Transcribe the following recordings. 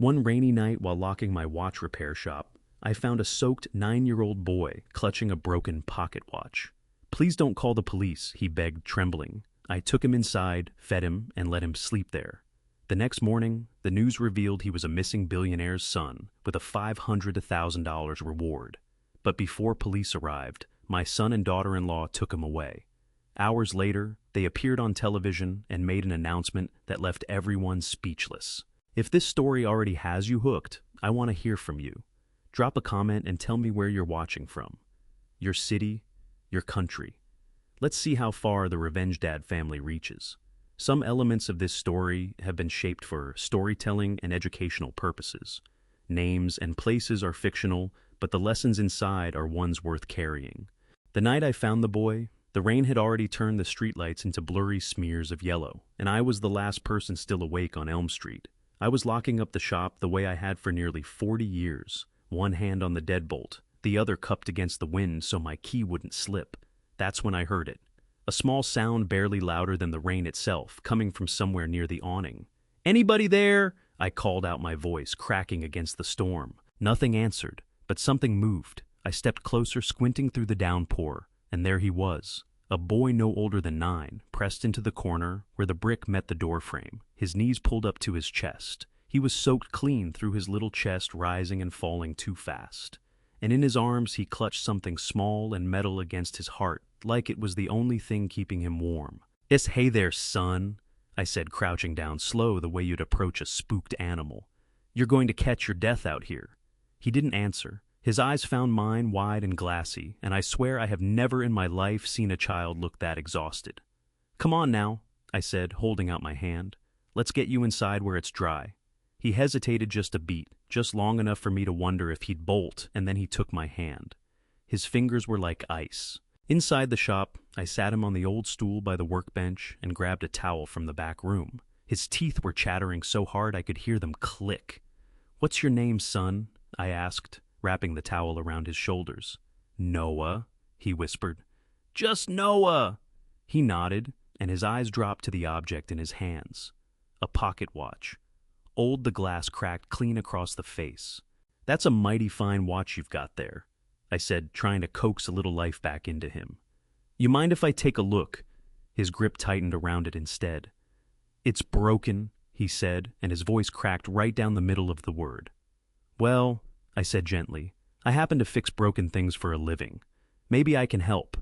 One rainy night while locking my watch repair shop, I found a soaked 9-year-old boy clutching a broken pocket watch. "Please don't call the police," he begged, trembling. I took him inside, fed him, and let him sleep there. The next morning, the news revealed he was a missing billionaire's son with a $500,000 reward. But before police arrived, my son and daughter-in-law took him away. Hours later, they appeared on television and made an announcement that left everyone speechless. If this story already has you hooked, I want to hear from you. Drop a comment and tell me where you're watching from. Your city, your country. Let's see how far the Revenge Dad family reaches. Some elements of this story have been shaped for storytelling and educational purposes. Names and places are fictional, but the lessons inside are ones worth carrying. The night I found the boy, the rain had already turned the streetlights into blurry smears of yellow, and I was the last person still awake on Elm Street. I was locking up the shop the way I had for nearly 40 years, one hand on the deadbolt, the other cupped against the wind so my key wouldn't slip. That's when I heard it. A small sound barely louder than the rain itself, coming from somewhere near the awning. "Anybody there?" I called out, my voice cracking against the storm. Nothing answered, but something moved. I stepped closer, squinting through the downpour, and there he was. A boy no older than 9, pressed into the corner where the brick met the doorframe, his knees pulled up to his chest. He was soaked clean through his little chest, rising and falling too fast. And in his arms he clutched something small and metal against his heart, like it was the only thing keeping him warm. "Hey there, son," I said, crouching down slow the way you'd approach a spooked animal. "You're going to catch your death out here." He didn't answer. His eyes found mine, wide and glassy, and I swear I have never in my life seen a child look that exhausted. "Come on now," I said, holding out my hand. "Let's get you inside where it's dry." He hesitated just a beat, just long enough for me to wonder if he'd bolt, and then he took my hand. His fingers were like ice. Inside the shop, I sat him on the old stool by the workbench and grabbed a towel from the back room. His teeth were chattering so hard I could hear them click. "What's your name, son?" I asked, wrapping the towel around his shoulders. "Noah," he whispered. "Just Noah." He nodded, and his eyes dropped to the object in his hands. A pocket watch. Old, the glass cracked clean across the face. "That's a mighty fine watch you've got there," I said, trying to coax a little life back into him. "You mind if I take a look?" His grip tightened around it instead. "It's broken," he said, and his voice cracked right down the middle of the word. "Well," I said gently, "I happen to fix broken things for a living. Maybe I can help."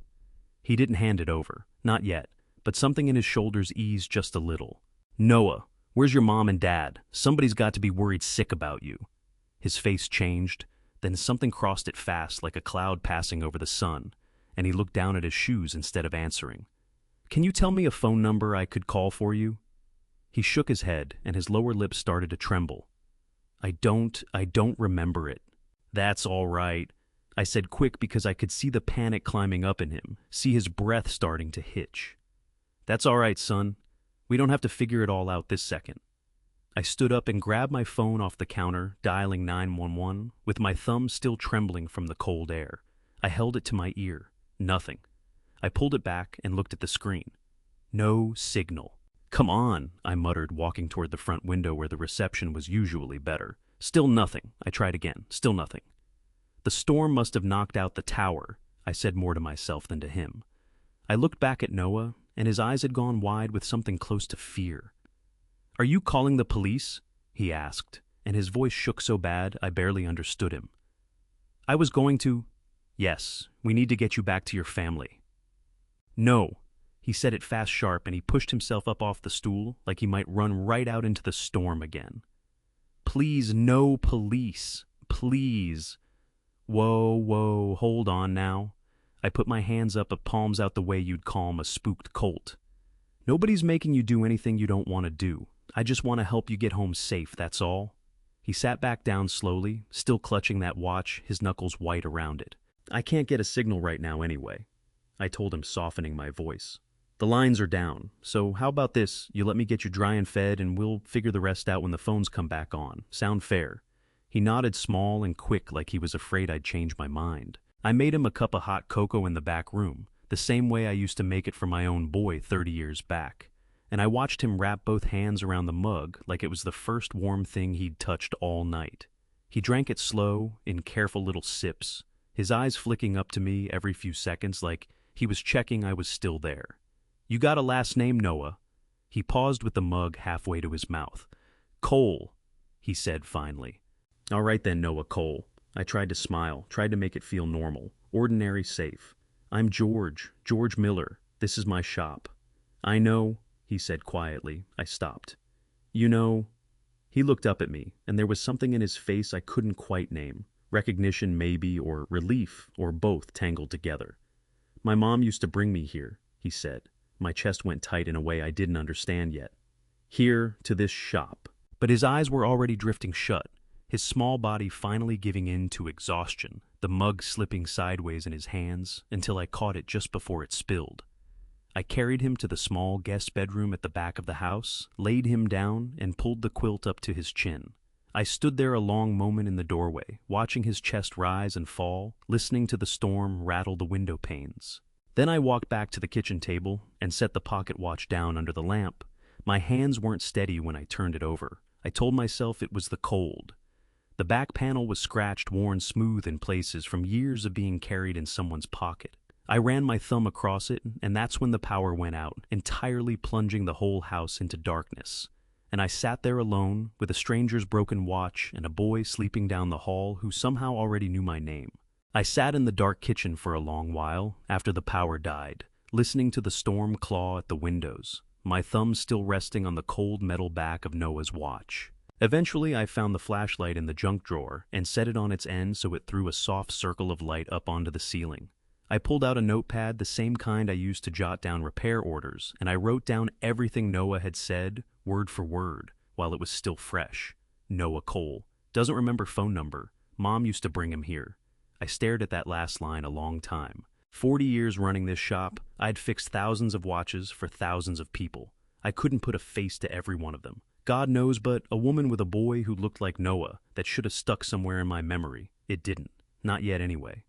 He didn't hand it over, not yet, but something in his shoulders eased just a little. "Noah, where's your mom and dad? Somebody's got to be worried sick about you." His face changed, then something crossed it fast like a cloud passing over the sun, and he looked down at his shoes instead of answering. "Can you tell me a phone number I could call for you?" He shook his head, and his lower lip started to tremble. I don't remember it." "That's all right," I said, quick, because I could see the panic climbing up in him, see his breath starting to hitch. "That's all right, son. We don't have to figure it all out this second." I stood up and grabbed my phone off the counter, dialing 911, with my thumb still trembling from the cold air. I held it to my ear. Nothing. I pulled it back and looked at the screen. No signal. "Come on," I muttered, walking toward the front window where the reception was usually better. Still nothing. I tried again. Still nothing. "The storm must have knocked out the tower," I said, more to myself than to him. I looked back at Noah, and his eyes had gone wide with something close to fear. "Are you calling the police?" he asked, and his voice shook so bad I barely understood him. "I was going to—" "Yes, we need to get you back to your family." "No." He said it fast, sharp, and he pushed himself up off the stool like he might run right out into the storm again. "Please, no police. Please." Whoa, hold on now. I put my hands up, palms out the way you'd calm a spooked colt. "Nobody's making you do anything you don't want to do. I just want to help you get home safe, that's all." He sat back down slowly, still clutching that watch, his knuckles white around it. "I can't get a signal right now anyway," I told him, softening my voice. "The lines are down, so how about this? You let me get you dry and fed, and we'll figure the rest out when the phones come back on. Sound fair?" He nodded, small and quick, like he was afraid I'd change my mind. I made him a cup of hot cocoa in the back room, the same way I used to make it for my own boy 30 years back. and I watched him wrap both hands around the mug like it was the first warm thing he'd touched all night. He drank it slow, in careful little sips, his eyes flicking up to me every few seconds like he was checking I was still there. "You got a last name, Noah?" He paused with the mug halfway to his mouth. "Cole," he said finally. "All right then, Noah Cole." I tried to smile, tried to make it feel normal, ordinary, safe. "I'm George Miller. This is my shop." "I know," he said quietly. I stopped. "You know..." He looked up at me, and there was something in his face I couldn't quite name. Recognition maybe, or relief, or both tangled together. "My mom used to bring me here," he said. My chest went tight in a way I didn't understand yet. "Here, to this shop." But his eyes were already drifting shut, his small body finally giving in to exhaustion, the mug slipping sideways in his hands until I caught it just before it spilled. I carried him to the small guest bedroom at the back of the house, laid him down, and pulled the quilt up to his chin. I stood there a long moment in the doorway, watching his chest rise and fall, listening to the storm rattle the window panes. Then I walked back to the kitchen table and set the pocket watch down under the lamp. My hands weren't steady when I turned it over. I told myself it was the cold. The back panel was scratched, worn smooth in places from years of being carried in someone's pocket. I ran my thumb across it, and that's when the power went out, entirely plunging the whole house into darkness. And I sat there alone, with a stranger's broken watch and a boy sleeping down the hall who somehow already knew my name. I sat in the dark kitchen for a long while, after the power died, listening to the storm claw at the windows, my thumb still resting on the cold metal back of Noah's watch. Eventually, I found the flashlight in the junk drawer and set it on its end so it threw a soft circle of light up onto the ceiling. I pulled out a notepad, the same kind I used to jot down repair orders, and I wrote down everything Noah had said, word for word, while it was still fresh. Noah Cole. Doesn't remember phone number. Mom used to bring him here. I stared at that last line a long time. 40 years running this shop, I'd fixed thousands of watches for thousands of people. I couldn't put a face to every one of them. God knows, but a woman with a boy who looked like Noah that should have stuck somewhere in my memory. It didn't. Not yet anyway.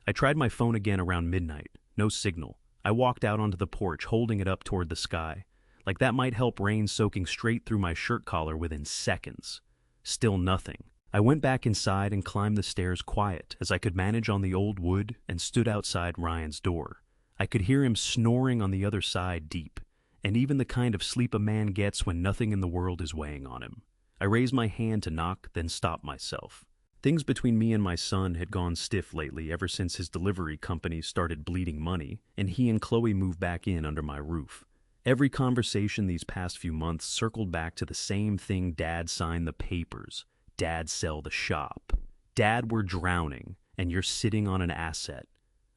I tried my phone again around midnight. No signal. I walked out onto the porch, holding it up toward the sky. Like that might help rain soaking straight through my shirt collar within seconds. Still nothing. I went back inside and climbed the stairs quiet as I could manage on the old wood and stood outside Ryan's door. I could hear him snoring on the other side deep, and even the kind of sleep a man gets when nothing in the world is weighing on him. I raised my hand to knock, then stopped myself. Things between me and my son had gone stiff lately ever since his delivery company started bleeding money, and he and Chloe moved back in under my roof. Every conversation these past few months circled back to the same thing: Dad signed the papers. Dad sell the shop. Dad, we're drowning, and you're sitting on an asset.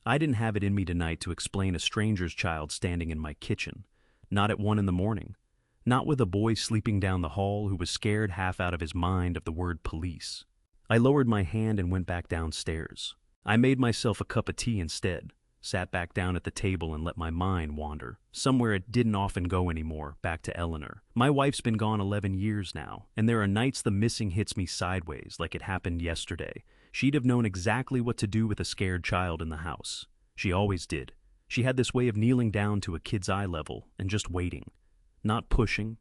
I didn't have it in me tonight to explain a stranger's child standing in my kitchen. Not at 1 a.m. Not with a boy sleeping down the hall who was scared half out of his mind of the word police. I lowered my hand and went back downstairs. I made myself a cup of tea instead, sat back down at the table and let my mind wander, somewhere it didn't often go anymore, back to Eleanor. My wife's been gone 11 years now, and there are nights the missing hits me sideways like it happened yesterday. She'd have known exactly what to do with a scared child in the house. She always did. She had this way of kneeling down to a kid's eye level and just waiting. Not pushing,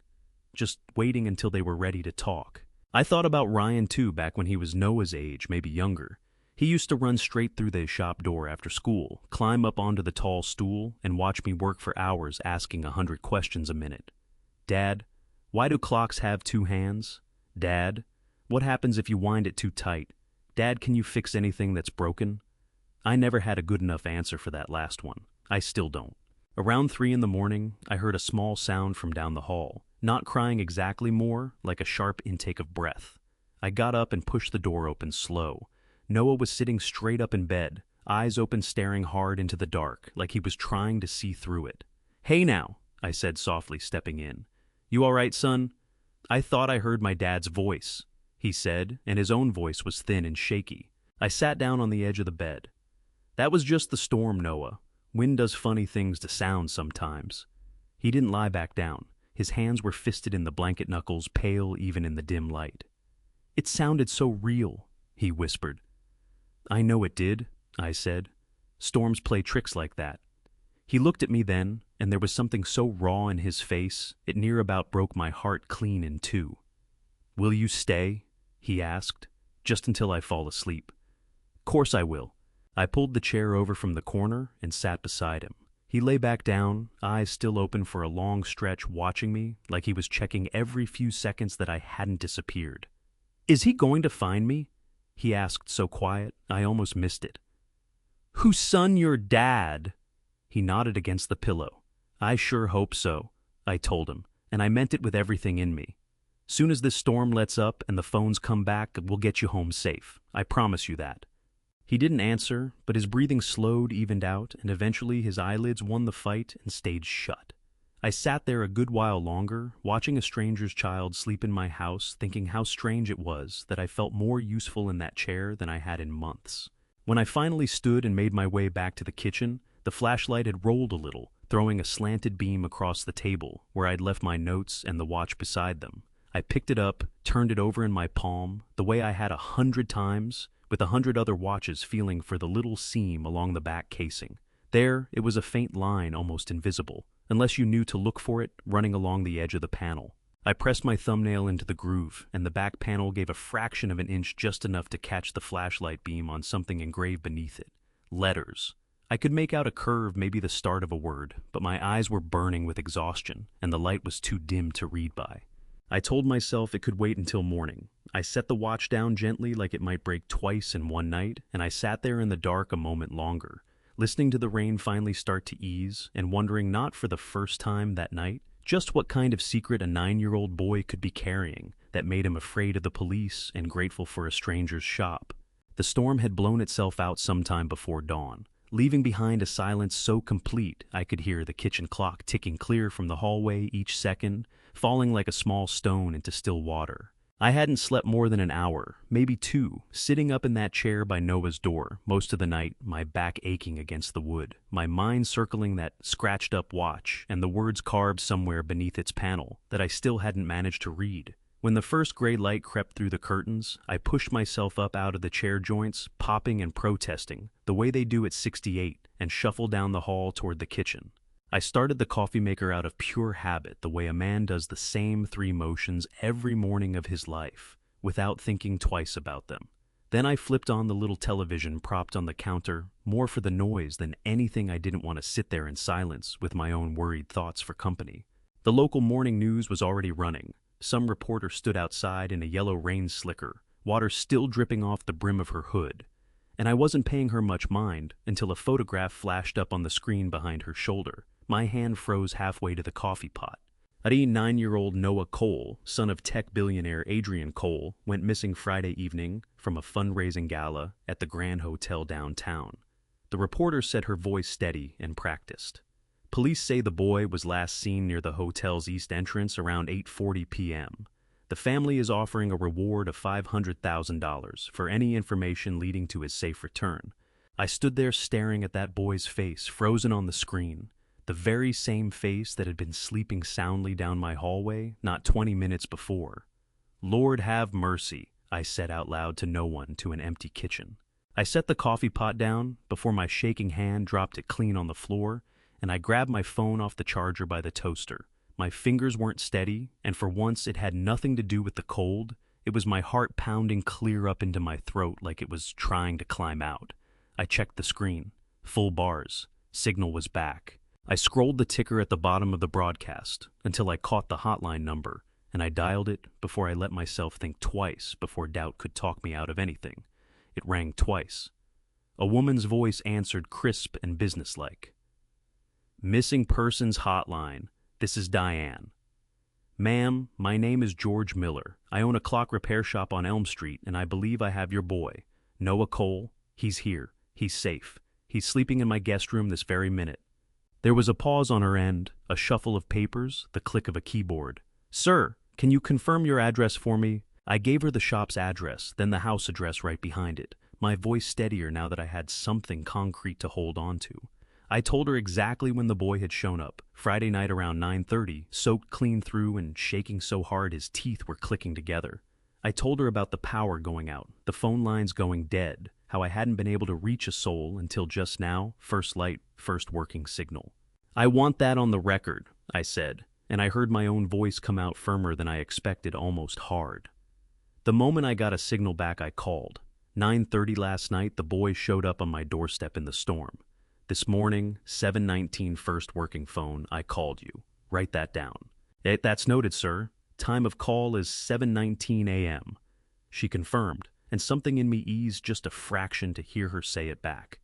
just waiting until they were ready to talk. I thought about Ryan too back when he was Noah's age, maybe younger. He used to run straight through the shop door after school, climb up onto the tall stool, and watch me work for hours asking 100 questions a minute. Dad, why do clocks have 2 hands? Dad, what happens if you wind it too tight? Dad, can you fix anything that's broken? I never had a good enough answer for that last one. I still don't. Around 3 a.m, I heard a small sound from down the hall. Not crying exactly, more like a sharp intake of breath. I got up and pushed the door open slow. Noah was sitting straight up in bed, eyes open, staring hard into the dark, like he was trying to see through it. "Hey now," I said softly, stepping in. "You all right, son?" "I thought I heard my dad's voice," he said, and his own voice was thin and shaky. I sat down on the edge of the bed. "That was just the storm, Noah. Wind does funny things to sound sometimes." He didn't lie back down. His hands were fisted in the blanket knuckles, pale even in the dim light. "It sounded so real," he whispered. "I know it did," I said. "Storms play tricks like that." He looked at me then, and there was something so raw in his face, it near about broke my heart clean in two. "Will you stay?" he asked, "just until I fall asleep?" "Course I will." I pulled the chair over from the corner and sat beside him. He lay back down, eyes still open for a long stretch, watching me like he was checking every few seconds that I hadn't disappeared. "Is he going to find me?" he asked so quiet, I almost missed it. "Whose son your dad?" He nodded against the pillow. "I sure hope so," I told him, and I meant it with everything in me. "Soon as this storm lets up and the phones come back, we'll get you home safe. I promise you that." He didn't answer, but his breathing slowed, evened out, and eventually his eyelids won the fight and stayed shut. I sat there a good while longer, watching a stranger's child sleep in my house, thinking how strange it was that I felt more useful in that chair than I had in months. When I finally stood and made my way back to the kitchen, the flashlight had rolled a little, throwing a slanted beam across the table where I'd left my notes and the watch beside them. I picked it up, turned it over in my palm, the way I had 100 times, with 100 other watches feeling for the little seam along the back casing. There, it was a faint line, almost invisible, unless you knew to look for it, running along the edge of the panel. I pressed my thumbnail into the groove, and the back panel gave a fraction of an inch, just enough to catch the flashlight beam on something engraved beneath it. Letters. I could make out a curve, maybe the start of a word, but my eyes were burning with exhaustion, and the light was too dim to read by. I told myself it could wait until morning. I set the watch down gently like it might break twice in one night, and I sat there in the dark a moment longer, listening to the rain finally start to ease, and wondering, not for the first time that night, just what kind of secret a 9-year-old boy could be carrying that made him afraid of the police and grateful for a stranger's shop. The storm had blown itself out sometime before dawn, leaving behind a silence so complete I could hear the kitchen clock ticking clear from the hallway each second, falling like a small stone into still water. I hadn't slept more than an hour, maybe 2, sitting up in that chair by Noah's door, most of the night, my back aching against the wood, my mind circling that scratched-up watch and the words carved somewhere beneath its panel that I still hadn't managed to read. When the first gray light crept through the curtains, I pushed myself up out of the chair joints, popping and protesting, the way they do at 68, and shuffled down the hall toward the kitchen. I started the coffee maker out of pure habit, the way a man does the same 3 motions every morning of his life, without thinking twice about them. Then I flipped on the little television propped on the counter, more for the noise than anything. I didn't want to sit there in silence with my own worried thoughts for company. The local morning news was already running. Some reporter stood outside in a yellow rain slicker, water still dripping off the brim of her hood, and I wasn't paying her much mind until a photograph flashed up on the screen behind her shoulder. My hand froze halfway to the coffee pot. 9-year-old Noah Cole, son of tech billionaire Adrian Cole, went missing Friday evening from a fundraising gala at the Grand Hotel downtown. The reporter said, her voice steady and practiced. Police say the boy was last seen near the hotel's east entrance around 8:40 p.m. The family is offering a reward of $500,000 for any information leading to his safe return. I stood there staring at that boy's face, frozen on the screen. The very same face that had been sleeping soundly down my hallway not 20 minutes before. "Lord have mercy," I said out loud to no one, to an empty kitchen. I set the coffee pot down before my shaking hand dropped it clean on the floor, and I grabbed my phone off the charger by the toaster. My fingers weren't steady, and for once it had nothing to do with the cold. It was my heart pounding clear up into my throat like it was trying to climb out. I checked the screen. Full bars. Signal was back. I scrolled the ticker at the bottom of the broadcast until I caught the hotline number, and I dialed it before I let myself think twice before doubt could talk me out of anything. It rang twice. A woman's voice answered, crisp and businesslike. "Missing Persons Hotline. This is Diane." "Ma'am, my name is George Miller. I own a clock repair shop on Elm Street, and I believe I have your boy, Noah Cole. He's here. He's safe. He's sleeping in my guest room this very minute." There was a pause on her end, a shuffle of papers, the click of a keyboard. "Sir, can you confirm your address for me?" I gave her the shop's address, then the house address right behind it, my voice steadier now that I had something concrete to hold on to. I told her exactly when the boy had shown up, Friday night around 9:30, soaked clean through and shaking so hard his teeth were clicking together. I told her about the power going out, the phone lines going dead, how I hadn't been able to reach a soul until just now, first light, first working signal. "I want that on the record," I said, and I heard my own voice come out firmer than I expected, almost hard. The moment I got a signal back, I called. 9:30 last night, the boy showed up on my doorstep in the storm. This morning, 7:19 first working phone, I called you. Write that down. That's noted, sir. Time of call is 7:19 a.m. She confirmed, and something in me eased just a fraction to hear her say it back.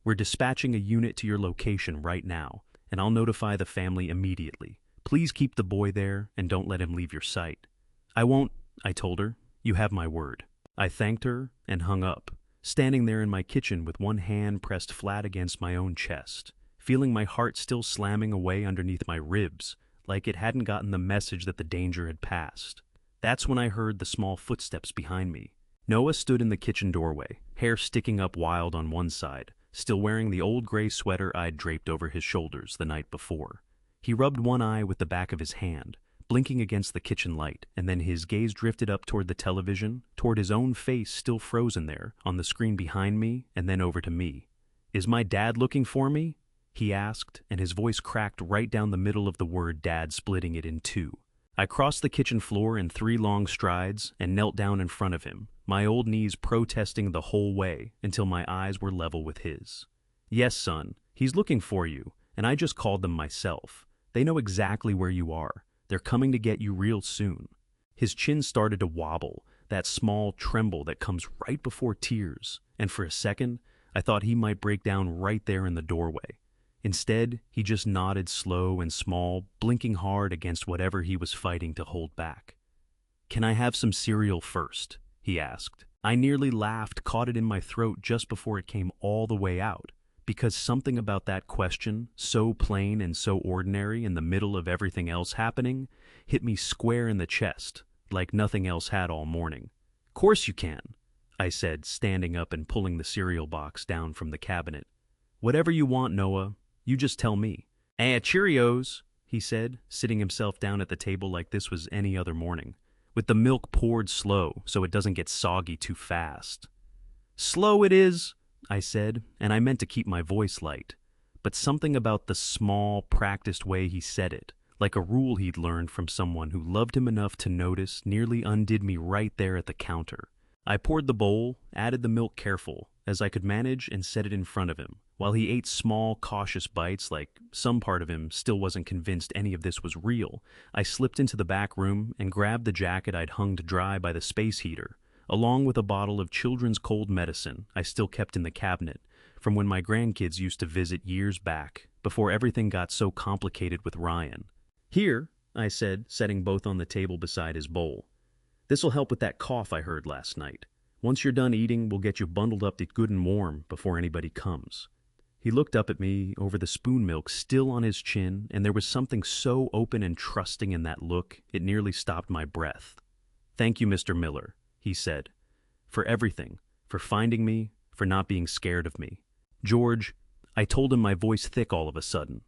"We're dispatching a unit to your location right now, and I'll notify the family immediately. Please keep the boy there and don't let him leave your sight." "I won't," I told her. "You have my word." I thanked her and hung up, standing there in my kitchen with one hand pressed flat against my own chest, feeling my heart still slamming away underneath my ribs, like it hadn't gotten the message that the danger had passed. That's when I heard the small footsteps behind me. Noah stood in the kitchen doorway, hair sticking up wild on one side, still wearing the old gray sweater I'd draped over his shoulders the night before. He rubbed one eye with the back of his hand, blinking against the kitchen light, and then his gaze drifted up toward the television, toward his own face still frozen there, on the screen behind me, and then over to me. "Is my dad looking for me?" he asked, and his voice cracked right down the middle of the word dad, splitting it in two. I crossed the kitchen floor in 3 long strides and knelt down in front of him, my old knees protesting the whole way until my eyes were level with his. "Yes, son, he's looking for you, and I just called them myself. They know exactly where you are. They're coming to get you real soon." His chin started to wobble, that small tremble that comes right before tears, and for a second, I thought he might break down right there in the doorway. Instead, he just nodded slow and small, blinking hard against whatever he was fighting to hold back. "Can I have some cereal first?" he asked. I nearly laughed, caught it in my throat just before it came all the way out, because something about that question, so plain and so ordinary in the middle of everything else happening, hit me square in the chest, like nothing else had all morning. "Course you can," I said, standing up and pulling the cereal box down from the cabinet. "Whatever you want, Noah. You just tell me." Cheerios," he said, sitting himself down at the table like this was any other morning, with the milk poured slow so it doesn't get soggy too fast. "Slow it is," I said, and I meant to keep my voice light, but something about the small, practiced way he said it, like a rule he'd learned from someone who loved him enough to notice, nearly undid me right there at the counter. I poured the bowl, added the milk careful, as I could manage, and set it in front of him, while he ate small, cautious bites like some part of him still wasn't convinced any of this was real. I slipped into the back room and grabbed the jacket I'd hung to dry by the space heater, along with a bottle of children's cold medicine I still kept in the cabinet from when my grandkids used to visit years back, before everything got so complicated with Ryan. "Here," I said, setting both on the table beside his bowl. "This'll help with that cough I heard last night. Once you're done eating, we'll get you bundled up good and warm before anybody comes." He looked up at me over the spoon milk still on his chin, and there was something so open and trusting in that look it nearly stopped my breath. "Thank you, Mr. Miller," he said, "for everything, for finding me, for not being scared of me. George," I told him, my voice thick all of a sudden,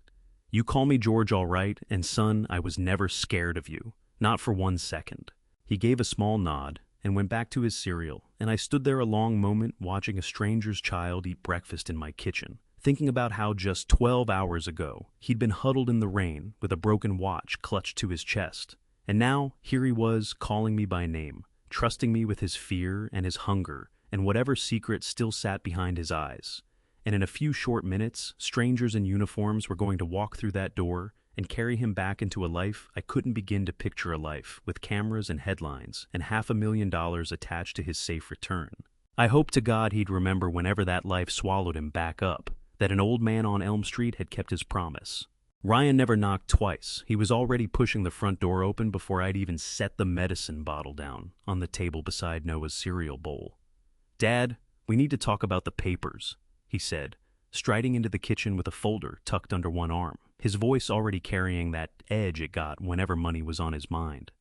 "you call me George all right, and son, I was never scared of you, not for 1 second." He gave a small nod and went back to his cereal, and I stood there a long moment watching a stranger's child eat breakfast in my kitchen, thinking about how just 12 hours ago he'd been huddled in the rain with a broken watch clutched to his chest, and now here he was calling me by name, trusting me with his fear and his hunger and whatever secret still sat behind his eyes. And in a few short minutes, strangers in uniforms were going to walk through that door and carry him back into a life I couldn't begin to picture, a life with cameras and headlines and $500,000 attached to his safe return. I hoped to God he'd remember whenever that life swallowed him back up, that an old man on Elm Street had kept his promise. Ryan never knocked twice. He was already pushing the front door open before I'd even set the medicine bottle down on the table beside Noah's cereal bowl. "Dad, we need to talk about the papers," he said, striding into the kitchen with a folder tucked under one arm, his voice already carrying that edge it got whenever money was on his mind.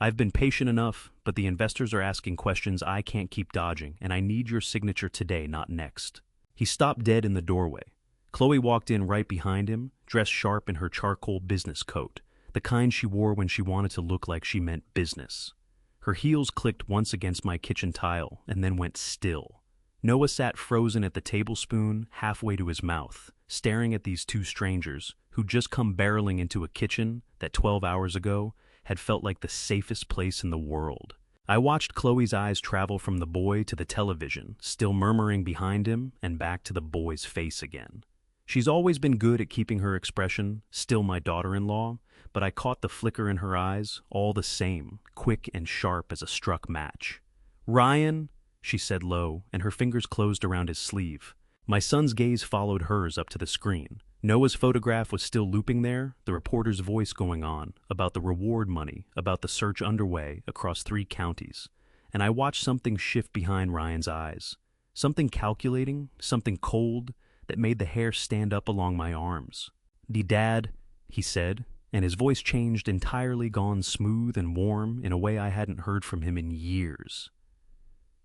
"I've been patient enough, but the investors are asking questions I can't keep dodging, and I need your signature today, not next." He stopped dead in the doorway. Chloe walked in right behind him, dressed sharp in her charcoal business coat, the kind she wore when she wanted to look like she meant business. Her heels clicked once against my kitchen tile and then went still. Noah sat frozen at the tablespoon halfway to his mouth, staring at these two strangers who'd just come barreling into a kitchen that 12 hours ago had felt like the safest place in the world. I watched Chloe's eyes travel from the boy to the television, still murmuring behind him, and back to the boy's face again. She's always been good at keeping her expression, still my daughter-in-law, but I caught the flicker in her eyes, all the same, quick and sharp as a struck match. "Ryan," she said low, and her fingers closed around his sleeve. My son's gaze followed hers up to the screen. Noah's photograph was still looping there, the reporter's voice going on, about the reward money, about the search underway across 3 counties. And I watched something shift behind Ryan's eyes. Something calculating, something cold, that made the hair stand up along my arms. "Dad," he said, and his voice changed entirely, gone smooth and warm in a way I hadn't heard from him in years.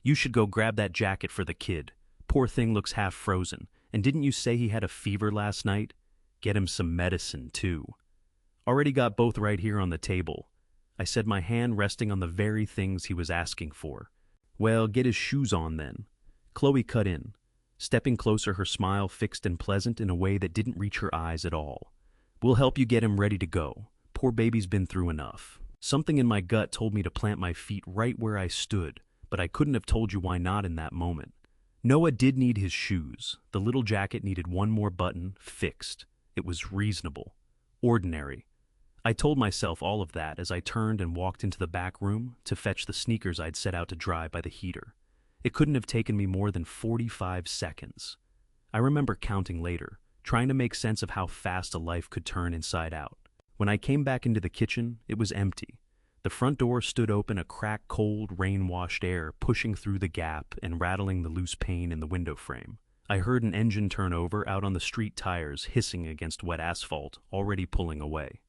"You should go grab that jacket for the kid. Poor thing looks half frozen. And didn't you say he had a fever last night? Get him some medicine, too." "Already got both right here on the table," I said, my hand resting on the very things he was asking for. "Well, get his shoes on then." Chloe cut in, stepping closer, her smile fixed and pleasant in a way that didn't reach her eyes at all. "We'll help you get him ready to go. Poor baby's been through enough." Something in my gut told me to plant my feet right where I stood, but I couldn't have told you why not in that moment. Noah did need his shoes. The little jacket needed one more button, fixed. It was reasonable. Ordinary. I told myself all of that as I turned and walked into the back room to fetch the sneakers I'd set out to dry by the heater. It couldn't have taken me more than 45 seconds. I remember counting later, trying to make sense of how fast a life could turn inside out. When I came back into the kitchen, it was empty. The front door stood open, a cracked, cold, rain-washed air pushing through the gap and rattling the loose pane in the window frame. I heard an engine turn over out on the street, tires hissing against wet asphalt, already pulling away.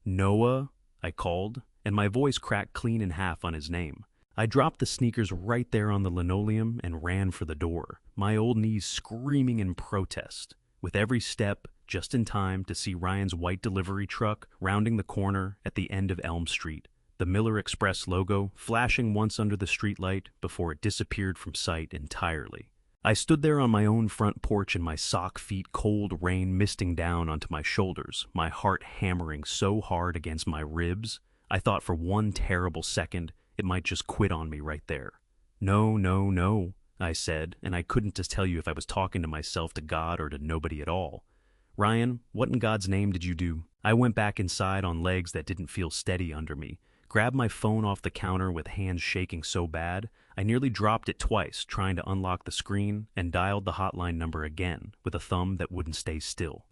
"Noah," I called, and my voice cracked clean in half on his name. I dropped the sneakers right there on the linoleum and ran for the door, my old knees screaming in protest, with every step just in time to see Ryan's white delivery truck rounding the corner at the end of Elm Street, the Miller Express logo flashing once under the streetlight before it disappeared from sight entirely. I stood there on my own front porch in my sock feet, cold rain misting down onto my shoulders, my heart hammering so hard against my ribs, I thought for one terrible second it might just quit on me right there. "No, no, no," I said, and I couldn't just tell you if I was talking to myself, to God, or to nobody at all. "Ryan, what in God's name did you do?" I went back inside on legs that didn't feel steady under me, grabbed my phone off the counter with hands shaking so bad, I nearly dropped it twice trying to unlock the screen, and dialed the hotline number again with a thumb that wouldn't stay still.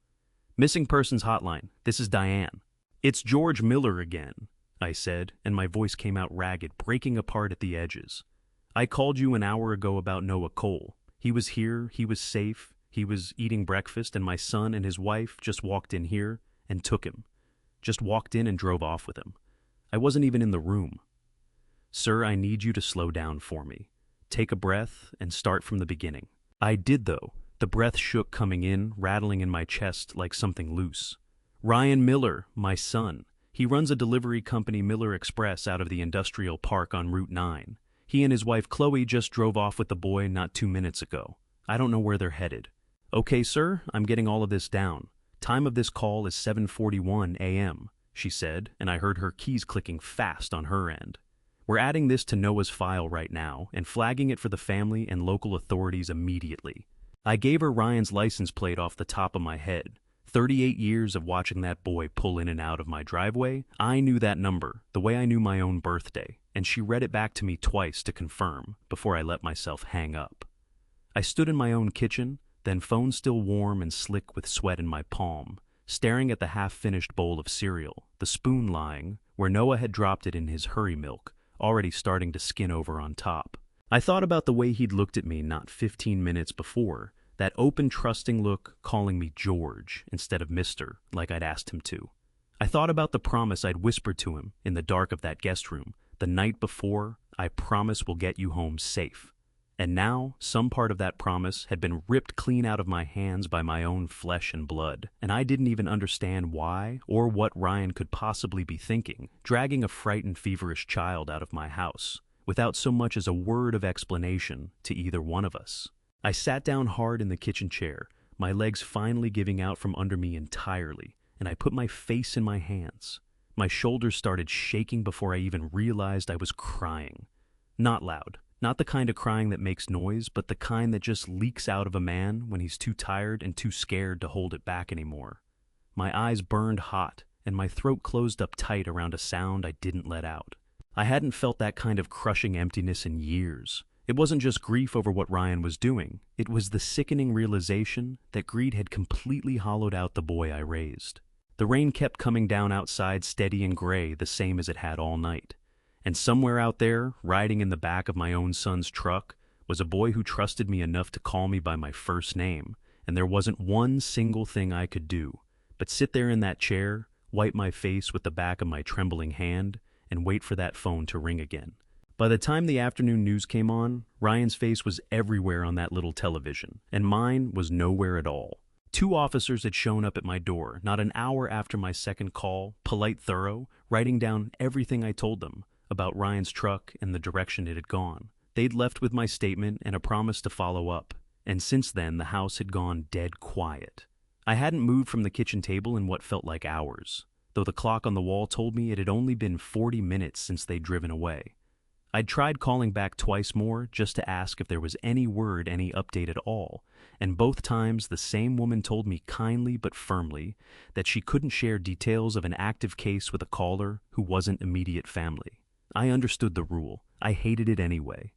"Missing persons hotline, this is Diane." "It's George Miller again," I said, and my voice came out ragged, breaking apart at the edges. "I called you an hour ago about Noah Cole. He was here, he was safe, he was eating breakfast, and my son and his wife just walked in here and took him. Just walked in and drove off with him. I wasn't even in the room." "Sir, I need you to slow down for me. Take a breath and start from the beginning." I did, though. The breath shook coming in, rattling in my chest like something loose. "Ryan Miller, my son. He runs a delivery company, Miller Express, out of the industrial park on Route 9. He and his wife Chloe just drove off with the boy not 2 minutes ago. I don't know where they're headed." "Okay, sir, I'm getting all of this down. Time of this call is 7:41 a.m., she said, and I heard her keys clicking fast on her end. "We're adding this to Noah's file right now and flagging it for the family and local authorities immediately." I gave her Ryan's license plate off the top of my head. 38 years of watching that boy pull in and out of my driveway, I knew that number the way I knew my own birthday, and she read it back to me twice to confirm before I let myself hang up. I stood in my own kitchen, then phone still warm and slick with sweat in my palm, staring at the half-finished bowl of cereal, the spoon lying where Noah had dropped it in his hurry milk, already starting to skin over on top. I thought about the way he'd looked at me not 15 minutes before, that open, trusting look calling me George instead of Mr., like I'd asked him to. I thought about the promise I'd whispered to him in the dark of that guest room the night before, "I promise we'll get you home safe." And now, some part of that promise had been ripped clean out of my hands by my own flesh and blood, and I didn't even understand why or what Ryan could possibly be thinking, dragging a frightened, feverish child out of my house, without so much as a word of explanation to either one of us. I sat down hard in the kitchen chair, my legs finally giving out from under me entirely, and I put my face in my hands. My shoulders started shaking before I even realized I was crying. Not loud, not the kind of crying that makes noise, but the kind that just leaks out of a man when he's too tired and too scared to hold it back anymore. My eyes burned hot, and my throat closed up tight around a sound I didn't let out. I hadn't felt that kind of crushing emptiness in years. It wasn't just grief over what Ryan was doing. It was the sickening realization that greed had completely hollowed out the boy I raised. The rain kept coming down outside steady and gray, the same as it had all night. And somewhere out there, riding in the back of my own son's truck, was a boy who trusted me enough to call me by my first name, and there wasn't one single thing I could do but sit there in that chair, wipe my face with the back of my trembling hand, and wait for that phone to ring again. By the time the afternoon news came on, Ryan's face was everywhere on that little television, and mine was nowhere at all. 2 officers had shown up at my door not an hour after my second call, polite, thorough, writing down everything I told them about Ryan's truck and the direction it had gone. They'd left with my statement and a promise to follow up, and since then the house had gone dead quiet. I hadn't moved from the kitchen table in what felt like hours, though the clock on the wall told me it had only been 40 minutes since they'd driven away. I'd tried calling back twice more just to ask if there was any word, any update at all, and both times the same woman told me kindly but firmly that she couldn't share details of an active case with a caller who wasn't immediate family. I understood the rule. I hated it anyway.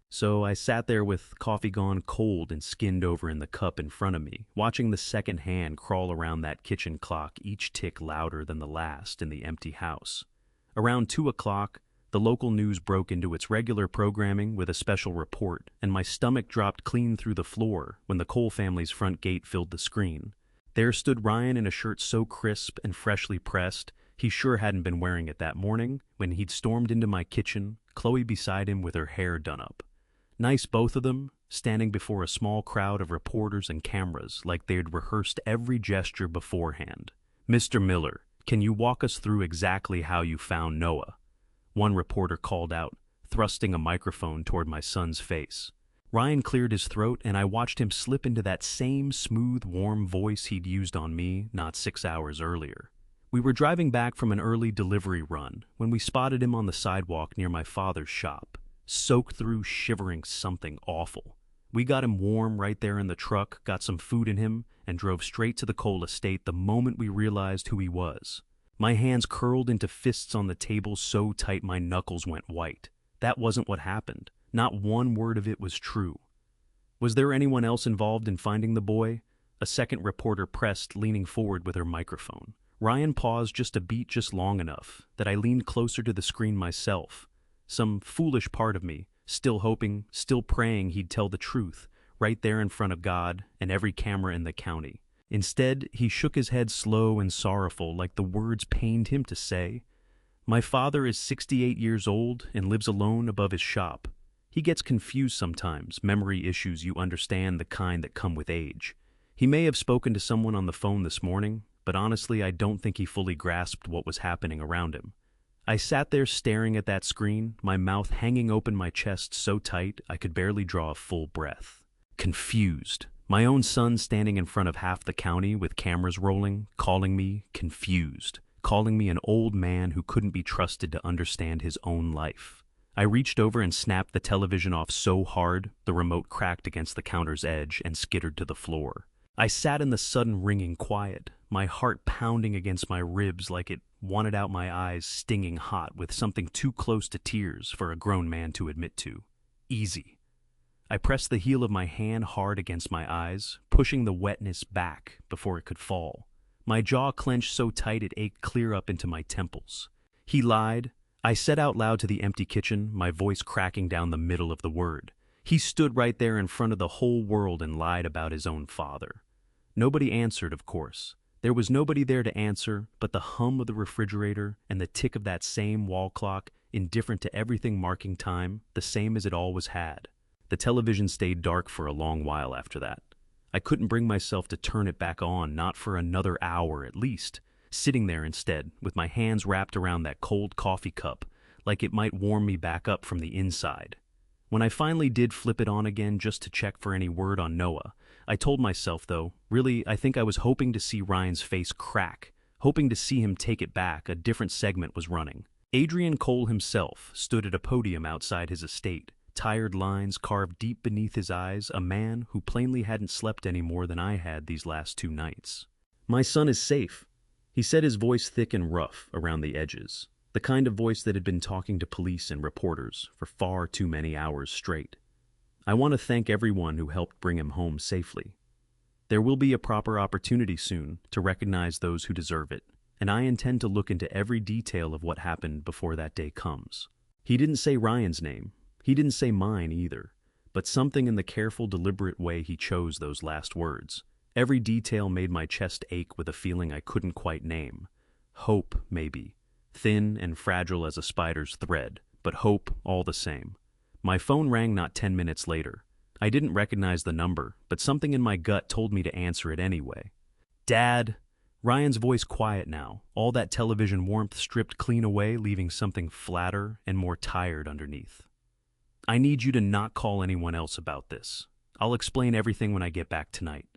So I sat there with coffee gone cold and skinned over in the cup in front of me, watching the second hand crawl around that kitchen clock, each tick louder than the last in the empty house. Around 2 o'clock, the local news broke into its regular programming with a special report, and my stomach dropped clean through the floor when the Cole family's front gate filled the screen. There stood Ryan in a shirt so crisp and freshly pressed, he sure hadn't been wearing it that morning when he'd stormed into my kitchen, Chloe beside him with her hair done up. Nice both of them, standing before a small crowd of reporters and cameras like they'd rehearsed every gesture beforehand. "Mr. Miller, can you walk us through exactly how you found Noah?" One reporter called out, thrusting a microphone toward my son's face. Ryan cleared his throat, and I watched him slip into that same smooth, warm voice he'd used on me not 6 hours earlier. We were driving back from an early delivery run when we spotted him on the sidewalk near my father's shop, soaked through, shivering something awful. We got him warm right there in the truck, got some food in him, and drove straight to the Cole estate the moment we realized who he was. My hands curled into fists on the table so tight my knuckles went white. That wasn't what happened. Not one word of it was true. Was there anyone else involved in finding the boy? A second reporter pressed, leaning forward with her microphone. Ryan paused just a beat, just long enough that I leaned closer to the screen myself. Some foolish part of me, still hoping, still praying he'd tell the truth, right there in front of God and every camera in the county. Instead, he shook his head slow and sorrowful, like the words pained him to say. "My father is 68 years old and lives alone above his shop. He gets confused sometimes, memory issues, you understand, the kind that come with age. He may have spoken to someone on the phone this morning, but honestly I don't think he fully grasped what was happening around him." I sat there staring at that screen, my mouth hanging open, my chest so tight I could barely draw a full breath. Confused. My own son standing in front of half the county with cameras rolling, calling me confused, calling me an old man who couldn't be trusted to understand his own life. I reached over and snapped the television off so hard the remote cracked against the counter's edge and skittered to the floor. I sat in the sudden ringing quiet, my heart pounding against my ribs like it wanted out, my eyes stinging hot with something too close to tears for a grown man to admit to. Easy. I pressed the heel of my hand hard against my eyes, pushing the wetness back before it could fall. My jaw clenched so tight it ached clear up into my temples. He lied. I said out loud to the empty kitchen, my voice cracking down the middle of the word. He stood right there in front of the whole world and lied about his own father. Nobody answered, of course. There was nobody there to answer but the hum of the refrigerator and the tick of that same wall clock, indifferent to everything marking time, the same as it always had. The television stayed dark for a long while after that. I couldn't bring myself to turn it back on, not for another hour at least, sitting there instead, with my hands wrapped around that cold coffee cup, like it might warm me back up from the inside. When I finally did flip it on again just to check for any word on Noah, I told myself, though, really, I think I was hoping to see Ryan's face crack, hoping to see him take it back. A different segment was running. Adrian Cole himself stood at a podium outside his estate, tired lines carved deep beneath his eyes, a man who plainly hadn't slept any more than I had these last 2 nights. "My son is safe," he said, his voice thick and rough around the edges, the kind of voice that had been talking to police and reporters for far too many hours straight. "I want to thank everyone who helped bring him home safely. There will be a proper opportunity soon to recognize those who deserve it, and I intend to look into every detail of what happened before that day comes." He didn't say Ryan's name. He didn't say mine either, but something in the careful, deliberate way he chose those last words. Every detail made my chest ache with a feeling I couldn't quite name. Hope, maybe. Thin and fragile as a spider's thread, but hope all the same. My phone rang not 10 minutes later. I didn't recognize the number, but something in my gut told me to answer it anyway. "Dad!" Ryan's voice quiet now, all that television warmth stripped clean away, leaving something flatter and more tired underneath. "I need you to not call anyone else about this. I'll explain everything when I get back tonight."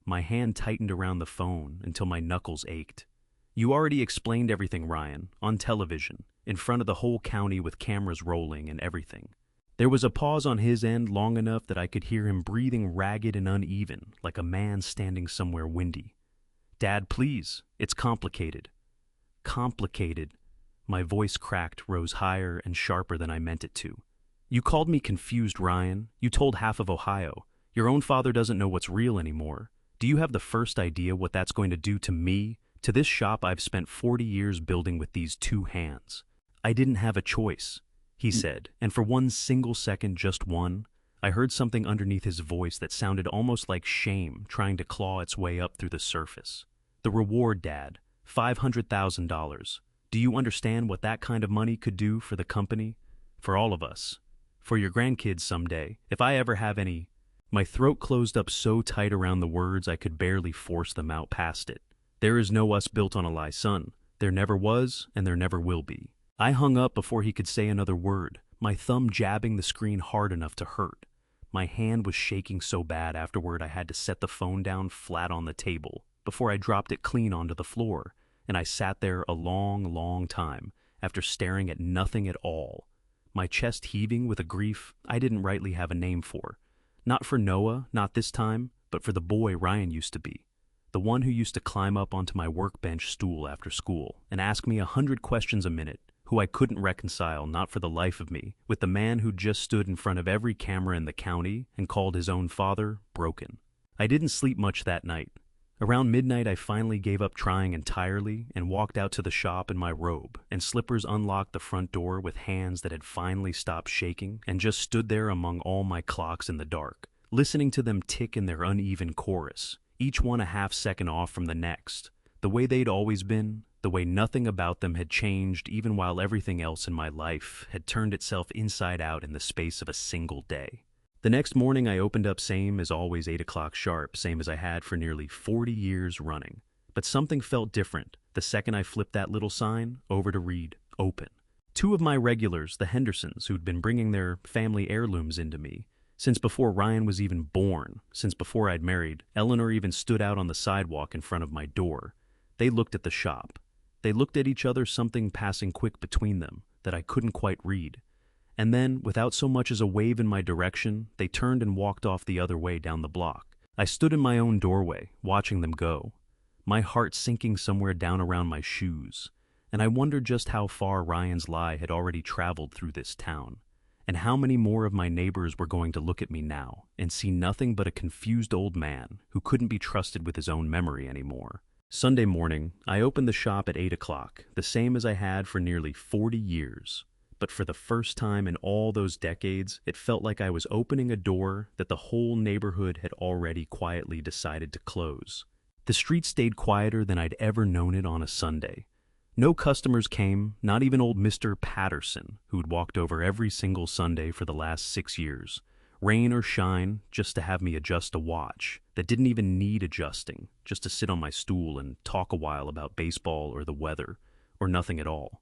My hand tightened around the phone until my knuckles ached. "You already explained everything, Ryan, on television, in front of the whole county with cameras rolling and everything." There was a pause on his end long enough that I could hear him breathing ragged and uneven, like a man standing somewhere windy. "Dad, please, it's complicated." "Complicated." My voice cracked, rose higher and sharper than I meant it to. "You called me confused, Ryan. You told half of Ohio. Your own father doesn't know what's real anymore. Do you have the first idea what that's going to do to me, to this shop I've spent 40 years building with these 2 hands? I didn't have a choice," he said, and for one single second, just one, I heard something underneath his voice that sounded almost like shame trying to claw its way up through the surface. "The reward, Dad, $500,000. Do you understand what that kind of money could do for the company? For all of us? For your grandkids someday, if I ever have any." My throat closed up so tight around the words I could barely force them out past it. "There is no us built on a lie, son. There never was, and there never will be." I hung up before he could say another word, my thumb jabbing the screen hard enough to hurt. My hand was shaking so bad afterward I had to set the phone down flat on the table before I dropped it clean onto the floor, and I sat there a long, long time after staring at nothing at all, my chest heaving with a grief I didn't rightly have a name for. Not for Noah, not this time, but for the boy Ryan used to be. The one who used to climb up onto my workbench stool after school and ask me 100 questions a minute, who I couldn't reconcile, not for the life of me, with the man who just stood in front of every camera in the county and called his own father broken. I didn't sleep much that night. Around midnight I finally gave up trying entirely and walked out to the shop in my robe and slippers, unlocked the front door with hands that had finally stopped shaking, and just stood there among all my clocks in the dark, listening to them tick in their uneven chorus, each one a half second off from the next, the way they'd always been, the way nothing about them had changed even while everything else in my life had turned itself inside out in the space of a single day. The next morning I opened up same as always 8 o'clock sharp, same as I had for nearly 40 years running. But something felt different the second I flipped that little sign over to read open. 2 of my regulars, the Hendersons, who'd been bringing their family heirlooms into me, since before Ryan was even born, since before I'd married, Eleanor even stood out on the sidewalk in front of my door. They looked at the shop. They looked at each other, something passing quick between them that I couldn't quite read. And then, without so much as a wave in my direction, they turned and walked off the other way down the block. I stood in my own doorway, watching them go, my heart sinking somewhere down around my shoes, and I wondered just how far Ryan's lie had already traveled through this town, and how many more of my neighbors were going to look at me now and see nothing but a confused old man who couldn't be trusted with his own memory anymore. Sunday morning, I opened the shop at 8 o'clock, the same as I had for nearly 40 years. But for the first time in all those decades, it felt like I was opening a door that the whole neighborhood had already quietly decided to close. The street stayed quieter than I'd ever known it on a Sunday. No customers came, not even old Mr. Patterson, who'd walked over every single Sunday for the last 6 years, rain or shine, just to have me adjust a watch that didn't even need adjusting, just to sit on my stool and talk a while about baseball or the weather, or nothing at all.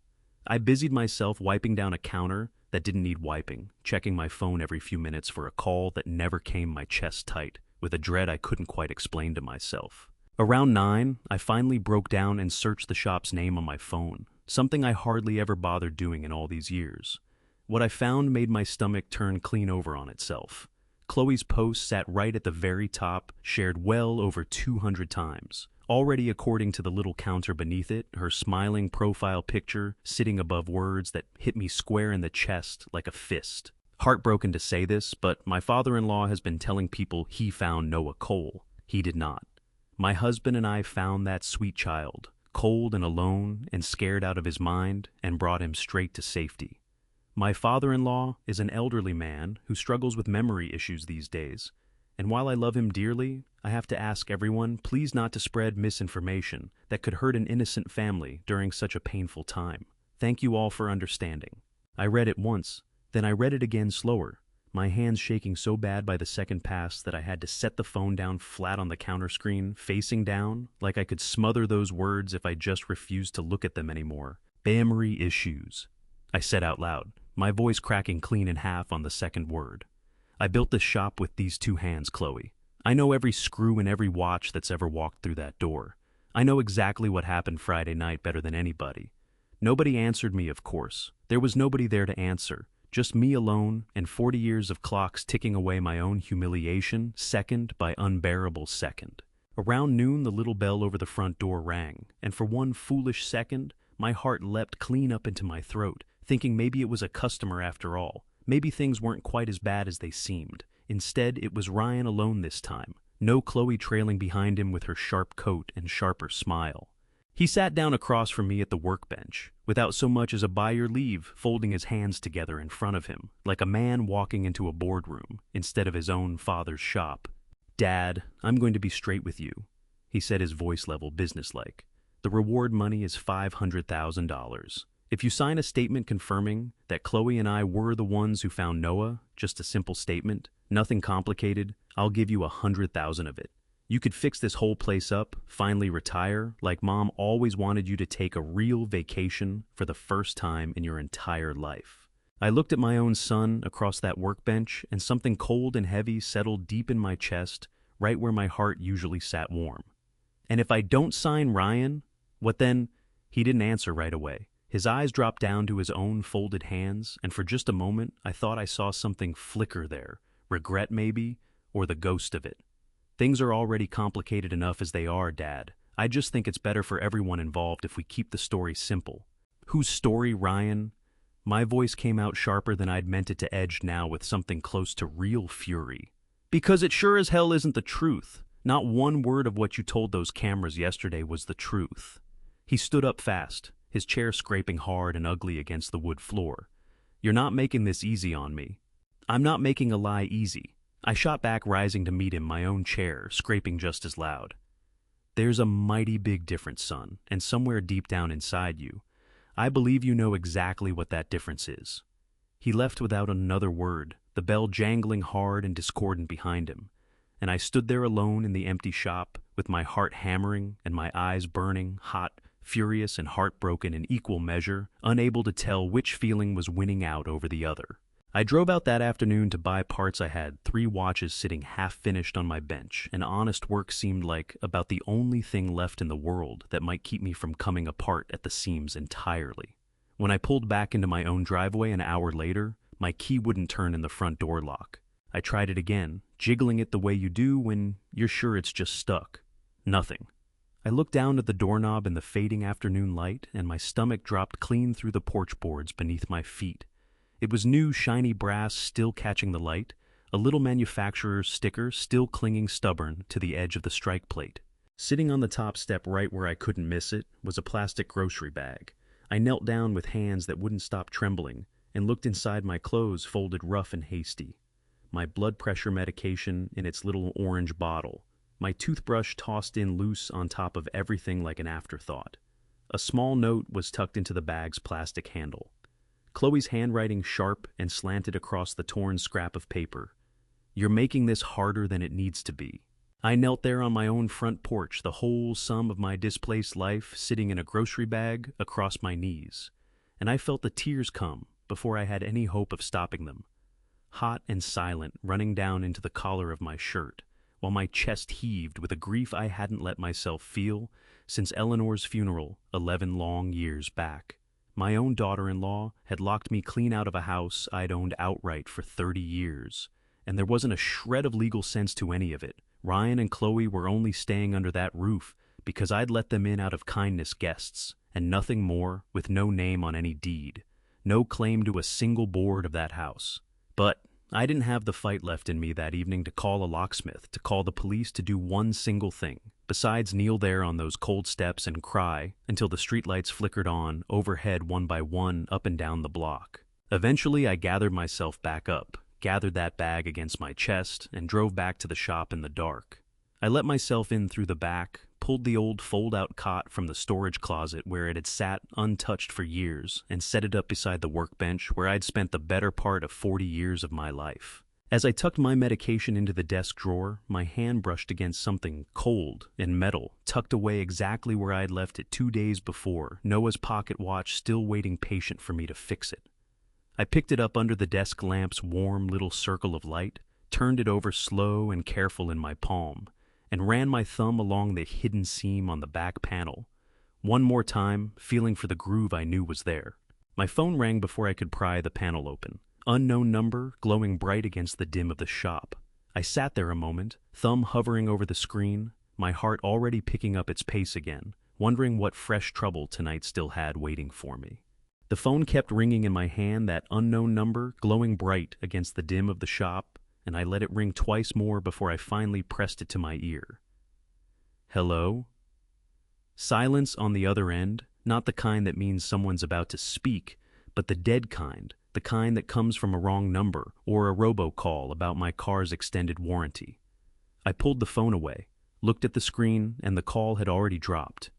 I busied myself wiping down a counter that didn't need wiping, checking my phone every few minutes for a call that never came my chest tight, with a dread I couldn't quite explain to myself. Around 9, I finally broke down and searched the shop's name on my phone, something I hardly ever bothered doing in all these years. What I found made my stomach turn clean over on itself. Chloe's post sat right at the very top, shared well over 200 times. Already, according to the little counter beneath it, her smiling profile picture sitting above words that hit me square in the chest like a fist. Heartbroken to say this, but my father-in-law has been telling people he found Noah Cole. He did not. My husband and I found that sweet child, cold and alone and scared out of his mind, and brought him straight to safety. My father-in-law is an elderly man who struggles with memory issues these days, and while I love him dearly, I have to ask everyone please not to spread misinformation that could hurt an innocent family during such a painful time. Thank you all for understanding. I read it once, then I read it again slower, my hands shaking so bad by the second pass that I had to set the phone down flat on the counter screen, facing down, like I could smother those words if I just refused to look at them anymore. Memory issues, I said out loud, my voice cracking clean in half on the second word. I built this shop with these 2 hands, Chloe. I know every screw in every watch that's ever walked through that door. I know exactly what happened Friday night better than anybody. Nobody answered me, of course. There was nobody there to answer. Just me alone and 40 years of clocks ticking away my own humiliation, second by unbearable second. Around noon, the little bell over the front door rang, and for one foolish second, my heart leapt clean up into my throat, thinking maybe it was a customer after all. Maybe things weren't quite as bad as they seemed. Instead, it was Ryan alone this time. No Chloe trailing behind him with her sharp coat and sharper smile. He sat down across from me at the workbench, without so much as a by your leave, folding his hands together in front of him, like a man walking into a boardroom, instead of his own father's shop. Dad, I'm going to be straight with you, he said, his voice level businesslike. The reward money is $500,000. If you sign a statement confirming that Chloe and I were the ones who found Noah, just a simple statement, nothing complicated, I'll give you $100,000 of it. You could fix this whole place up, finally retire, like Mom always wanted you to take a real vacation for the first time in your entire life. I looked at my own son across that workbench, and something cold and heavy settled deep in my chest, right where my heart usually sat warm. And if I don't sign Ryan, what then? He didn't answer right away. His eyes dropped down to his own folded hands, and for just a moment I thought I saw something flicker there, regret maybe, or the ghost of it. Things are already complicated enough as they are, Dad. I just think it's better for everyone involved if we keep the story simple. Whose story, Ryan? My voice came out sharper than I'd meant it to edge now with something close to real fury. Because it sure as hell isn't the truth. Not one word of what you told those cameras yesterday was the truth. He stood up fast, his chair scraping hard and ugly against the wood floor. You're not making this easy on me. I'm not making a lie easy. I shot back, rising to meet him, my own chair scraping just as loud. There's a mighty big difference, son, and somewhere deep down inside you, I believe you know exactly what that difference is. He left without another word, the bell jangling hard and discordant behind him, and I stood there alone in the empty shop, with my heart hammering and my eyes burning, hot, furious and heartbroken in equal measure, unable to tell which feeling was winning out over the other. I drove out that afternoon to buy parts. I had 3 watches sitting half-finished on my bench, and honest work seemed like about the only thing left in the world that might keep me from coming apart at the seams entirely. When I pulled back into my own driveway an hour later, my key wouldn't turn in the front door lock. I tried it again, jiggling it the way you do when you're sure it's just stuck. Nothing. I looked down at the doorknob in the fading afternoon light, and my stomach dropped clean through the porch boards beneath my feet. It was new, shiny brass still catching the light, a little manufacturer's sticker still clinging stubborn to the edge of the strike plate. Sitting on the top step right where I couldn't miss it was a plastic grocery bag. I knelt down with hands that wouldn't stop trembling and looked inside my clothes folded rough and hasty. My blood pressure medication in its little orange bottle. My toothbrush tossed in loose on top of everything like an afterthought. A small note was tucked into the bag's plastic handle. Chloe's handwriting sharp and slanted across the torn scrap of paper. You're making this harder than it needs to be. I knelt there on my own front porch, the whole sum of my displaced life sitting in a grocery bag across my knees. and I felt the tears come before I had any hope of stopping them. Hot and silent, running down into the collar of my shirt, while my chest heaved with a grief I hadn't let myself feel since Eleanor's funeral 11 long years back. My own daughter-in-law had locked me clean out of a house I'd owned outright for 30 years, and there wasn't a shred of legal sense to any of it. Ryan and Chloe were only staying under that roof because I'd let them in out of kindness guests, and nothing more, with no name on any deed, no claim to a single board of that house. But I didn't have the fight left in me that evening to call a locksmith, to call the police, to do one single thing, besides kneel there on those cold steps and cry until the streetlights flickered on overhead one by one up and down the block. Eventually I gathered myself back up, gathered that bag against my chest, and drove back to the shop in the dark. I let myself in through the back, pulled the old fold-out cot from the storage closet where it had sat untouched for years, and set it up beside the workbench where I'd spent the better part of 40 years of my life. As I tucked my medication into the desk drawer, my hand brushed against something cold and metal, tucked away exactly where I'd left it 2 days before, Noah's pocket watch still waiting patient for me to fix it. I picked it up under the desk lamp's warm little circle of light, turned it over slow and careful in my palm, and ran my thumb along the hidden seam on the back panel. One more time, feeling for the groove I knew was there. My phone rang before I could pry the panel open. Unknown number, glowing bright against the dim of the shop. I sat there a moment, thumb hovering over the screen, my heart already picking up its pace again, wondering what fresh trouble tonight still had waiting for me. The phone kept ringing in my hand, that unknown number, glowing bright against the dim of the shop, and I let it ring twice more before I finally pressed it to my ear. Hello? Silence on the other end, not the kind that means someone's about to speak, but the dead kind, the kind that comes from a wrong number or a robocall about my car's extended warranty. I pulled the phone away, looked at the screen, and the call had already dropped.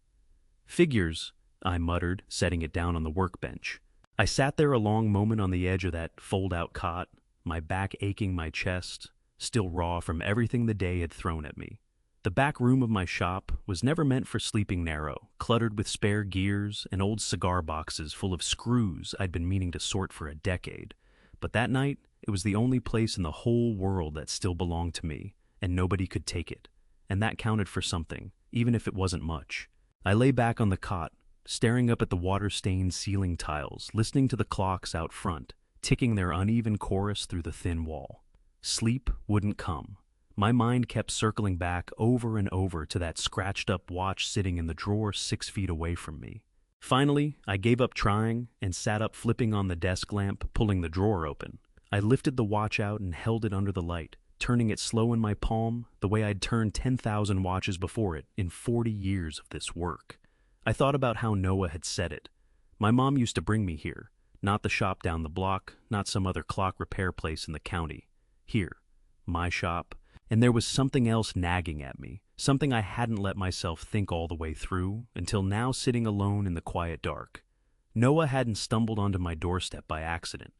Figures, I muttered, setting it down on the workbench. I sat there a long moment on the edge of that fold-out cot, my back aching my chest, still raw from everything the day had thrown at me. The back room of my shop was never meant for sleeping narrow, cluttered with spare gears and old cigar boxes full of screws I'd been meaning to sort for a decade. But that night, it was the only place in the whole world that still belonged to me, and nobody could take it. And that counted for something, even if it wasn't much. I lay back on the cot, staring up at the water-stained ceiling tiles, listening to the clocks out front, ticking their uneven chorus through the thin wall. Sleep wouldn't come. My mind kept circling back over and over to that scratched-up watch sitting in the drawer 6 feet away from me. Finally, I gave up trying and sat up, flipping on the desk lamp, pulling the drawer open. I lifted the watch out and held it under the light, turning it slow in my palm the way I'd turned 10,000 watches before it in 40 years of this work. I thought about how Noah had said it. My mom used to bring me here. Not the shop down the block, not some other clock repair place in the county. Here, my shop. And there was something else nagging at me, something I hadn't let myself think all the way through, until now sitting alone in the quiet dark. Noah hadn't stumbled onto my doorstep by accident.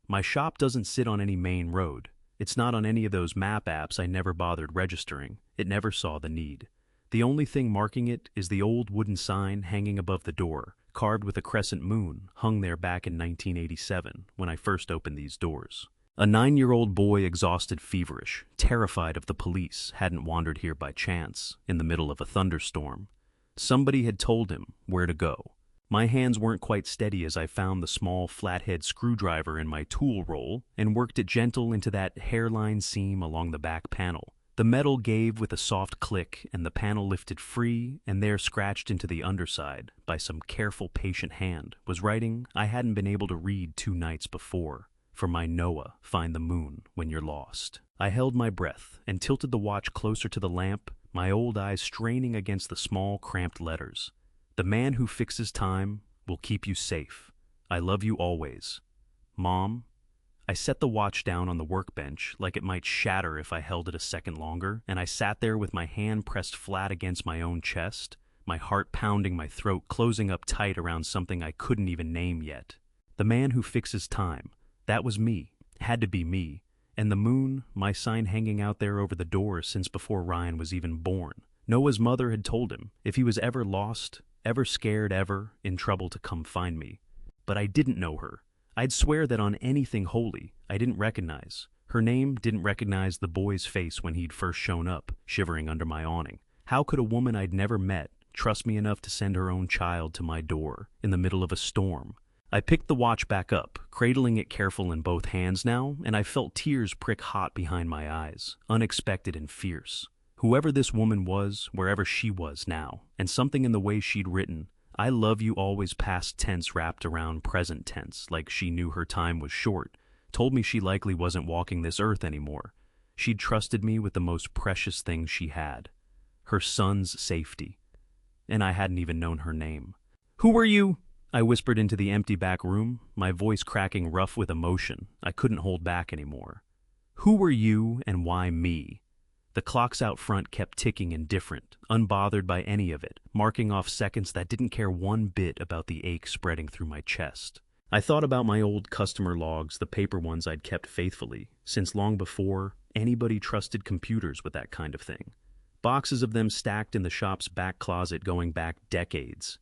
My shop doesn't sit on any main road. It's not on any of those map apps I never bothered registering. It never saw the need. The only thing marking it is the old wooden sign hanging above the door, carved with a crescent moon, hung there back in 1987, when I first opened these doors. A 9-year-old boy, exhausted, feverish, terrified of the police, hadn't wandered here by chance, in the middle of a thunderstorm. Somebody had told him where to go. My hands weren't quite steady as I found the small flathead screwdriver in my tool roll and worked it gentle into that hairline seam along the back panel. The metal gave with a soft click, and the panel lifted free, and there, scratched into the underside by some careful, patient hand, was writing I hadn't been able to read 2 nights before. For my Noah, find the moon when you're lost. I held my breath and tilted the watch closer to the lamp, my old eyes straining against the small, cramped letters. The man who fixes time will keep you safe. I love you always. Mom. I set the watch down on the workbench like it might shatter if I held it a second longer, and I sat there with my hand pressed flat against my own chest, my heart pounding my throat, closing up tight around something I couldn't even name yet. The man who fixes time. That was me, had to be me, and the moon, my sign hanging out there over the door since before Ryan was even born. Noah's mother had told him, if he was ever lost, ever scared, ever in trouble, to come find me. but I didn't know her. I'd swear that on anything holy I didn't recognize. Her name didn't recognize the boy's face when he'd first shown up, shivering under my awning. How could a woman I'd never met trust me enough to send her own child to my door in the middle of a storm? I picked the watch back up, cradling it careful in both hands now, and I felt tears prick hot behind my eyes, unexpected and fierce. Whoever this woman was, wherever she was now, and something in the way she'd written, "I love you" always past tense wrapped around present tense, like she knew her time was short, told me she likely wasn't walking this earth anymore. She'd trusted me with the most precious thing she had, her son's safety. And I hadn't even known her name. "Who were you?" I whispered into the empty back room, my voice cracking rough with emotion. I couldn't hold back anymore. "Who were you and why me?" The clocks out front kept ticking indifferent, unbothered by any of it, marking off seconds that didn't care one bit about the ache spreading through my chest. I thought about my old customer logs, the paper ones I'd kept faithfully, since long before anybody trusted computers with that kind of thing. Boxes of them stacked in the shop's back closet going back decades.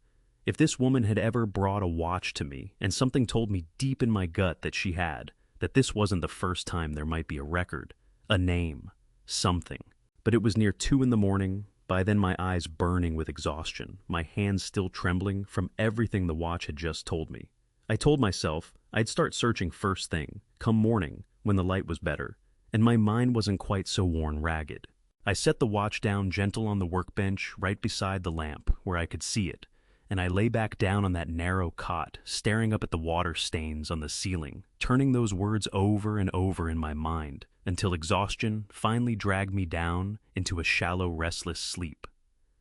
If this woman had ever brought a watch to me, and something told me deep in my gut that she had, that this wasn't the first time there might be a record, a name, something. But it was near 2 in the morning, by then my eyes burning with exhaustion, my hands still trembling from everything the watch had just told me. I told myself I'd start searching first thing, come morning, when the light was better, and my mind wasn't quite so worn ragged. I set the watch down gentle on the workbench right beside the lamp, where I could see it, and I lay back down on that narrow cot, staring up at the water stains on the ceiling, turning those words over and over in my mind, until exhaustion finally dragged me down into a shallow, restless sleep.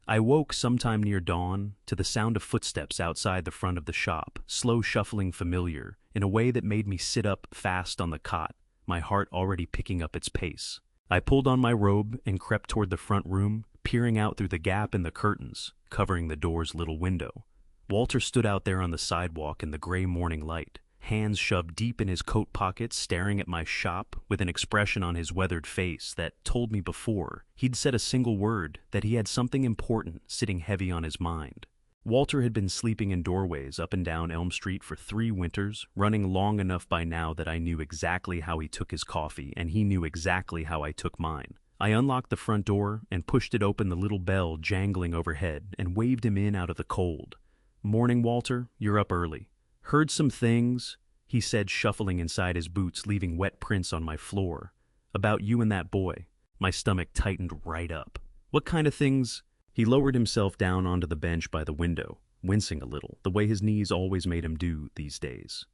I woke sometime near dawn to the sound of footsteps outside the front of the shop, slow shuffling familiar, in a way that made me sit up fast on the cot, my heart already picking up its pace. I pulled on my robe and crept toward the front room, peering out through the gap in the curtains, covering the door's little window. Walter stood out there on the sidewalk in the gray morning light, hands shoved deep in his coat pockets, staring at my shop with an expression on his weathered face that told me before he'd said a single word that he had something important sitting heavy on his mind. Walter had been sleeping in doorways up and down Elm Street for 3 winters, running long enough by now that I knew exactly how he took his coffee, and he knew exactly how I took mine. I unlocked the front door and pushed it open, the little bell jangling overhead, and waved him in out of the cold. "Morning, Walter. You're up early." "Heard some things," he said, shuffling inside his boots, leaving wet prints on my floor. "About you and that boy." My stomach tightened right up. "What kind of things?" He lowered himself down onto the bench by the window, wincing a little, the way his knees always made him do these days.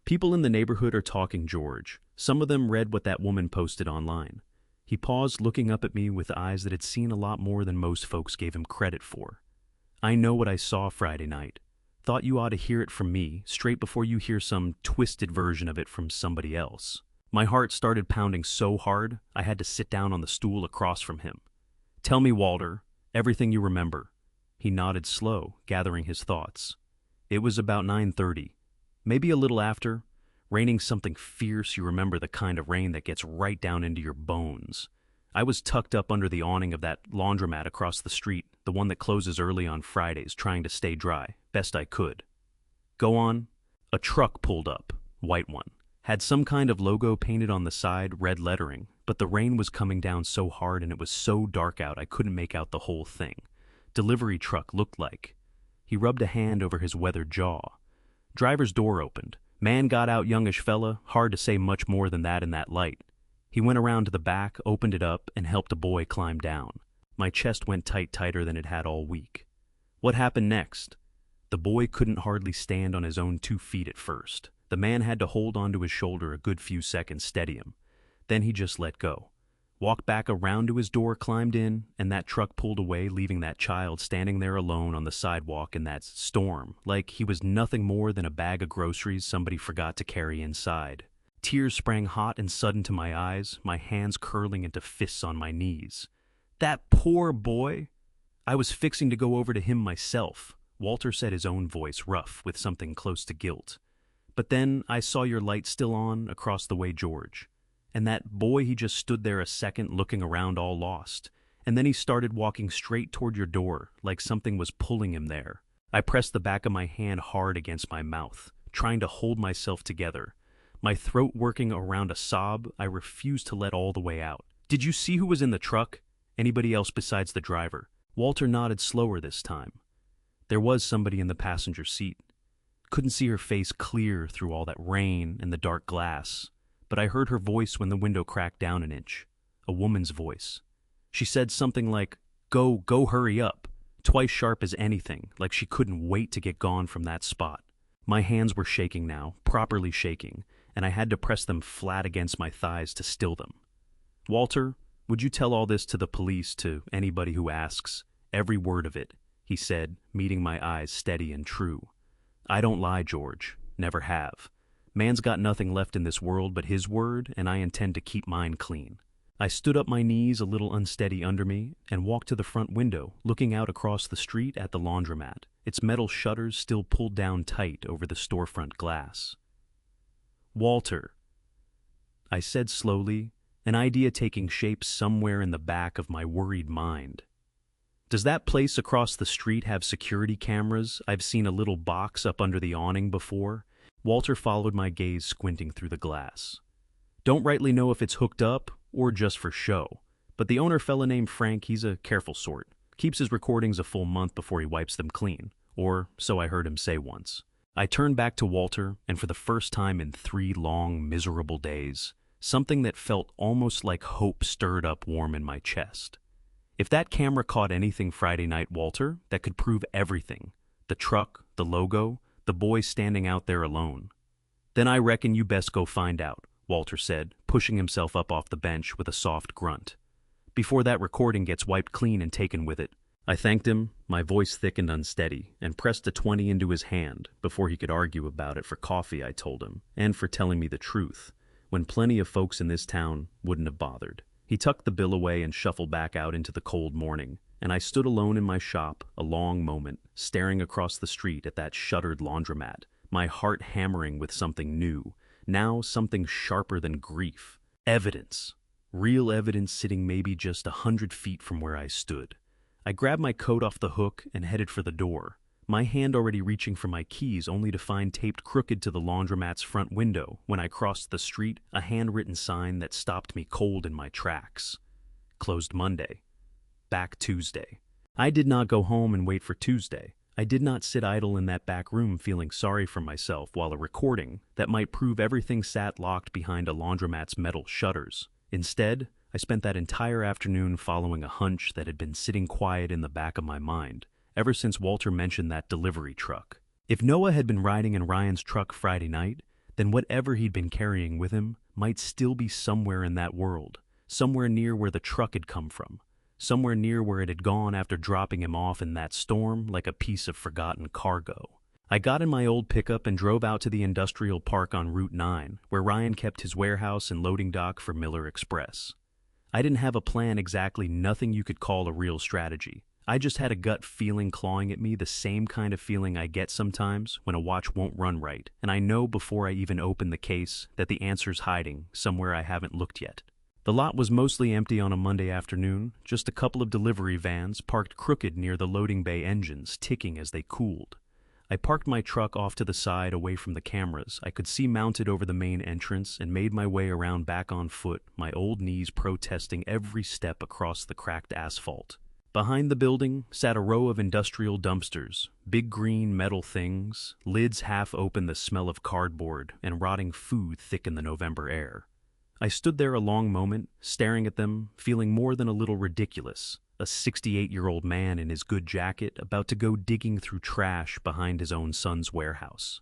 "People in the neighborhood are talking, George. Some of them read what that woman posted online." He paused, looking up at me with eyes that had seen a lot more than most folks gave him credit for. "I know what I saw Friday night. Thought you ought to hear it from me, straight before you hear some twisted version of it from somebody else." My heart started pounding so hard, I had to sit down on the stool across from him. "Tell me, Walter, everything you remember." He nodded slow, gathering his thoughts. "It was about 9:30, maybe a little after, raining something fierce. You remember the kind of rain that gets right down into your bones. I was tucked up under the awning of that laundromat across the street, the one that closes early on Fridays, trying to stay dry, best I could." "Go on." "A truck pulled up, white one. Had some kind of logo painted on the side, red lettering, but the rain was coming down so hard and it was so dark out I couldn't make out the whole thing. Delivery truck looked like." He rubbed a hand over his weathered jaw. "Driver's door opened. Man got out, youngish fella, hard to say much more than that in that light. He went around to the back, opened it up, and helped a boy climb down." My chest went tighter than it had all week. "What happened next?" "The boy couldn't hardly stand on his own 2 feet at first. The man had to hold onto his shoulder a good few seconds, steady him. Then he just let go. Walked back around to his door, climbed in, and that truck pulled away, leaving that child standing there alone on the sidewalk in that storm, like he was nothing more than a bag of groceries somebody forgot to carry inside." Tears sprang hot and sudden to my eyes, my hands curling into fists on my knees. "That poor boy!" "I was fixing to go over to him myself," Walter said, his own voice rough with something close to guilt. "But then I saw your light still on across the way, George. And that boy, he just stood there a second looking around all lost. And then he started walking straight toward your door, like something was pulling him there." I pressed the back of my hand hard against my mouth, trying to hold myself together. My throat working around a sob I refused to let all the way out. "Did you see who was in the truck? Anybody else besides the driver?" Walter nodded slower this time. There was somebody in the passenger seat. Couldn't see her face clear through all that rain and the dark glass, but I heard her voice when the window cracked down an inch. A woman's voice. She said something like, Go, hurry up," twice sharp as anything, like she couldn't wait to get gone from that spot. My hands were shaking now, properly shaking, and I had to press them flat against my thighs to still them. "Walter, would you tell all this to the police, to anybody who asks? Every word of it," he said, meeting my eyes steady and true. "I don't lie, George. Never have. Man's got nothing left in this world but his word, and I intend to keep mine clean." I stood up, my knees a little unsteady under me, and walked to the front window, looking out across the street at the laundromat, its metal shutters still pulled down tight over the storefront glass. "Walter," I said slowly, an idea taking shape somewhere in the back of my worried mind. "Does that place across the street have security cameras? I've seen a little box up under the awning before." Walter followed my gaze, squinting through the glass. "Don't rightly know if it's hooked up or just for show, but the owner fella named Frank, he's a careful sort. Keeps his recordings a full month before he wipes them clean, or so I heard him say once." I turned back to Walter, and for the first time in 3 long, miserable days, something that felt almost like hope stirred up warm in my chest. If that camera caught anything Friday night, Walter, that could prove everything, the truck, the logo, the boy standing out there alone, "Then I reckon you best go find out," Walter said, pushing himself up off the bench with a soft grunt. "Before that recording gets wiped clean and taken with it." I thanked him, my voice thick and unsteady, and pressed a 20 into his hand before he could argue about it for coffee, I told him, and for telling me the truth, when plenty of folks in this town wouldn't have bothered. He tucked the bill away and shuffled back out into the cold morning, and I stood alone in my shop a long moment, staring across the street at that shuttered laundromat, my heart hammering with something new, now something sharper than grief. Evidence. Real evidence sitting maybe just 100 feet from where I stood. I grabbed my coat off the hook and headed for the door, my hand already reaching for my keys, only to find taped crooked to the laundromat's front window, when I crossed the street, a handwritten sign that stopped me cold in my tracks. Closed Monday. Back Tuesday. I did not go home and wait for Tuesday. I did not sit idle in that back room feeling sorry for myself while a recording that might prove everything sat locked behind a laundromat's metal shutters. Instead, I spent that entire afternoon following a hunch that had been sitting quiet in the back of my mind ever since Walter mentioned that delivery truck. If Noah had been riding in Ryan's truck Friday night, then whatever he'd been carrying with him might still be somewhere in that world, somewhere near where the truck had come from, somewhere near where it had gone after dropping him off in that storm like a piece of forgotten cargo. I got in my old pickup and drove out to the industrial park on Route 9, where Ryan kept his warehouse and loading dock for Miller Express. I didn't have a plan exactly, nothing you could call a real strategy. I just had a gut feeling clawing at me, the same kind of feeling I get sometimes when a watch won't run right, and I know before I even open the case that the answer's hiding somewhere I haven't looked yet. The lot was mostly empty on a Monday afternoon, just a couple of delivery vans parked crooked near the loading bay engines, ticking as they cooled. I parked my truck off to the side away from the cameras I could see mounted over the main entrance and made my way around back on foot, my old knees protesting every step across the cracked asphalt. Behind the building sat a row of industrial dumpsters, big green metal things, lids half open, the smell of cardboard and rotting food thick in the November air. I stood there a long moment, staring at them, feeling more than a little ridiculous, a 68-year-old man in his good jacket about to go digging through trash behind his own son's warehouse.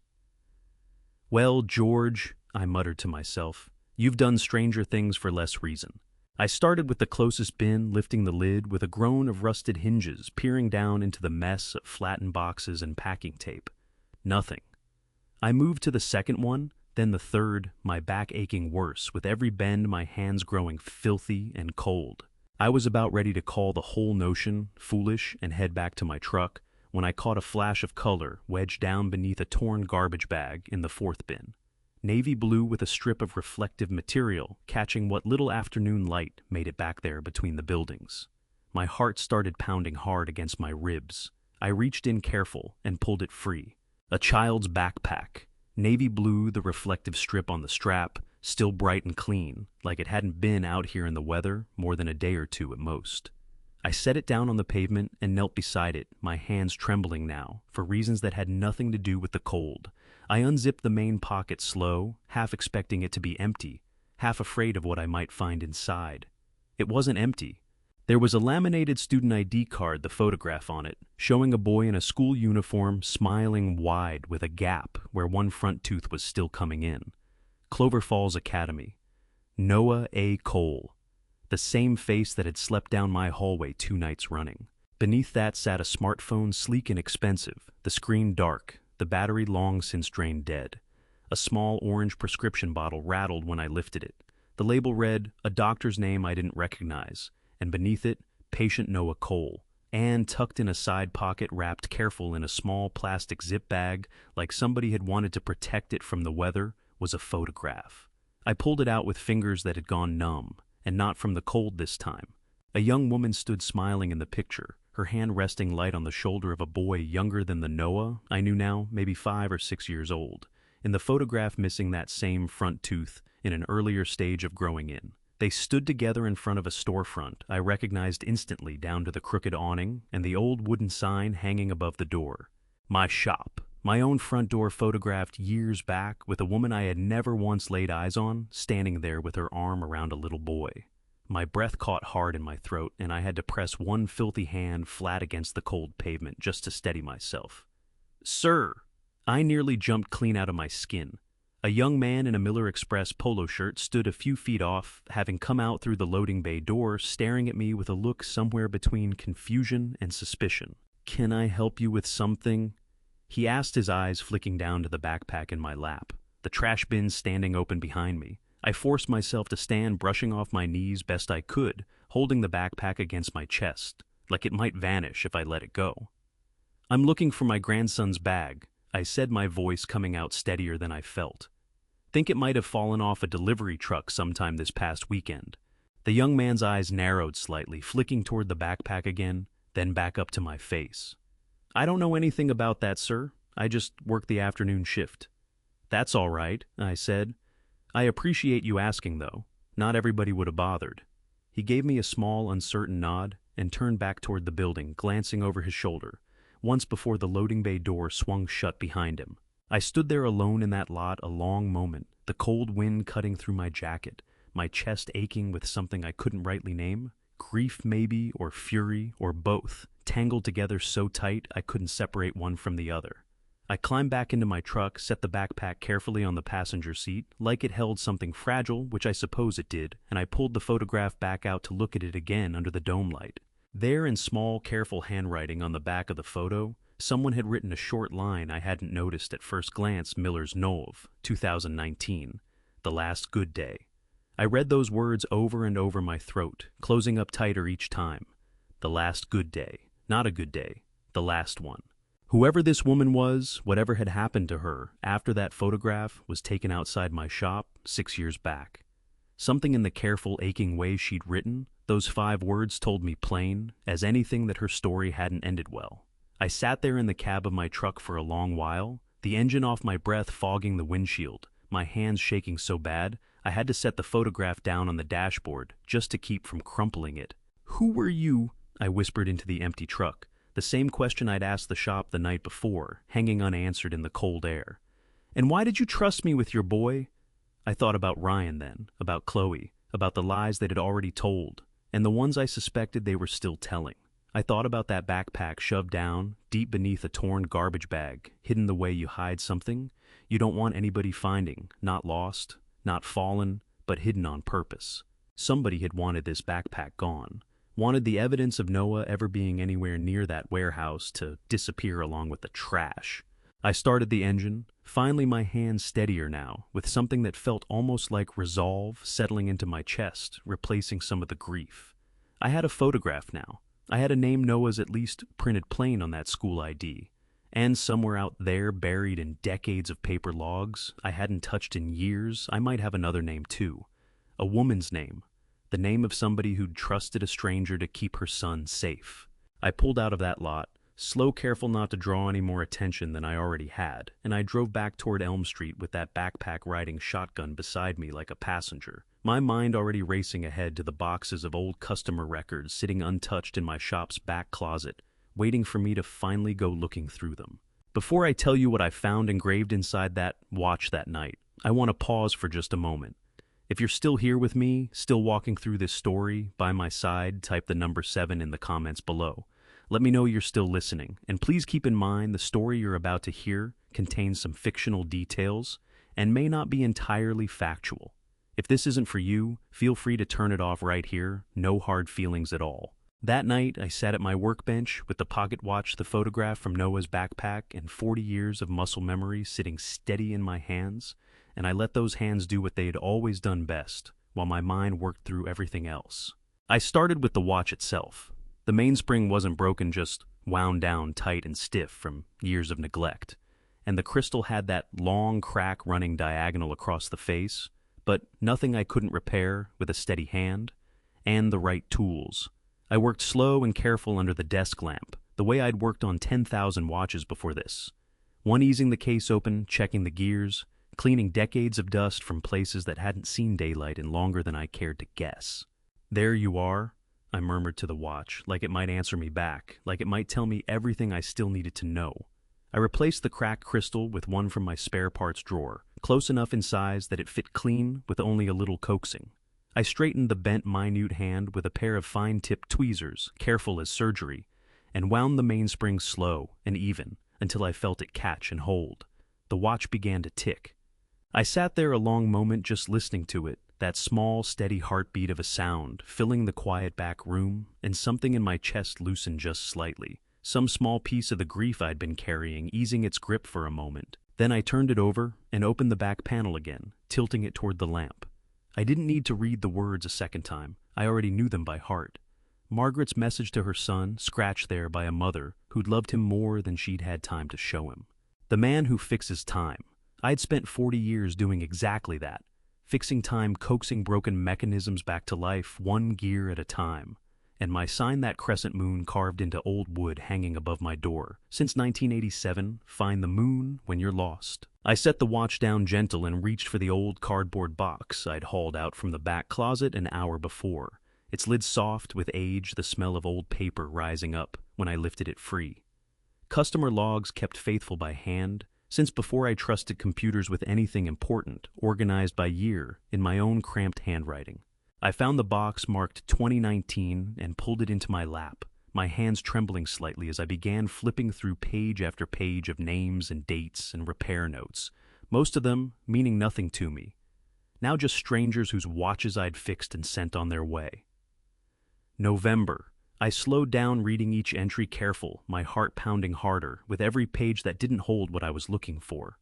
"Well, George," I muttered to myself, "you've done stranger things for less reason." I started with the closest bin, lifting the lid with a groan of rusted hinges, peering down into the mess of flattened boxes and packing tape. Nothing. I moved to the second one, then the third, my back aching worse, with every bend my hands growing filthy and cold. I was about ready to call the whole notion foolish and head back to my truck when I caught a flash of color wedged down beneath a torn garbage bag in the fourth bin. Navy blue with a strip of reflective material catching what little afternoon light made it back there between the buildings. My heart started pounding hard against my ribs. I reached in careful and pulled it free. A child's backpack. Navy blue, the reflective strip on the strap, still bright and clean, like it hadn't been out here in the weather more than a day or two at most. I set it down on the pavement and knelt beside it, my hands trembling now, for reasons that had nothing to do with the cold. I unzipped the main pocket slow, half expecting it to be empty, half afraid of what I might find inside. It wasn't empty. There was a laminated student ID card, the photograph on it, showing a boy in a school uniform smiling wide with a gap where one front tooth was still coming in. Clover Falls Academy. Noah A. Cole. The same face that had slept down my hallway 2 nights running. Beneath that sat a smartphone, sleek and expensive, the screen dark, the battery long since drained dead. A small orange prescription bottle rattled when I lifted it. The label read, a doctor's name I didn't recognize, and beneath it, Patient Noah Cole. And tucked in a side pocket, wrapped careful in a small plastic zip bag, like somebody had wanted to protect it from the weather, was a photograph. I pulled it out with fingers that had gone numb, and not from the cold this time. A young woman stood smiling in the picture, her hand resting light on the shoulder of a boy younger than the Noah I knew now, maybe 5 or 6 years old, in the photograph missing that same front tooth in an earlier stage of growing in. They stood together in front of a storefront I recognized instantly down to the crooked awning and the old wooden sign hanging above the door. My shop. My own front door photographed years back with a woman I had never once laid eyes on, standing there with her arm around a little boy. My breath caught hard in my throat, and I had to press one filthy hand flat against the cold pavement just to steady myself. "Sir!" I nearly jumped clean out of my skin. A young man in a Miller Express polo shirt stood a few feet off, having come out through the loading bay door, staring at me with a look somewhere between confusion and suspicion. "Can I help you with something?" he asked, his eyes flicking down to the backpack in my lap, the trash bin standing open behind me. I forced myself to stand, brushing off my knees best I could, holding the backpack against my chest, like it might vanish if I let it go. "I'm looking for my grandson's bag," I said, my voice coming out steadier than I felt. "Think it might have fallen off a delivery truck sometime this past weekend." The young man's eyes narrowed slightly, flicking toward the backpack again, then back up to my face. "I don't know anything about that, sir. I just work the afternoon shift." "That's all right," I said. "I appreciate you asking, though. Not everybody would have bothered." He gave me a small, uncertain nod and turned back toward the building, glancing over his shoulder, once before the loading bay door swung shut behind him. I stood there alone in that lot a long moment, the cold wind cutting through my jacket, my chest aching with something I couldn't rightly name. Grief maybe, or fury, or both, tangled together so tight I couldn't separate one from the other. I climbed back into my truck, set the backpack carefully on the passenger seat, like it held something fragile, which I suppose it did, and I pulled the photograph back out to look at it again under the dome light. There, in small, careful handwriting on the back of the photo, someone had written a short line I hadn't noticed at first glance: Miller's Nov, 2019, the last good day. I read those words over and over my throat, closing up tighter each time. The last good day. Not a good day. The last one. Whoever this woman was, whatever had happened to her after that photograph was taken outside my shop 6 years back. Something in the careful, aching way she'd written, those 5 words told me plain as anything that her story hadn't ended well. I sat there in the cab of my truck for a long while, the engine off my breath fogging the windshield, my hands shaking so bad I had to set the photograph down on the dashboard just to keep from crumpling it. "Who were you?" I whispered into the empty truck, the same question I'd asked the shop the night before, hanging unanswered in the cold air. "And why did you trust me with your boy?" I thought about Ryan then, about Chloe, about the lies they'd already told, and the ones I suspected they were still telling. I thought about that backpack shoved down, deep beneath a torn garbage bag, hidden the way you hide something you don't want anybody finding, not lost, not fallen, but hidden on purpose. Somebody had wanted this backpack gone, wanted the evidence of Noah ever being anywhere near that warehouse to disappear along with the trash. I started the engine, finally my hands steadier now, with something that felt almost like resolve settling into my chest, replacing some of the grief. I had a photograph now. I had a name Noah's at least printed plain on that school ID. And somewhere out there, buried in decades of paper logs I hadn't touched in years, I might have another name too. A woman's name. The name of somebody who'd trusted a stranger to keep her son safe. I pulled out of that lot, slow, careful not to draw any more attention than I already had, and I drove back toward Elm Street with that backpack-riding shotgun beside me like a passenger, my mind already racing ahead to the boxes of old customer records sitting untouched in my shop's back closet, waiting for me to finally go looking through them. Before I tell you what I found engraved inside that watch that night, I want to pause for just a moment. If you're still here with me, still walking through this story, by my side, type the number 7 in the comments below. Let me know you're still listening, and please keep in mind the story you're about to hear contains some fictional details and may not be entirely factual. If this isn't for you, feel free to turn it off right here, no hard feelings at all. That night, I sat at my workbench with the pocket watch, the photograph from Noah's backpack, and 40 years of muscle memory sitting steady in my hands, and I let those hands do what they had always done best, while my mind worked through everything else. I started with the watch itself. The mainspring wasn't broken, just wound down tight and stiff from years of neglect, and the crystal had that long crack running diagonal across the face, but nothing I couldn't repair with a steady hand and the right tools. I worked slow and careful under the desk lamp, the way I'd worked on 10,000 watches before this. One easing the case open, checking the gears, cleaning decades of dust from places that hadn't seen daylight in longer than I cared to guess. "There you are," I murmured to the watch, like it might answer me back, like it might tell me everything I still needed to know. I replaced the cracked crystal with one from my spare parts drawer, close enough in size that it fit clean with only a little coaxing. I straightened the bent, minute hand with a pair of fine-tipped tweezers, careful as surgery, and wound the mainspring slow and even until I felt it catch and hold. The watch began to tick. I sat there a long moment just listening to it, that small, steady heartbeat of a sound filling the quiet back room, and something in my chest loosened just slightly. Some small piece of the grief I'd been carrying easing its grip for a moment. Then I turned it over and opened the back panel again, tilting it toward the lamp. I didn't need to read the words a second time. I already knew them by heart. Margaret's message to her son, scratched there by a mother who'd loved him more than she'd had time to show him. The man who fixes time. I'd spent 40 years doing exactly that, fixing time, coaxing broken mechanisms back to life, one gear at a time. And my sign, that crescent moon carved into old wood hanging above my door. Since 1987, find the moon when you're lost. I set the watch down gentle and reached for the old cardboard box I'd hauled out from the back closet an hour before, its lid soft with age, the smell of old paper rising up when I lifted it free. Customer logs kept faithful by hand, since before I trusted computers with anything important, organized by year in my own cramped handwriting. I found the box marked 2019 and pulled it into my lap, my hands trembling slightly as I began flipping through page after page of names and dates and repair notes, most of them meaning nothing to me, now just strangers whose watches I'd fixed and sent on their way. November. I slowed down, reading each entry careful, my heart pounding harder with every page that didn't hold what I was looking for.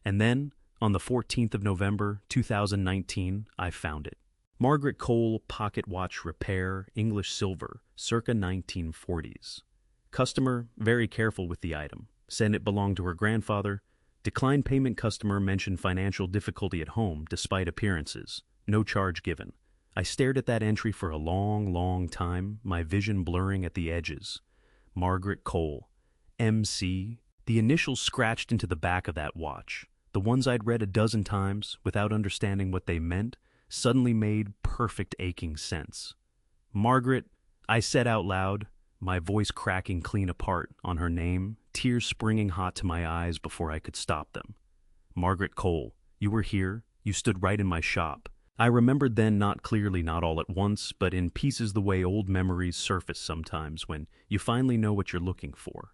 And then, on the 14th of November, 2019, I found it. Margaret Cole, pocket watch repair, English silver, circa 1940s. Customer, very careful with the item. Said it belonged to her grandfather. Declined payment. Customer mentioned financial difficulty at home despite appearances. No charge given. I stared at that entry for a long, long time, my vision blurring at the edges. Margaret Cole. MC. The initials scratched into the back of that watch, the ones I'd read a dozen times without understanding what they meant, suddenly made perfect aching sense. Margaret, I said out loud, my voice cracking clean apart on her name, tears springing hot to my eyes before I could stop them. Margaret Cole, you were here, you stood right in my shop. I remembered then, not clearly, not all at once, but in pieces, the way old memories surface sometimes when you finally know what you're looking for.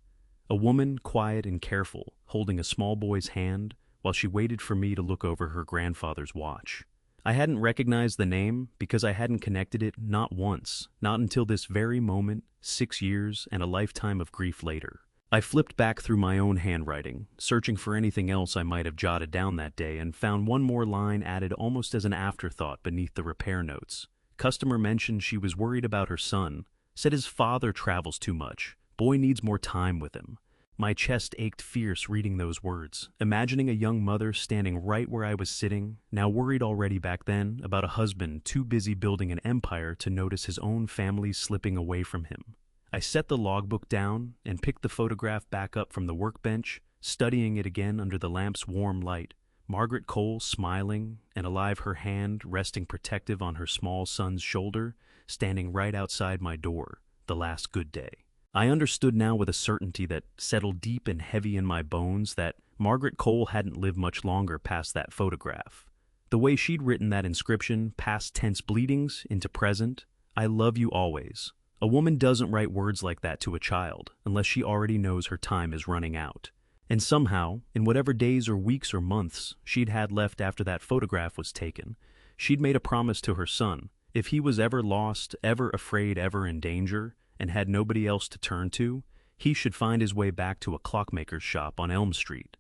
A woman, quiet and careful, holding a small boy's hand while she waited for me to look over her grandfather's watch. I hadn't recognized the name because I hadn't connected it, not once, not until this very moment, 6 years and a lifetime of grief later. I flipped back through my own handwriting, searching for anything else I might have jotted down that day, and found one more line added almost as an afterthought beneath the repair notes. Customer mentioned she was worried about her son, said his father travels too much, boy needs more time with him. My chest ached fierce reading those words, imagining a young mother standing right where I was sitting, now worried already back then about a husband too busy building an empire to notice his own family slipping away from him. I set the logbook down and picked the photograph back up from the workbench, studying it again under the lamp's warm light. Margaret Cole smiling and alive, her hand resting protective on her small son's shoulder, standing right outside my door, the last good day. I understood now with a certainty that settled deep and heavy in my bones that Margaret Cole hadn't lived much longer past that photograph. The way she'd written that inscription, past tense bleedings into present, "I love you always." A woman doesn't write words like that to a child unless she already knows her time is running out. And somehow, in whatever days or weeks or months she'd had left after that photograph was taken, she'd made a promise to her son. If he was ever lost, ever afraid, ever in danger, and had nobody else to turn to, he should find his way back to a clockmaker's shop on Elm Street.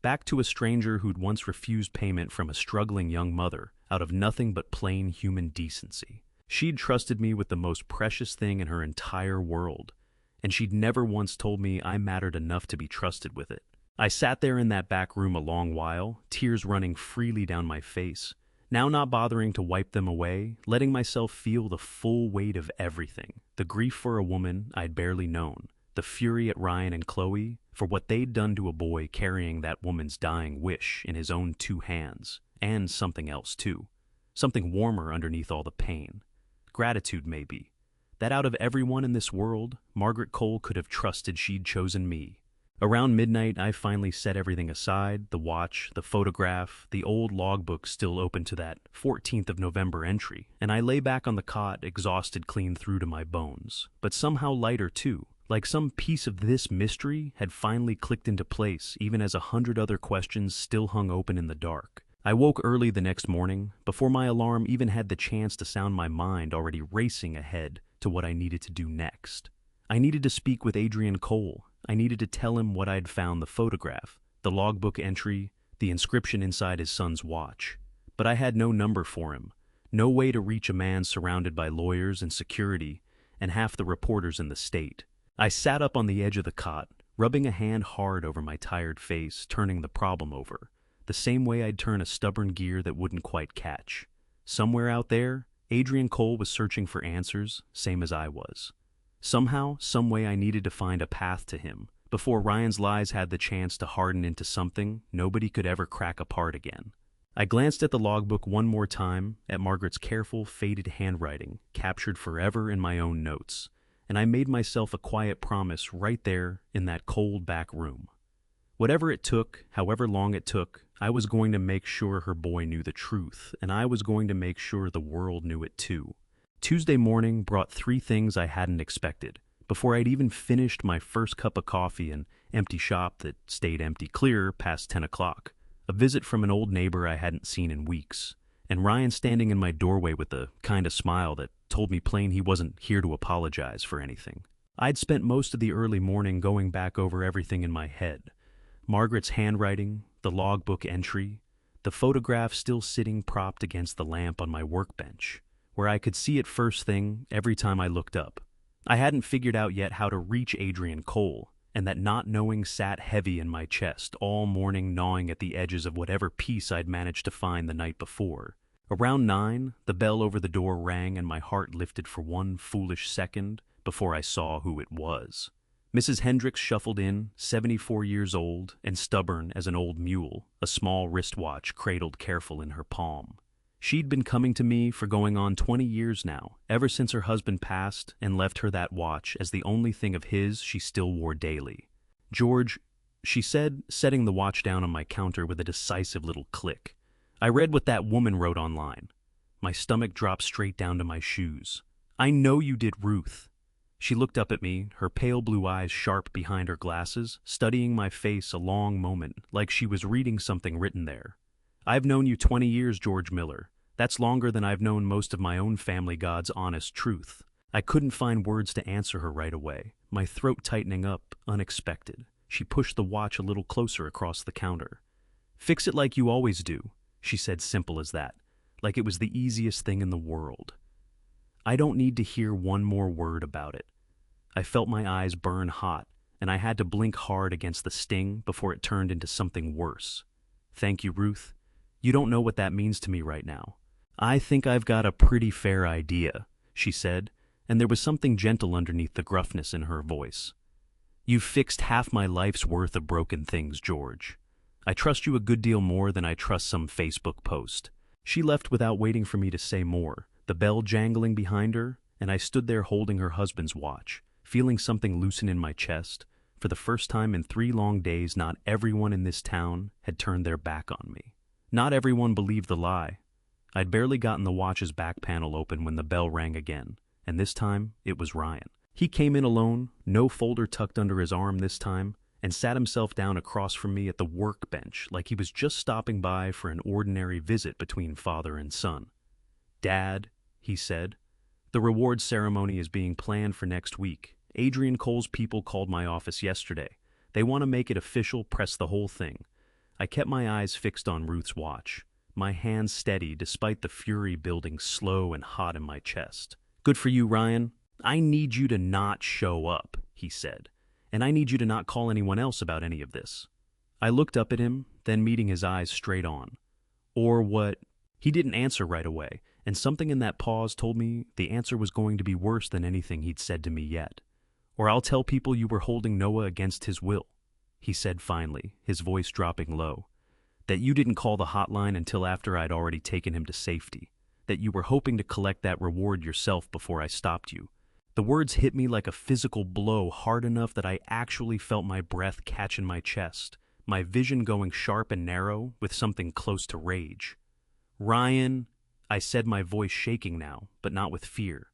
Back to a stranger who'd once refused payment from a struggling young mother out of nothing but plain human decency. She'd trusted me with the most precious thing in her entire world, and she'd never once told me I mattered enough to be trusted with it. I sat there in that back room a long while, tears running freely down my face, now not bothering to wipe them away, letting myself feel the full weight of everything. The grief for a woman I'd barely known, the fury at Ryan and Chloe for what they'd done to a boy carrying that woman's dying wish in his own two hands, and something else too, something warmer underneath all the pain. Gratitude, maybe, that out of everyone in this world, Margaret Cole could have trusted she'd chosen me. Around midnight, I finally set everything aside, the watch, the photograph, the old logbook still open to that 14th of November entry, and I lay back on the cot, exhausted clean through to my bones, but somehow lighter too, like some piece of this mystery had finally clicked into place, even as 100 other questions still hung open in the dark. I woke early the next morning, before my alarm even had the chance to sound, my mind already racing ahead to what I needed to do next. I needed to speak with Adrian Cole. I needed to tell him what I'd found, the photograph, the logbook entry, the inscription inside his son's watch. But I had no number for him, no way to reach a man surrounded by lawyers and security and half the reporters in the state. I sat up on the edge of the cot, rubbing a hand hard over my tired face, turning the problem over, the same way I'd turn a stubborn gear that wouldn't quite catch. Somewhere out there, Adrian Cole was searching for answers, same as I was. Somehow, someway I needed to find a path to him, before Ryan's lies had the chance to harden into something nobody could ever crack apart again. I glanced at the logbook one more time, at Margaret's careful, faded handwriting, captured forever in my own notes, and I made myself a quiet promise right there in that cold back room. Whatever it took, however long it took, I was going to make sure her boy knew the truth, and I was going to make sure the world knew it too. Tuesday morning brought 3 things I hadn't expected. Before I'd even finished my first cup of coffee, an empty shop that stayed empty clear past 10 o'clock, a visit from an old neighbor I hadn't seen in weeks, and Ryan standing in my doorway with the kind of smile that told me plain he wasn't here to apologize for anything. I'd spent most of the early morning going back over everything in my head. Margaret's handwriting, the logbook entry, the photograph still sitting propped against the lamp on my workbench, where I could see it first thing every time I looked up. I hadn't figured out yet how to reach Adrian Cole, and that not knowing sat heavy in my chest all morning, gnawing at the edges of whatever peace I'd managed to find the night before. Around 9, the bell over the door rang and my heart lifted for one foolish second before I saw who it was. Mrs. Hendricks shuffled in, 74 years old and stubborn as an old mule, a small wristwatch cradled careful in her palm. She'd been coming to me for going on 20 years now, ever since her husband passed and left her that watch as the only thing of his she still wore daily. "George," she said, setting the watch down on my counter with a decisive little click. "I read what that woman wrote online." My stomach dropped straight down to my shoes. "I know you did, Ruth." She looked up at me, her pale blue eyes sharp behind her glasses, studying my face a long moment, like she was reading something written there. "I've known you 20 years, George Miller. That's longer than I've known most of my own family, God's honest truth." I couldn't find words to answer her right away, my throat tightening up, unexpected. She pushed the watch a little closer across the counter. "Fix it like you always do," she said, simple as that, like it was the easiest thing in the world. I don't need to hear one more word about it. I felt my eyes burn hot, and I had to blink hard against the sting before it turned into something worse. "Thank you, Ruth. You don't know what that means to me right now." "I think I've got a pretty fair idea," she said, and there was something gentle underneath the gruffness in her voice. "You've fixed half my life's worth of broken things, George. I trust you a good deal more than I trust some Facebook post." She left without waiting for me to say more, the bell jangling behind her, and I stood there holding her husband's watch, feeling something loosen in my chest. For the first time in 3 long days, not everyone in this town had turned their back on me. Not everyone believed the lie. I'd barely gotten the watch's back panel open when the bell rang again, and this time it was Ryan. He came in alone, no folder tucked under his arm this time, and sat himself down across from me at the workbench like he was just stopping by for an ordinary visit between father and son. "Dad," he said, "the reward ceremony is being planned for next week. Adrian Cole's people called my office yesterday. They want to make it official, press the whole thing." I kept my eyes fixed on Ruth's watch, my hands steady despite the fury building slow and hot in my chest. "Good for you, Ryan. I need you to not show up," he said, "and I need you to not call anyone else about any of this." I looked up at him, then meeting his eyes straight on. "Or what?" He didn't answer right away, and something in that pause told me the answer was going to be worse than anything he'd said to me yet. "Or I'll tell people you were holding Noah against his will," he said finally, his voice dropping low. "That you didn't call the hotline until after I'd already taken him to safety. That you were hoping to collect that reward yourself before I stopped you." The words hit me like a physical blow, hard enough that I actually felt my breath catch in my chest, my vision going sharp and narrow with something close to rage. "Ryan," I said, my voice shaking now, but not with fear.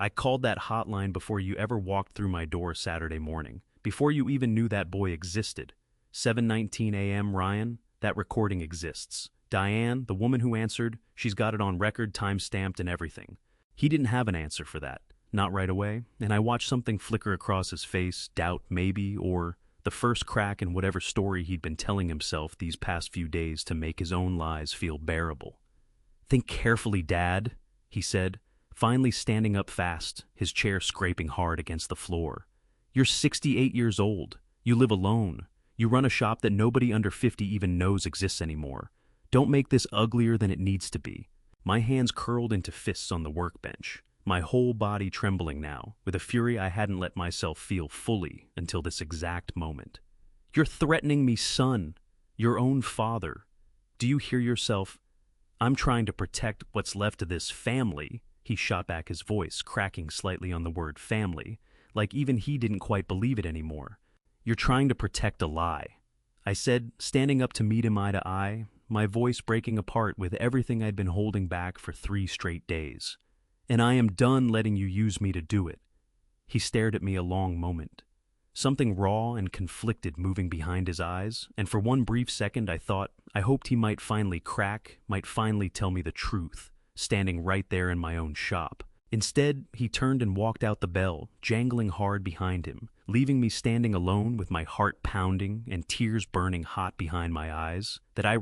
"I called that hotline before you ever walked through my door Saturday morning, before you even knew that boy existed. 7:19 a.m., Ryan, that recording exists. Diane, the woman who answered, she's got it on record, time-stamped and everything." He didn't have an answer for that, not right away, and I watched something flicker across his face, doubt maybe, or the first crack in whatever story he'd been telling himself these past few days to make his own lies feel bearable. "Think carefully, Dad," he said, finally standing up fast, his chair scraping hard against the floor. "You're 68 years old. You live alone. You run a shop that nobody under 50 even knows exists anymore. Don't make this uglier than it needs to be." My hands curled into fists on the workbench, my whole body trembling now, with a fury I hadn't let myself feel fully until this exact moment. "You're threatening me, son. Your own father. Do you hear yourself? I'm trying to protect what's left of this family." He shot back, his voice cracking slightly on the word family, like even he didn't quite believe it anymore. "You're trying to protect a lie," I said, standing up to meet him eye to eye, my voice breaking apart with everything I'd been holding back for 3 straight days. "And I am done letting you use me to do it." He stared at me a long moment, something raw and conflicted moving behind his eyes, and for one brief second I hoped he might finally crack, might finally tell me the truth, standing right there in my own shop. Instead, he turned and walked out the bell, jangling hard behind him, leaving me standing alone with my heart pounding and tears burning hot behind my eyes that I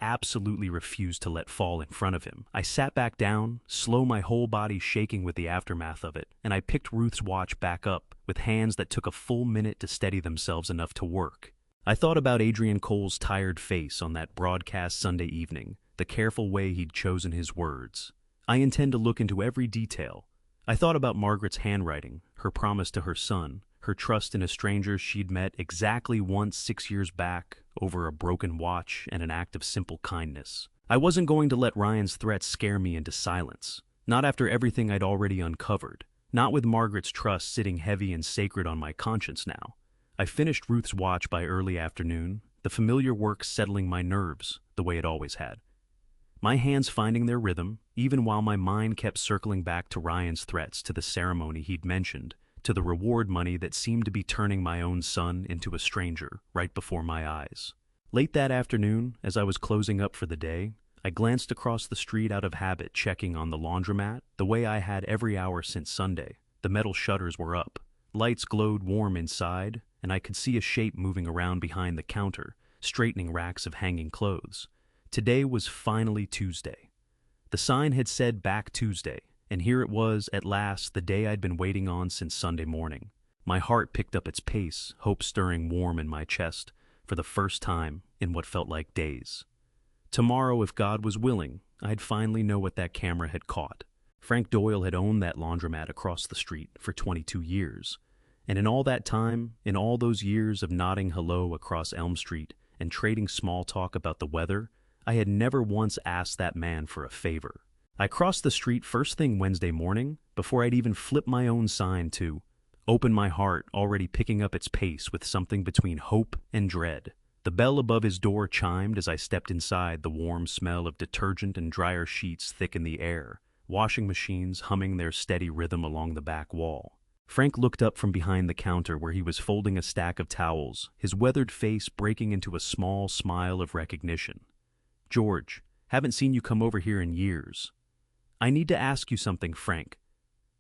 absolutely refused to let fall in front of him. I sat back down, slow, my whole body shaking with the aftermath of it, and I picked Ruth's watch back up with hands that took a full minute to steady themselves enough to work. I thought about Adrian Cole's tired face on that broadcast Sunday evening, the careful way he'd chosen his words. I intend to look into every detail. I thought about Margaret's handwriting, her promise to her son, her trust in a stranger she'd met exactly once 6 years back over a broken watch and an act of simple kindness. I wasn't going to let Ryan's threats scare me into silence, not after everything I'd already uncovered, not with Margaret's trust sitting heavy and sacred on my conscience now. I finished Ruth's watch by early afternoon, the familiar work settling my nerves the way it always had. My hands finding their rhythm, even while my mind kept circling back to Ryan's threats, to the ceremony he'd mentioned, to the reward money that seemed to be turning my own son into a stranger right before my eyes. Late that afternoon, as I was closing up for the day, I glanced across the street out of habit, checking on the laundromat, the way I had every hour since Sunday. The metal shutters were up, lights glowed warm inside, and I could see a shape moving around behind the counter, straightening racks of hanging clothes. Today was finally Tuesday. The sign had said back Tuesday, and here it was, at last, the day I'd been waiting on since Sunday morning. My heart picked up its pace, hope stirring warm in my chest, for the first time in what felt like days. Tomorrow, if God was willing, I'd finally know what that camera had caught. Frank Doyle had owned that laundromat across the street for 22 years. And in all that time, in all those years of nodding hello across Elm Street and trading small talk about the weather, I had never once asked that man for a favor. I crossed the street first thing Wednesday morning, before I'd even flipped my own sign to open my heart, already picking up its pace with something between hope and dread. The bell above his door chimed as I stepped inside, the warm smell of detergent and dryer sheets thick in the air, washing machines humming their steady rhythm along the back wall. Frank looked up from behind the counter where he was folding a stack of towels, his weathered face breaking into a small smile of recognition. "George, haven't seen you come over here in years." "I need to ask you something, Frank,"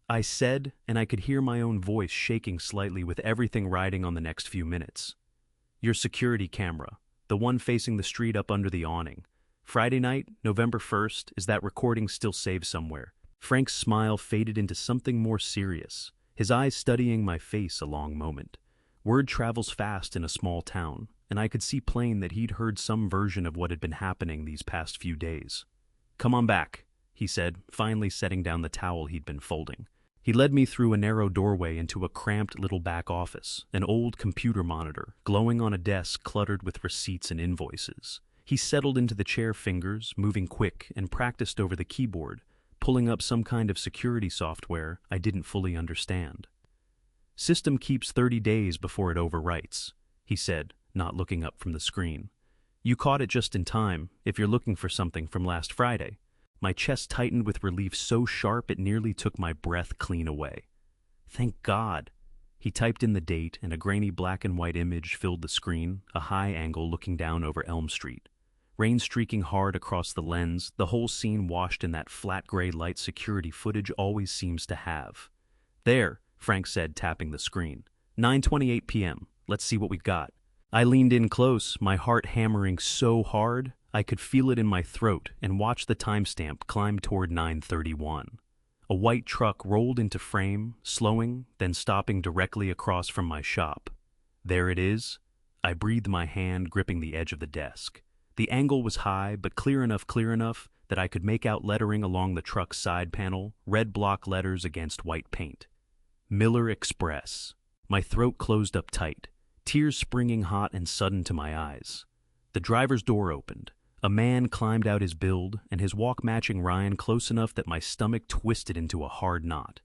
I said, and I could hear my own voice shaking slightly with everything riding on the next few minutes. "Your security camera, the one facing the street up under the awning. Friday night, November 1st, is that recording still saved somewhere?" Frank's smile faded into something more serious, his eyes studying my face a long moment. Word travels fast in a small town, and I could see plain that he'd heard some version of what had been happening these past few days. "Come on back," he said, finally setting down the towel he'd been folding. He led me through a narrow doorway into a cramped little back office, an old computer monitor glowing on a desk cluttered with receipts and invoices. He settled into the chair, fingers moving quick, and practiced over the keyboard, pulling up some kind of security software I didn't fully understand. "System keeps 30 days before it overwrites," he said, not looking up from the screen. "You caught it just in time, if you're looking for something from last Friday." My chest tightened with relief so sharp it nearly took my breath clean away. "Thank God." He typed in the date, and a grainy black and white image filled the screen, a high angle looking down over Elm Street. Rain streaking hard across the lens, the whole scene washed in that flat gray light security footage always seems to have. "There," Frank said, tapping the screen. 9:28 p.m. Let's see what we've got." I leaned in close, my heart hammering so hard I could feel it in my throat, and watched the timestamp climb toward 9:31. A white truck rolled into frame, slowing, then stopping directly across from my shop. "There it is." I breathed, my hand gripping the edge of the desk. The angle was high, but clear enough that I could make out lettering along the truck's side panel, red block letters against white paint. Miller Express. My throat closed up tight, tears springing hot and sudden to my eyes. The driver's door opened. A man climbed out, his build and his walk matching Ryan, close enough that my stomach twisted into a hard knot.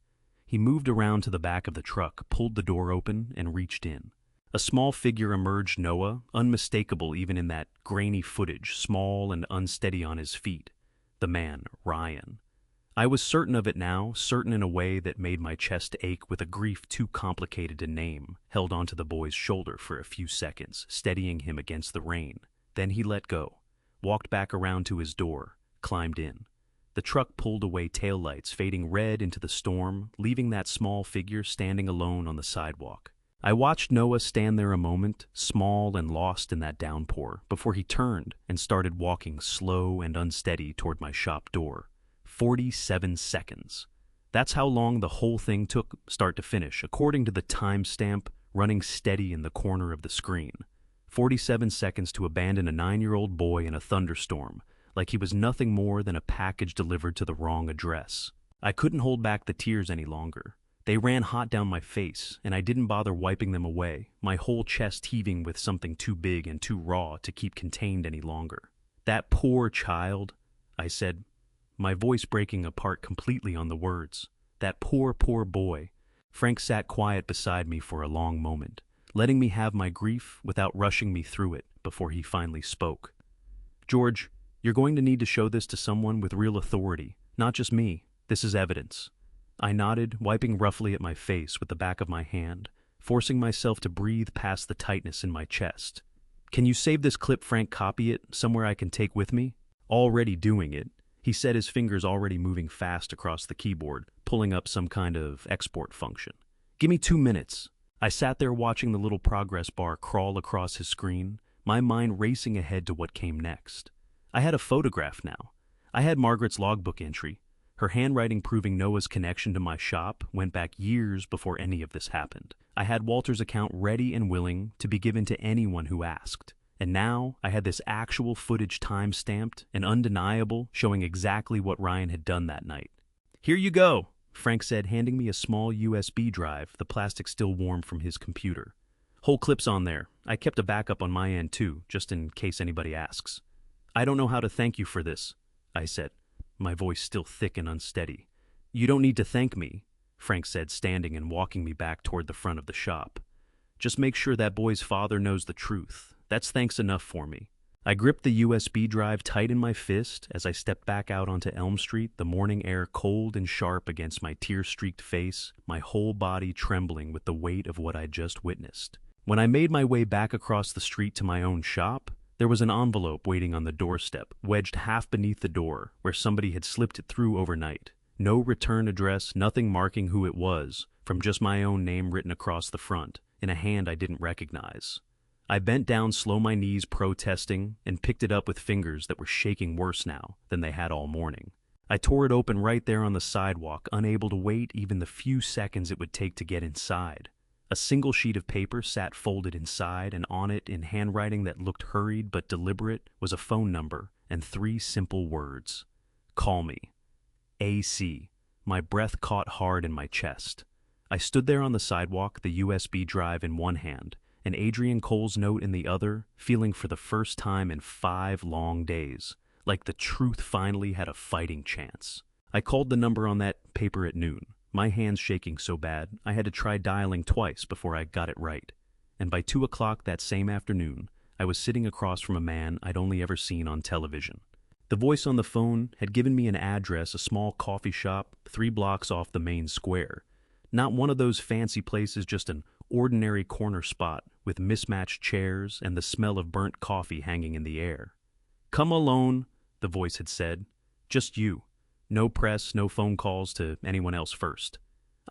He moved around to the back of the truck, pulled the door open, and reached in. A small figure emerged, Noah, unmistakable even in that grainy footage, small and unsteady on his feet. The man, Ryan. I was certain of it now, certain in a way that made my chest ache with a grief too complicated to name, held onto the boy's shoulder for a few seconds, steadying him against the rain. Then he let go, walked back around to his door, climbed in. The truck pulled away, taillights fading red into the storm, leaving that small figure standing alone on the sidewalk. I watched Noah stand there a moment, small and lost in that downpour, before he turned and started walking slow and unsteady toward my shop door. 47 seconds. That's how long the whole thing took, start to finish, according to the timestamp running steady in the corner of the screen. 47 seconds to abandon a 9-year-old boy in a thunderstorm, like he was nothing more than a package delivered to the wrong address. I couldn't hold back the tears any longer. They ran hot down my face, and I didn't bother wiping them away, my whole chest heaving with something too big and too raw to keep contained any longer. "That poor child," I said, my voice breaking apart completely on the words. "That poor boy." Frank sat quiet beside me for a long moment, letting me have my grief without rushing me through it, before he finally spoke. "George, you're going to need to show this to someone with real authority, not just me. This is evidence." I nodded, wiping roughly at my face with the back of my hand, forcing myself to breathe past the tightness in my chest. "Can you save this clip, Frank? Copy it somewhere I can take with me?" "Already doing it," he said, his fingers already moving fast across the keyboard, pulling up some kind of export function. "Give me 2 minutes." I sat there watching the little progress bar crawl across his screen, my mind racing ahead to what came next. I had a photograph now. I had Margaret's logbook entry. Her handwriting proving Noah's connection to my shop went back years before any of this happened. I had Walter's account ready and willing to be given to anyone who asked. And now I had this actual footage, time-stamped and undeniable, showing exactly what Ryan had done that night. "Here you go," Frank said, handing me a small USB drive, the plastic still warm from his computer. "Whole clip's on there. I kept a backup on my end too, just in case anybody asks." "I don't know how to thank you for this," I said, my voice still thick and unsteady. "You don't need to thank me," Frank said, standing and walking me back toward the front of the shop. "Just make sure that boy's father knows the truth. That's thanks enough for me." I gripped the USB drive tight in my fist as I stepped back out onto Elm Street, the morning air cold and sharp against my tear-streaked face, my whole body trembling with the weight of what I'd just witnessed. When I made my way back across the street to my own shop, there was an envelope waiting on the doorstep, wedged half beneath the door, where somebody had slipped it through overnight. No return address, nothing marking who it was, from just my own name written across the front, in a hand I didn't recognize. I bent down, slow my knees protesting, and picked it up with fingers that were shaking worse now than they had all morning. I tore it open right there on the sidewalk, unable to wait even the few seconds it would take to get inside. A single sheet of paper sat folded inside, and on it, in handwriting that looked hurried but deliberate, was a phone number and 3 simple words. "Call me. AC." My breath caught hard in my chest. I stood there on the sidewalk, the USB drive in one hand, and Adrian Cole's note in the other, feeling for the first time in 5 long days, like the truth finally had a fighting chance. I called the number on that paper at noon, my hands shaking so bad I had to try dialing twice before I got it right. And by 2 o'clock that same afternoon, I was sitting across from a man I'd only ever seen on television. The voice on the phone had given me an address, a small coffee shop 3 blocks off the main square. Not one of those fancy places, just an ordinary corner spot with mismatched chairs and the smell of burnt coffee hanging in the air. "Come alone," the voice had said. "Just you. No press, no phone calls to anyone else first."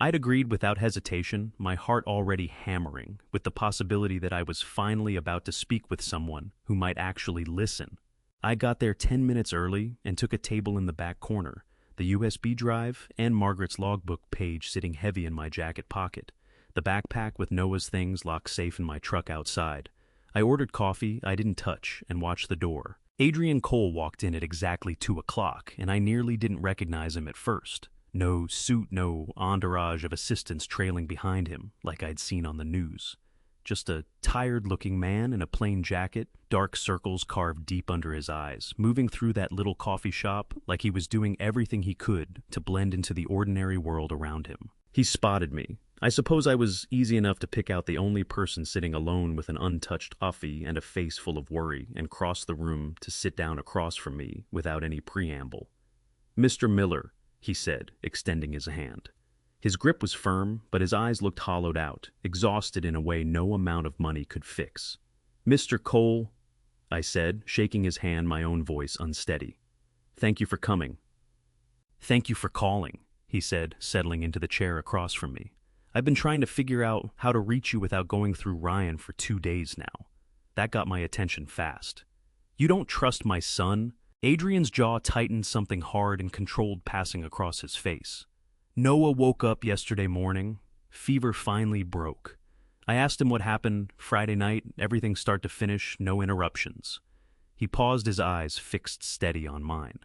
I'd agreed without hesitation, my heart already hammering, with the possibility that I was finally about to speak with someone who might actually listen. I got there 10 minutes early and took a table in the back corner, the USB drive and Margaret's logbook page sitting heavy in my jacket pocket, the backpack with Noah's things locked safe in my truck outside. I ordered coffee I didn't touch and watched the door. Adrian Cole walked in at exactly 2 o'clock, and I nearly didn't recognize him at first. No suit, no entourage of assistants trailing behind him like I'd seen on the news. Just a tired-looking man in a plain jacket, dark circles carved deep under his eyes, moving through that little coffee shop like he was doing everything he could to blend into the ordinary world around him. He spotted me. I suppose I was easy enough to pick out the only person sitting alone with an untouched coffee and a face full of worry, and cross the room to sit down across from me without any preamble. "Mr. Miller," he said, extending his hand. His grip was firm, but his eyes looked hollowed out, exhausted in a way no amount of money could fix. "Mr. Cole," I said, shaking his hand, my own voice unsteady. "Thank you for coming." "Thank you for calling," he said, settling into the chair across from me. "I've been trying to figure out how to reach you without going through Ryan for 2 days now." That got my attention fast. "You don't trust my son?" Adrian's jaw tightened, something hard and controlled passing across his face. "Noah woke up yesterday morning. Fever finally broke. I asked him what happened Friday night, everything start to finish, no interruptions." He paused, his eyes fixed steady on mine.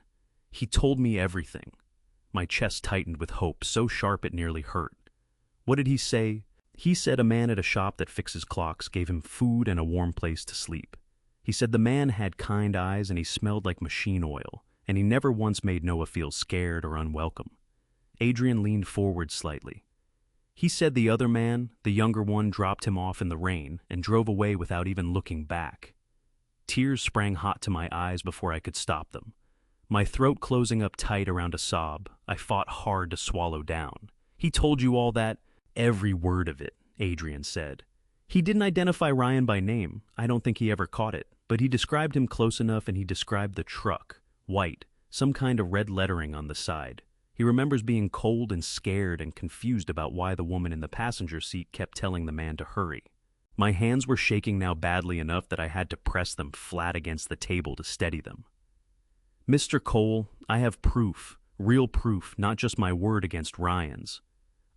"He told me everything." My chest tightened with hope, so sharp it nearly hurt. "What did he say?" "He said a man at a shop that fixes clocks gave him food and a warm place to sleep. He said the man had kind eyes and he smelled like machine oil, and he never once made Noah feel scared or unwelcome." Adrian leaned forward slightly. "He said the other man, the younger one, dropped him off in the rain and drove away without even looking back." Tears sprang hot to my eyes before I could stop them. My throat closing up tight around a sob I fought hard to swallow down. "He told you all that?" "Every word of it," Adrian said. "He didn't identify Ryan by name. I don't think he ever caught it. But he described him close enough, and he described the truck. White, some kind of red lettering on the side. He remembers being cold and scared and confused about why the woman in the passenger seat kept telling the man to hurry." My hands were shaking now badly enough that I had to press them flat against the table to steady them. "Mr. Cole, I have proof, real proof, not just my word against Ryan's."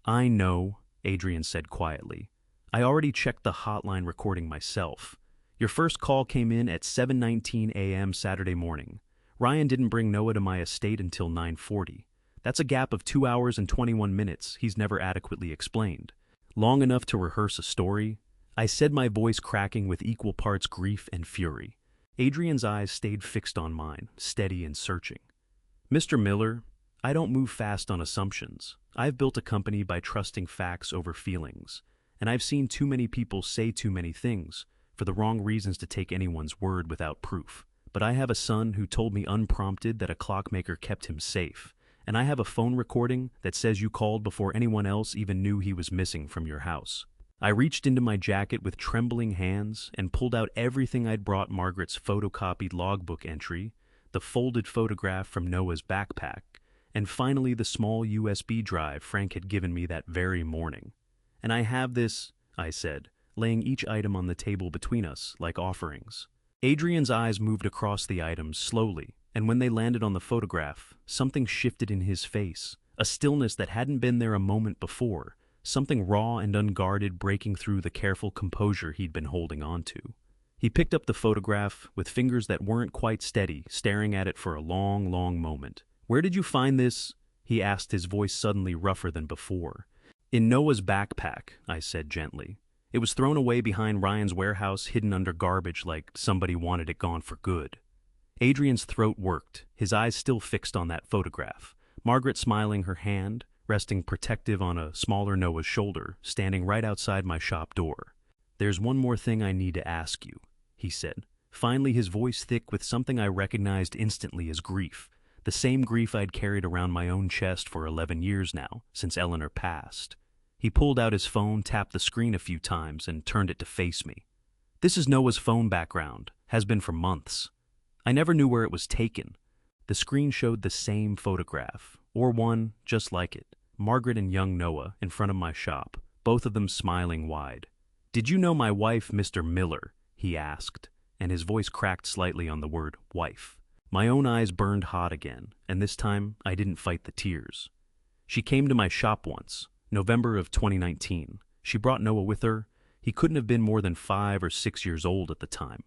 "I know," Adrian said quietly. "I already checked the hotline recording myself. Your first call came in at 7:19 a.m. Saturday morning. Ryan didn't bring Noah to my estate until 9:40. That's a gap of 2 hours and 21 minutes he's never adequately explained. Long enough to rehearse a story? I said, my voice cracking with equal parts grief and fury. Adrian's eyes stayed fixed on mine, steady and searching. Mr. Miller, I don't move fast on assumptions. I've built a company by trusting facts over feelings, and I've seen too many people say too many things for the wrong reasons to take anyone's word without proof. But I have a son who told me unprompted that a clockmaker kept him safe, and I have a phone recording that says you called before anyone else even knew he was missing from your house. I reached into my jacket with trembling hands and pulled out everything I'd brought: Margaret's photocopied logbook entry, the folded photograph from Noah's backpack, and finally the small USB drive Frank had given me that very morning. And I have this, I said, laying each item on the table between us like offerings. Adrian's eyes moved across the items slowly, and when they landed on the photograph, something shifted in his face, a stillness that hadn't been there a moment before, something raw and unguarded breaking through the careful composure he'd been holding on to. He picked up the photograph with fingers that weren't quite steady, staring at it for a long, long moment. "Where did you find this?" he asked, his voice suddenly rougher than before. "In Noah's backpack," I said gently. "It was thrown away behind Ryan's warehouse, hidden under garbage like somebody wanted it gone for good." Adrian's throat worked, his eyes still fixed on that photograph. Margaret smiling, her hand resting protective on a smaller Noah's shoulder, standing right outside my shop door. "There's one more thing I need to ask you," he said, finally, his voice thick with something I recognized instantly as grief, the same grief I'd carried around my own chest for 11 years now, since Eleanor passed. He pulled out his phone, tapped the screen a few times, and turned it to face me. "This is Noah's phone background, has been for months. I never knew where it was taken." The screen showed the same photograph, or one just like it, Margaret and young Noah in front of my shop, both of them smiling wide. "Did you know my wife, Mr. Miller?" he asked, and his voice cracked slightly on the word wife. My own eyes burned hot again, and this time I didn't fight the tears. "She came to my shop once, November of 2019. She brought Noah with her. He couldn't have been more than 5 or 6 years old at the time.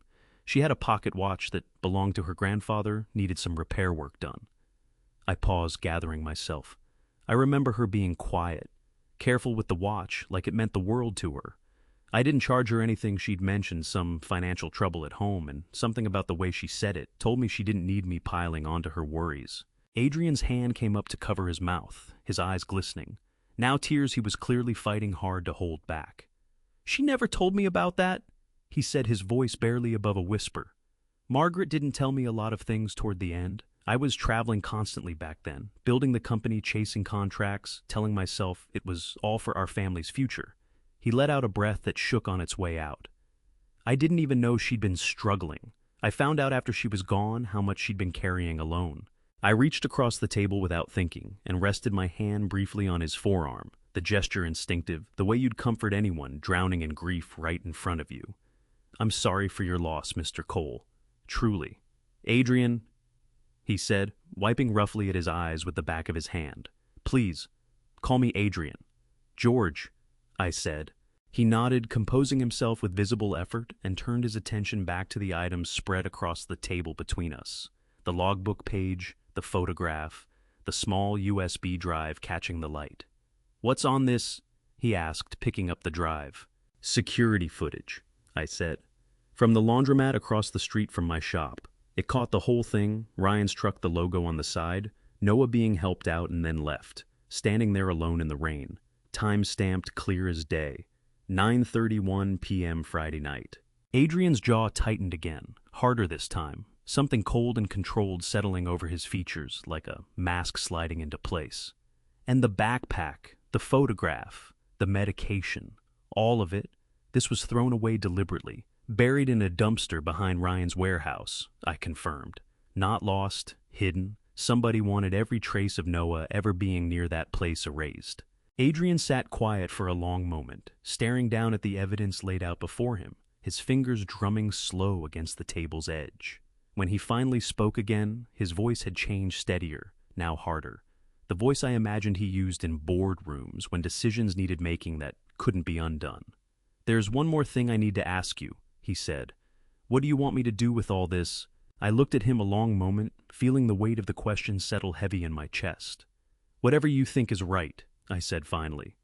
She had a pocket watch that belonged to her grandfather, needed some repair work done." I paused, gathering myself. I remember her being quiet, careful with the watch, like it meant the world to her. I didn't charge her anything. She'd mentioned some financial trouble at home, and something about the way she said it told me she didn't need me piling onto her worries. Adrian's hand came up to cover his mouth, his eyes glistening. Now tears he was clearly fighting hard to hold back. "She never told me about that," he said, his voice barely above a whisper. "Margaret didn't tell me a lot of things toward the end. I was traveling constantly back then, building the company, chasing contracts, telling myself it was all for our family's future." He let out a breath that shook on its way out. "I didn't even know she'd been struggling. I found out after she was gone how much she'd been carrying alone." I reached across the table without thinking and rested my hand briefly on his forearm, the gesture instinctive, the way you'd comfort anyone drowning in grief right in front of you. "I'm sorry for your loss, Mr. Cole. Truly." "Adrian," he said, wiping roughly at his eyes with the back of his hand. "Please, call me Adrian." "George," I said. He nodded, composing himself with visible effort, and turned his attention back to the items spread across the table between us. The logbook page, the photograph, the small USB drive catching the light. "What's on this?" he asked, picking up the drive. "Security footage," I said. "From the laundromat across the street from my shop. It caught the whole thing, Ryan's truck, the logo on the side, Noah being helped out and then left, standing there alone in the rain. Time-stamped clear as day. 9:31 p.m. Friday night." Adrian's jaw tightened again, harder this time, something cold and controlled settling over his features like a mask sliding into place. "And the backpack, the photograph, the medication, all of it, this was thrown away deliberately, buried in a dumpster behind Ryan's warehouse," I confirmed. "Not lost, hidden. Somebody wanted every trace of Noah ever being near that place erased." Adrian sat quiet for a long moment, staring down at the evidence laid out before him, his fingers drumming slow against the table's edge. When he finally spoke again, his voice had changed, steadier, now harder. The voice I imagined he used in boardrooms when decisions needed making that couldn't be undone. "There's one more thing I need to ask you," he said. "What do you want me to do with all this?" I looked at him a long moment, feeling the weight of the question settle heavy in my chest. Whatever you think is right, I said finally.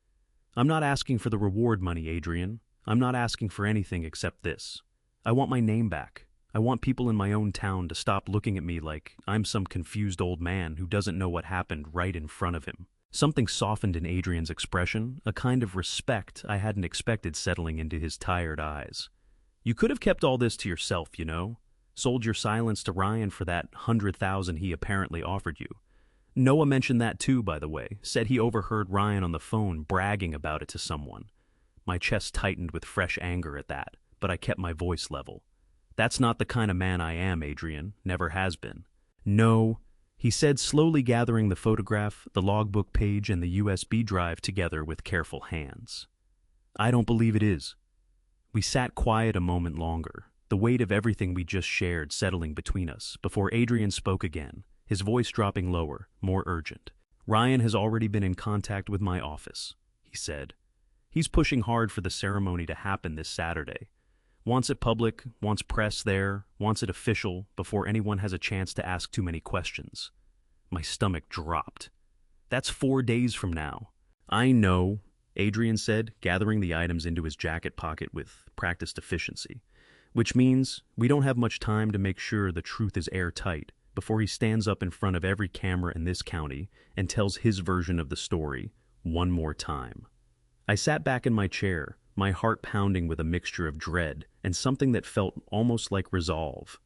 I'm not asking for the reward money, Adrian. I'm not asking for anything except this. I want my name back. I want people in my own town to stop looking at me like I'm some confused old man who doesn't know what happened right in front of him. Something softened in Adrian's expression, a kind of respect I hadn't expected settling into his tired eyes. You could have kept all this to yourself, you know. Sold your silence to Ryan for that 100,000 he apparently offered you. Noah mentioned that too, by the way, said he overheard Ryan on the phone bragging about it to someone. My chest tightened with fresh anger at that, but I kept my voice level. That's not the kind of man I am, Adrian, never has been. No, he said, slowly gathering the photograph, the logbook page, and the USB drive together with careful hands. I don't believe it is. We sat quiet a moment longer, the weight of everything we just shared settling between us, before Adrian spoke again, his voice dropping lower, more urgent. Ryan has already been in contact with my office, he said. He's pushing hard for the ceremony to happen this Saturday. Wants it public, wants press there, wants it official, before anyone has a chance to ask too many questions. My stomach dropped. That's 4 days from now. I know, Adrian said, gathering the items into his jacket pocket with practiced efficiency. Which means we don't have much time to make sure the truth is airtight before he stands up in front of every camera in this county and tells his version of the story one more time. I sat back in my chair, my heart pounding with a mixture of dread and something that felt almost like resolve.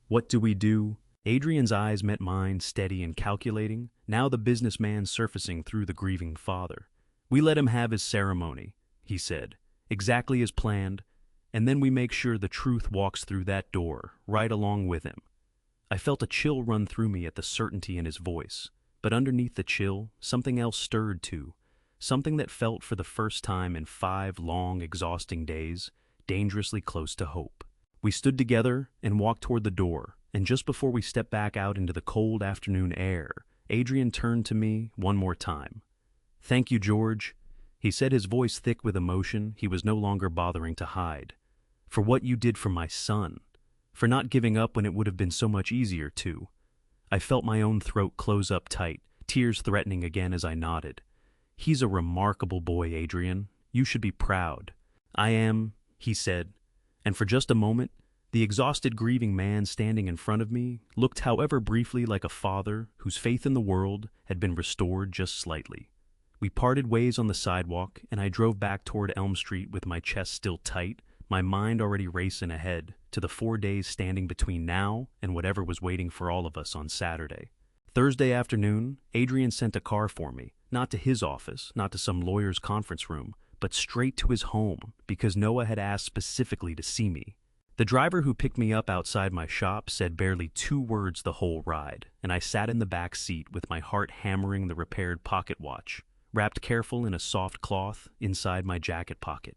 What do we do? Adrian's eyes met mine, steady and calculating, now the businessman surfacing through the grieving father. We let him have his ceremony, he said, exactly as planned, and then we make sure the truth walks through that door, right along with him. I felt a chill run through me at the certainty in his voice, but underneath the chill, something else stirred too. Something that felt for the first time in 5 long, exhausting days, dangerously close to hope. We stood together and walked toward the door, and just before we stepped back out into the cold afternoon air, Adrian turned to me one more time. Thank you, George, he said, his voice thick with emotion he was no longer bothering to hide. For what you did for my son. For not giving up when it would have been so much easier to. I felt my own throat close up tight, tears threatening again as I nodded. He's a remarkable boy, Adrian. You should be proud. I am, he said, and for just a moment, the exhausted, grieving man standing in front of me looked however briefly like a father whose faith in the world had been restored just slightly. We parted ways on the sidewalk, and I drove back toward Elm Street with my chest still tight, my mind already racing ahead to the 4 days standing between now and whatever was waiting for all of us on Saturday. Thursday afternoon, Adrian sent a car for me, not to his office, not to some lawyer's conference room, but straight to his home because Noah had asked specifically to see me. The driver who picked me up outside my shop said barely 2 words the whole ride, and I sat in the back seat with my heart hammering the repaired pocket watch, wrapped careful in a soft cloth inside my jacket pocket.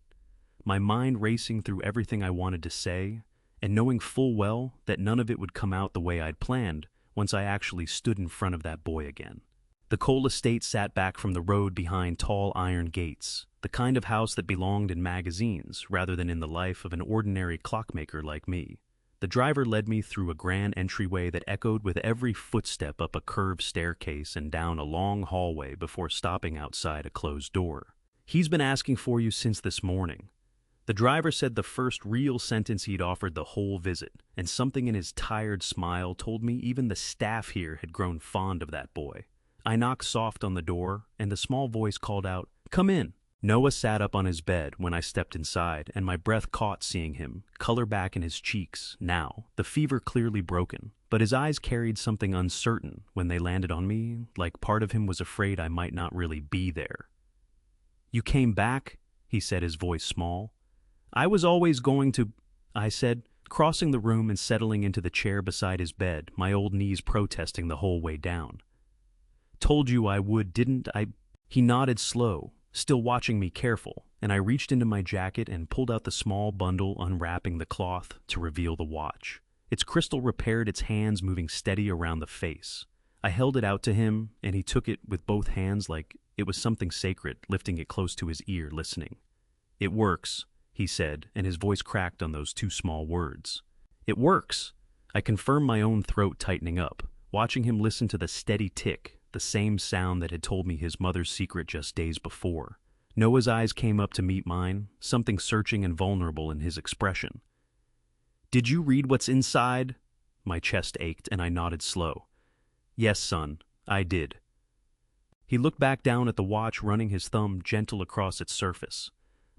My mind racing through everything I wanted to say, and knowing full well that none of it would come out the way I'd planned once I actually stood in front of that boy again. The Cole estate sat back from the road behind tall iron gates, the kind of house that belonged in magazines rather than in the life of an ordinary clockmaker like me. The driver led me through a grand entryway that echoed with every footstep up a curved staircase and down a long hallway before stopping outside a closed door. He's been asking for you since this morning. The driver said the first real sentence he'd offered the whole visit, and something in his tired smile told me even the staff here had grown fond of that boy. I knocked soft on the door, and the small voice called out, "Come in." Noah sat up on his bed when I stepped inside, and my breath caught seeing him, color back in his cheeks, now, the fever clearly broken, but his eyes carried something uncertain when they landed on me, like part of him was afraid I might not really be there. "You came back?" he said, his voice small. "I was always going to," I said, crossing the room and settling into the chair beside his bed, my old knees protesting the whole way down. "Told you I would, didn't I?" He nodded slow, still watching me careful, and I reached into my jacket and pulled out the small bundle, unwrapping the cloth to reveal the watch. Its crystal repaired, its hands moving steady around the face. I held it out to him, and he took it with both hands like it was something sacred, lifting it close to his ear, listening. "It works," he said, and his voice cracked on those 2 small words. "It works." I confirmed, my own throat tightening up, watching him listen to the steady tick, the same sound that had told me his mother's secret just days before. Noah's eyes came up to meet mine, something searching and vulnerable in his expression. "Did you read what's inside?" My chest ached, and I nodded slow. "Yes, son, I did." He looked back down at the watch, running his thumb gentle across its surface.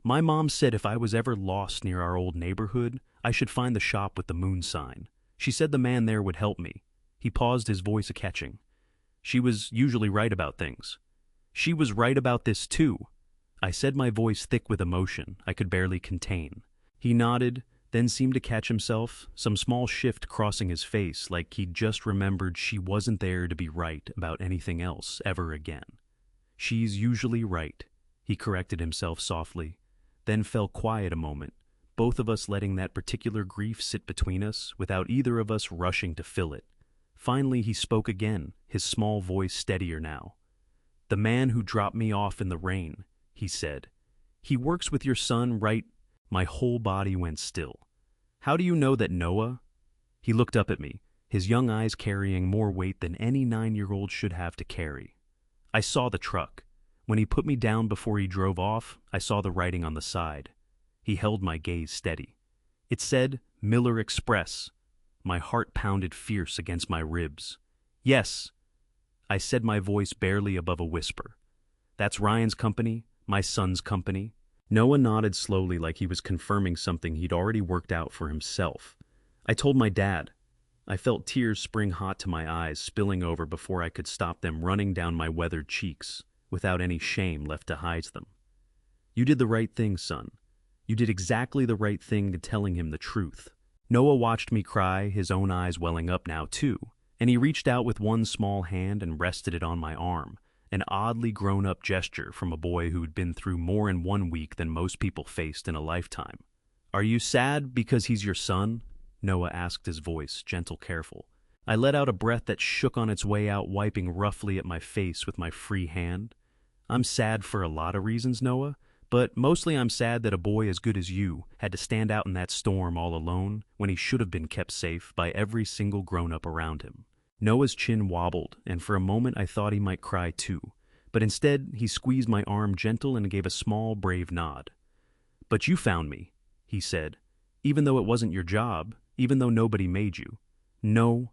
"My mom said if I was ever lost near our old neighborhood, I should find the shop with the moon sign. She said the man there would help me." He paused, his voice a-catching. "She was usually right about things." "She was right about this too," I said, my voice thick with emotion I could barely contain. He nodded, then seemed to catch himself, some small shift crossing his face, like he'd just remembered she wasn't there to be right about anything else ever again. "She's usually right," he corrected himself softly, then fell quiet a moment, both of us letting that particular grief sit between us without either of us rushing to fill it. Finally he spoke again, his small voice steadier now. "The man who dropped me off in the rain," he said. "He works with your son, right?" My whole body went still. "How do you know that, Noah?" He looked up at me, his young eyes carrying more weight than any 9-year-old should have to carry. "I saw the truck. When he put me down before he drove off, I saw the writing on the side." He held my gaze steady. It said, "Miller Express." My heart pounded fierce against my ribs. "Yes," I said, my voice barely above a whisper. "That's Ryan's company, my son's company." Noah nodded slowly, like he was confirming something he'd already worked out for himself. "I told my dad." I felt tears spring hot to my eyes, spilling over before I could stop them running down my weathered cheeks, without any shame left to hide them. "You did the right thing, son. You did exactly the right thing in telling him the truth." Noah watched me cry, his own eyes welling up now too, and he reached out with one small hand and rested it on my arm, an oddly grown-up gesture from a boy who'd been through more in one week than most people faced in a lifetime. "Are you sad because he's your son?" Noah asked, his voice gentle, careful. I let out a breath that shook on its way out, wiping roughly at my face with my free hand. "I'm sad for a lot of reasons, Noah, but mostly I'm sad that a boy as good as you had to stand out in that storm all alone when he should have been kept safe by every single grown-up around him." Noah's chin wobbled, and for a moment I thought he might cry too, but instead he squeezed my arm gentle and gave a small, brave nod. "But you found me," he said, "even though it wasn't your job, even though nobody made you." "No,"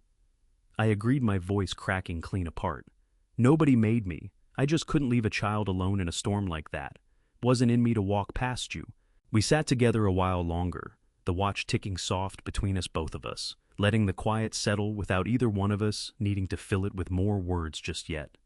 I agreed, my voice cracking clean apart. "Nobody made me. I just couldn't leave a child alone in a storm like that. Wasn't in me to walk past you." We sat together a while longer, the watch ticking soft between us, both of us, letting the quiet settle without either one of us needing to fill it with more words just yet.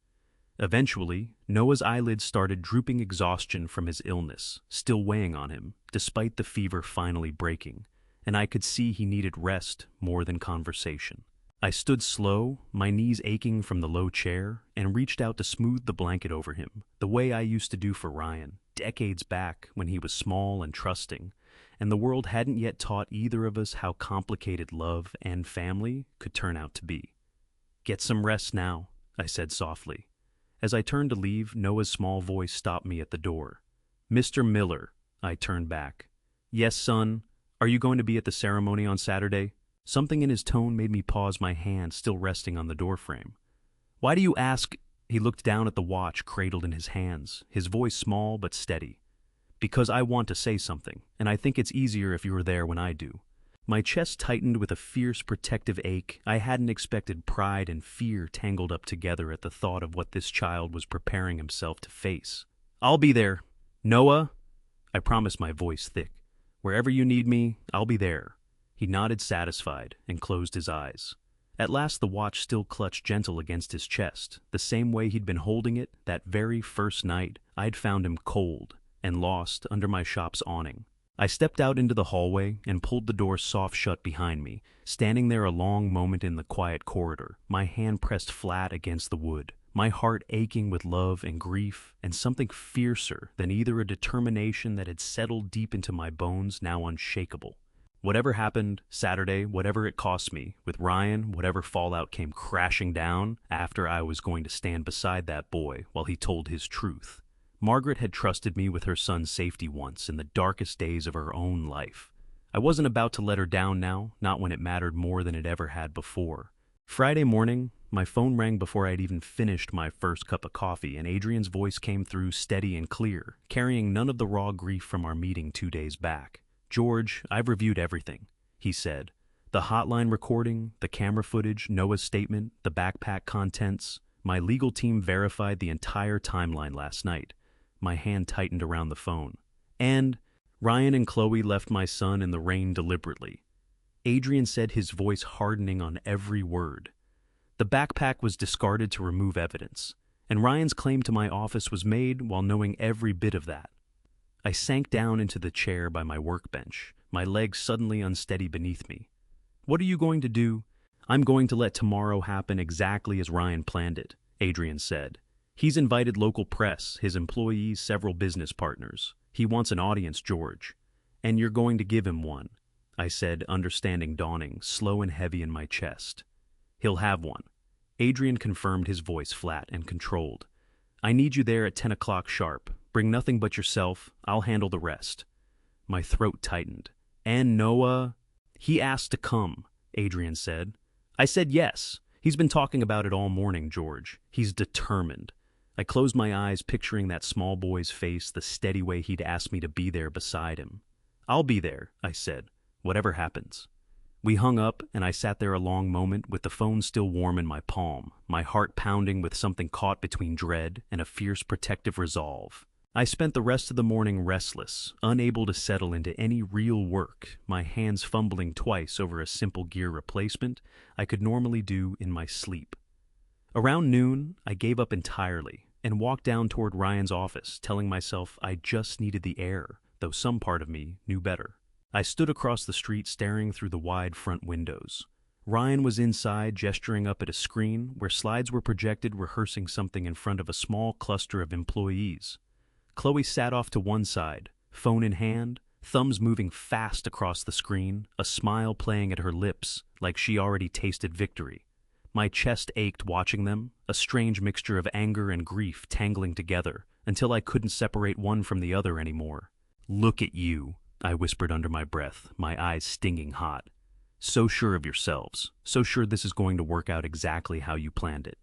Eventually, Noah's eyelids started drooping, exhaustion from his illness still weighing on him, despite the fever finally breaking, and I could see he needed rest more than conversation. I stood slow, my knees aching from the low chair, and reached out to smooth the blanket over him, the way I used to do for Ryan, decades back when he was small and trusting, and the world hadn't yet taught either of us how complicated love and family could turn out to be. "Get some rest now," I said softly. As I turned to leave, Noah's small voice stopped me at the door. "Mr. Miller," I turned back. "Yes, son. Are you going to be at the ceremony on Saturday?" Something in his tone made me pause, my hand still resting on the doorframe. "Why do you ask?" He looked down at the watch cradled in his hands, his voice small but steady. "Because I want to say something, and I think it's easier if you were there when I do." My chest tightened with a fierce protective ache. I hadn't expected pride and fear tangled up together at the thought of what this child was preparing himself to face. "I'll be there. Noah," I promised, my voice thick. "Wherever you need me, I'll be there." He nodded, satisfied, and closed his eyes. At last the watch still clutched gentle against his chest, the same way he'd been holding it that very first night I'd found him cold and lost under my shop's awning. I stepped out into the hallway and pulled the door soft shut behind me, standing there a long moment in the quiet corridor, my hand pressed flat against the wood, my heart aching with love and grief and something fiercer than either, a determination that had settled deep into my bones, now unshakable. Whatever happened Saturday, whatever it cost me, with Ryan, whatever fallout came crashing down after, I was going to stand beside that boy while he told his truth. Margaret had trusted me with her son's safety once in the darkest days of her own life. I wasn't about to let her down now, not when it mattered more than it ever had before. Friday morning, my phone rang before I'd even finished my first cup of coffee, and Adrian's voice came through steady and clear, carrying none of the raw grief from our meeting 2 days back. "George, I've reviewed everything," he said. "The hotline recording, the camera footage, Noah's statement, the backpack contents. My legal team verified the entire timeline last night." My hand tightened around the phone. "And Ryan and Chloe left my son in the rain deliberately." Adrian said, his voice hardening on every word. "The backpack was discarded to remove evidence, and Ryan's claim to my office was made while knowing every bit of that." I sank down into the chair by my workbench, my legs suddenly unsteady beneath me. "What are you going to do?" "I'm going to let tomorrow happen exactly as Ryan planned it," Adrian said. "He's invited local press, his employees, several business partners. He wants an audience, George. And you're going to give him one," I said, understanding dawning, slow and heavy in my chest. "He'll have one." Adrian confirmed, his voice flat and controlled. "I need you there at 10 o'clock sharp. Bring nothing but yourself. I'll handle the rest." My throat tightened. "And Noah?" "He asked to come," Adrian said. I said yes. "He's been talking about it all morning, George. He's determined." I closed my eyes, picturing that small boy's face, the steady way he'd asked me to be there beside him. "I'll be there," I said, "whatever happens." We hung up, and I sat there a long moment with the phone still warm in my palm, my heart pounding with something caught between dread and a fierce protective resolve. I spent the rest of the morning restless, unable to settle into any real work, my hands fumbling twice over a simple gear replacement I could normally do in my sleep. Around noon, I gave up entirely and walked down toward Ryan's office, telling myself I just needed the air, though some part of me knew better. I stood across the street staring through the wide front windows. Ryan was inside, gesturing up at a screen where slides were projected, rehearsing something in front of a small cluster of employees. Chloe sat off to one side, phone in hand, thumbs moving fast across the screen, a smile playing at her lips like she already tasted victory. My chest ached watching them, a strange mixture of anger and grief tangling together, until I couldn't separate one from the other anymore. "Look at you," I whispered under my breath, my eyes stinging hot. "So sure of yourselves, so sure this is going to work out exactly how you planned it."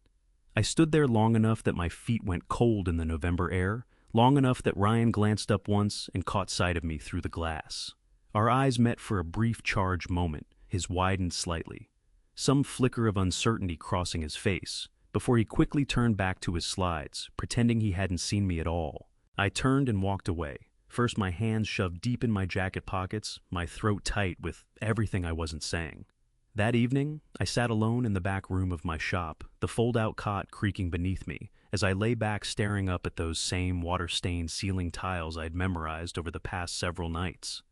I stood there long enough that my feet went cold in the November air, long enough that Ryan glanced up once and caught sight of me through the glass. Our eyes met for a brief charged moment, his widened slightly, some flicker of uncertainty crossing his face, before he quickly turned back to his slides, pretending he hadn't seen me at all. I turned and walked away, first my hands shoved deep in my jacket pockets, my throat tight with everything I wasn't saying. That evening, I sat alone in the back room of my shop, the fold-out cot creaking beneath me, as I lay back staring up at those same water-stained ceiling tiles I'd memorized over the past several nights.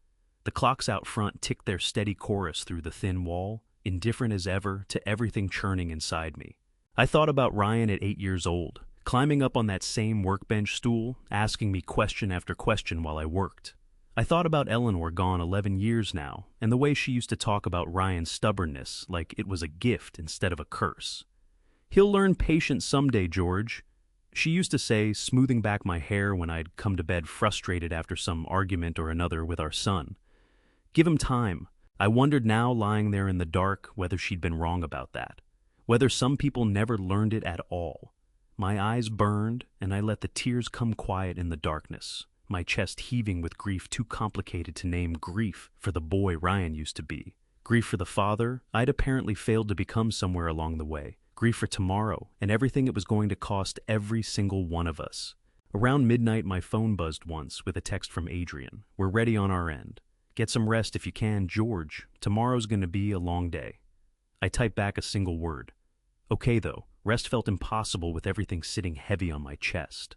The clocks out front ticked their steady chorus through the thin wall, indifferent as ever to everything churning inside me. I thought about Ryan at 8 years old, climbing up on that same workbench stool, asking me question after question while I worked. I thought about Eleanor, gone 11 years now, and the way she used to talk about Ryan's stubbornness like it was a gift instead of a curse. "He'll learn patience someday, George," she used to say, smoothing back my hair when I'd come to bed frustrated after some argument or another with our son. Give him time. I wondered now, lying there in the dark, whether she'd been wrong about that, whether some people never learned it at all. My eyes burned, and I let the tears come quiet in the darkness, my chest heaving with grief too complicated to name grief for the boy Ryan used to be, grief for the father I'd apparently failed to become somewhere along the way, grief for tomorrow and everything it was going to cost every single one of us. Around midnight, my phone buzzed once with a text from Adrian. "We're ready on our end. Get some rest if you can, George. Tomorrow's going to be a long day." I typed back a single word. Okay, though. Rest felt impossible with everything sitting heavy on my chest.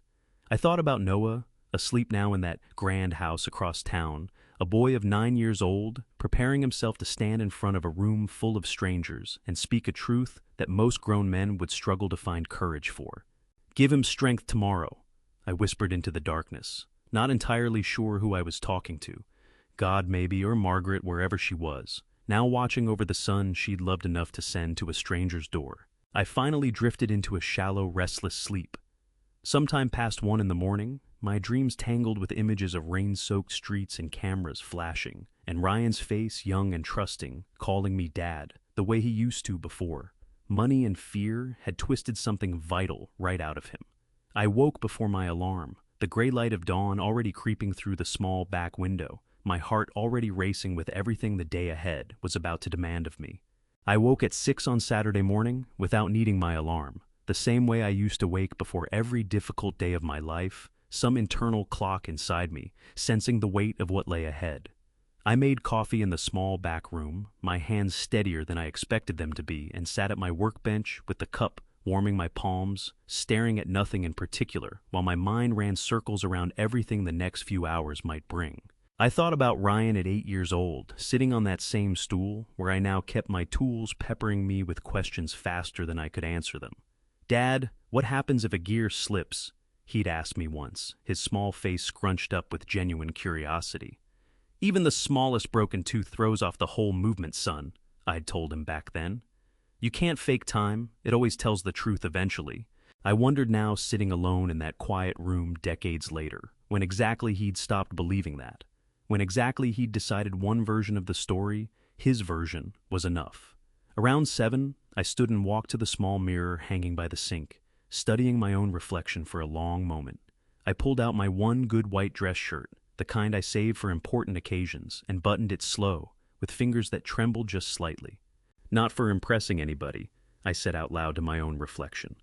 I thought about Noah, asleep now in that grand house across town, a boy of 9 years old, preparing himself to stand in front of a room full of strangers and speak a truth that most grown men would struggle to find courage for. "Give him strength tomorrow," I whispered into the darkness, not entirely sure who I was talking to. God maybe, or Margaret, wherever she was, now watching over the son she'd loved enough to send to a stranger's door. I finally drifted into a shallow, restless sleep. Sometime past 1 in the morning, my dreams tangled with images of rain-soaked streets and cameras flashing, and Ryan's face, young and trusting, calling me Dad, the way he used to before. Money and fear had twisted something vital right out of him. I woke before my alarm, the gray light of dawn already creeping through the small back window, my heart already racing with everything the day ahead was about to demand of me. I woke at 6 on Saturday morning without needing my alarm, the same way I used to wake before every difficult day of my life, some internal clock inside me, sensing the weight of what lay ahead. I made coffee in the small back room, my hands steadier than I expected them to be, and sat at my workbench with the cup warming my palms, staring at nothing in particular, while my mind ran circles around everything the next few hours might bring. I thought about Ryan at 8 years old, sitting on that same stool, where I now kept my tools peppering me with questions faster than I could answer them. "Dad, what happens if a gear slips?" he'd asked me once, his small face scrunched up with genuine curiosity. "Even the smallest broken tooth throws off the whole movement, son," I'd told him back then. You can't fake time, it always tells the truth eventually. I wondered now, sitting alone in that quiet room decades later, when exactly he'd stopped believing that. When exactly he'd decided one version of the story, his version, was enough. Around 7, I stood and walked to the small mirror hanging by the sink, studying my own reflection for a long moment. I pulled out my one good white dress shirt, the kind I saved for important occasions, and buttoned it slow, with fingers that trembled just slightly. "Not for impressing anybody," I said out loud to my own reflection.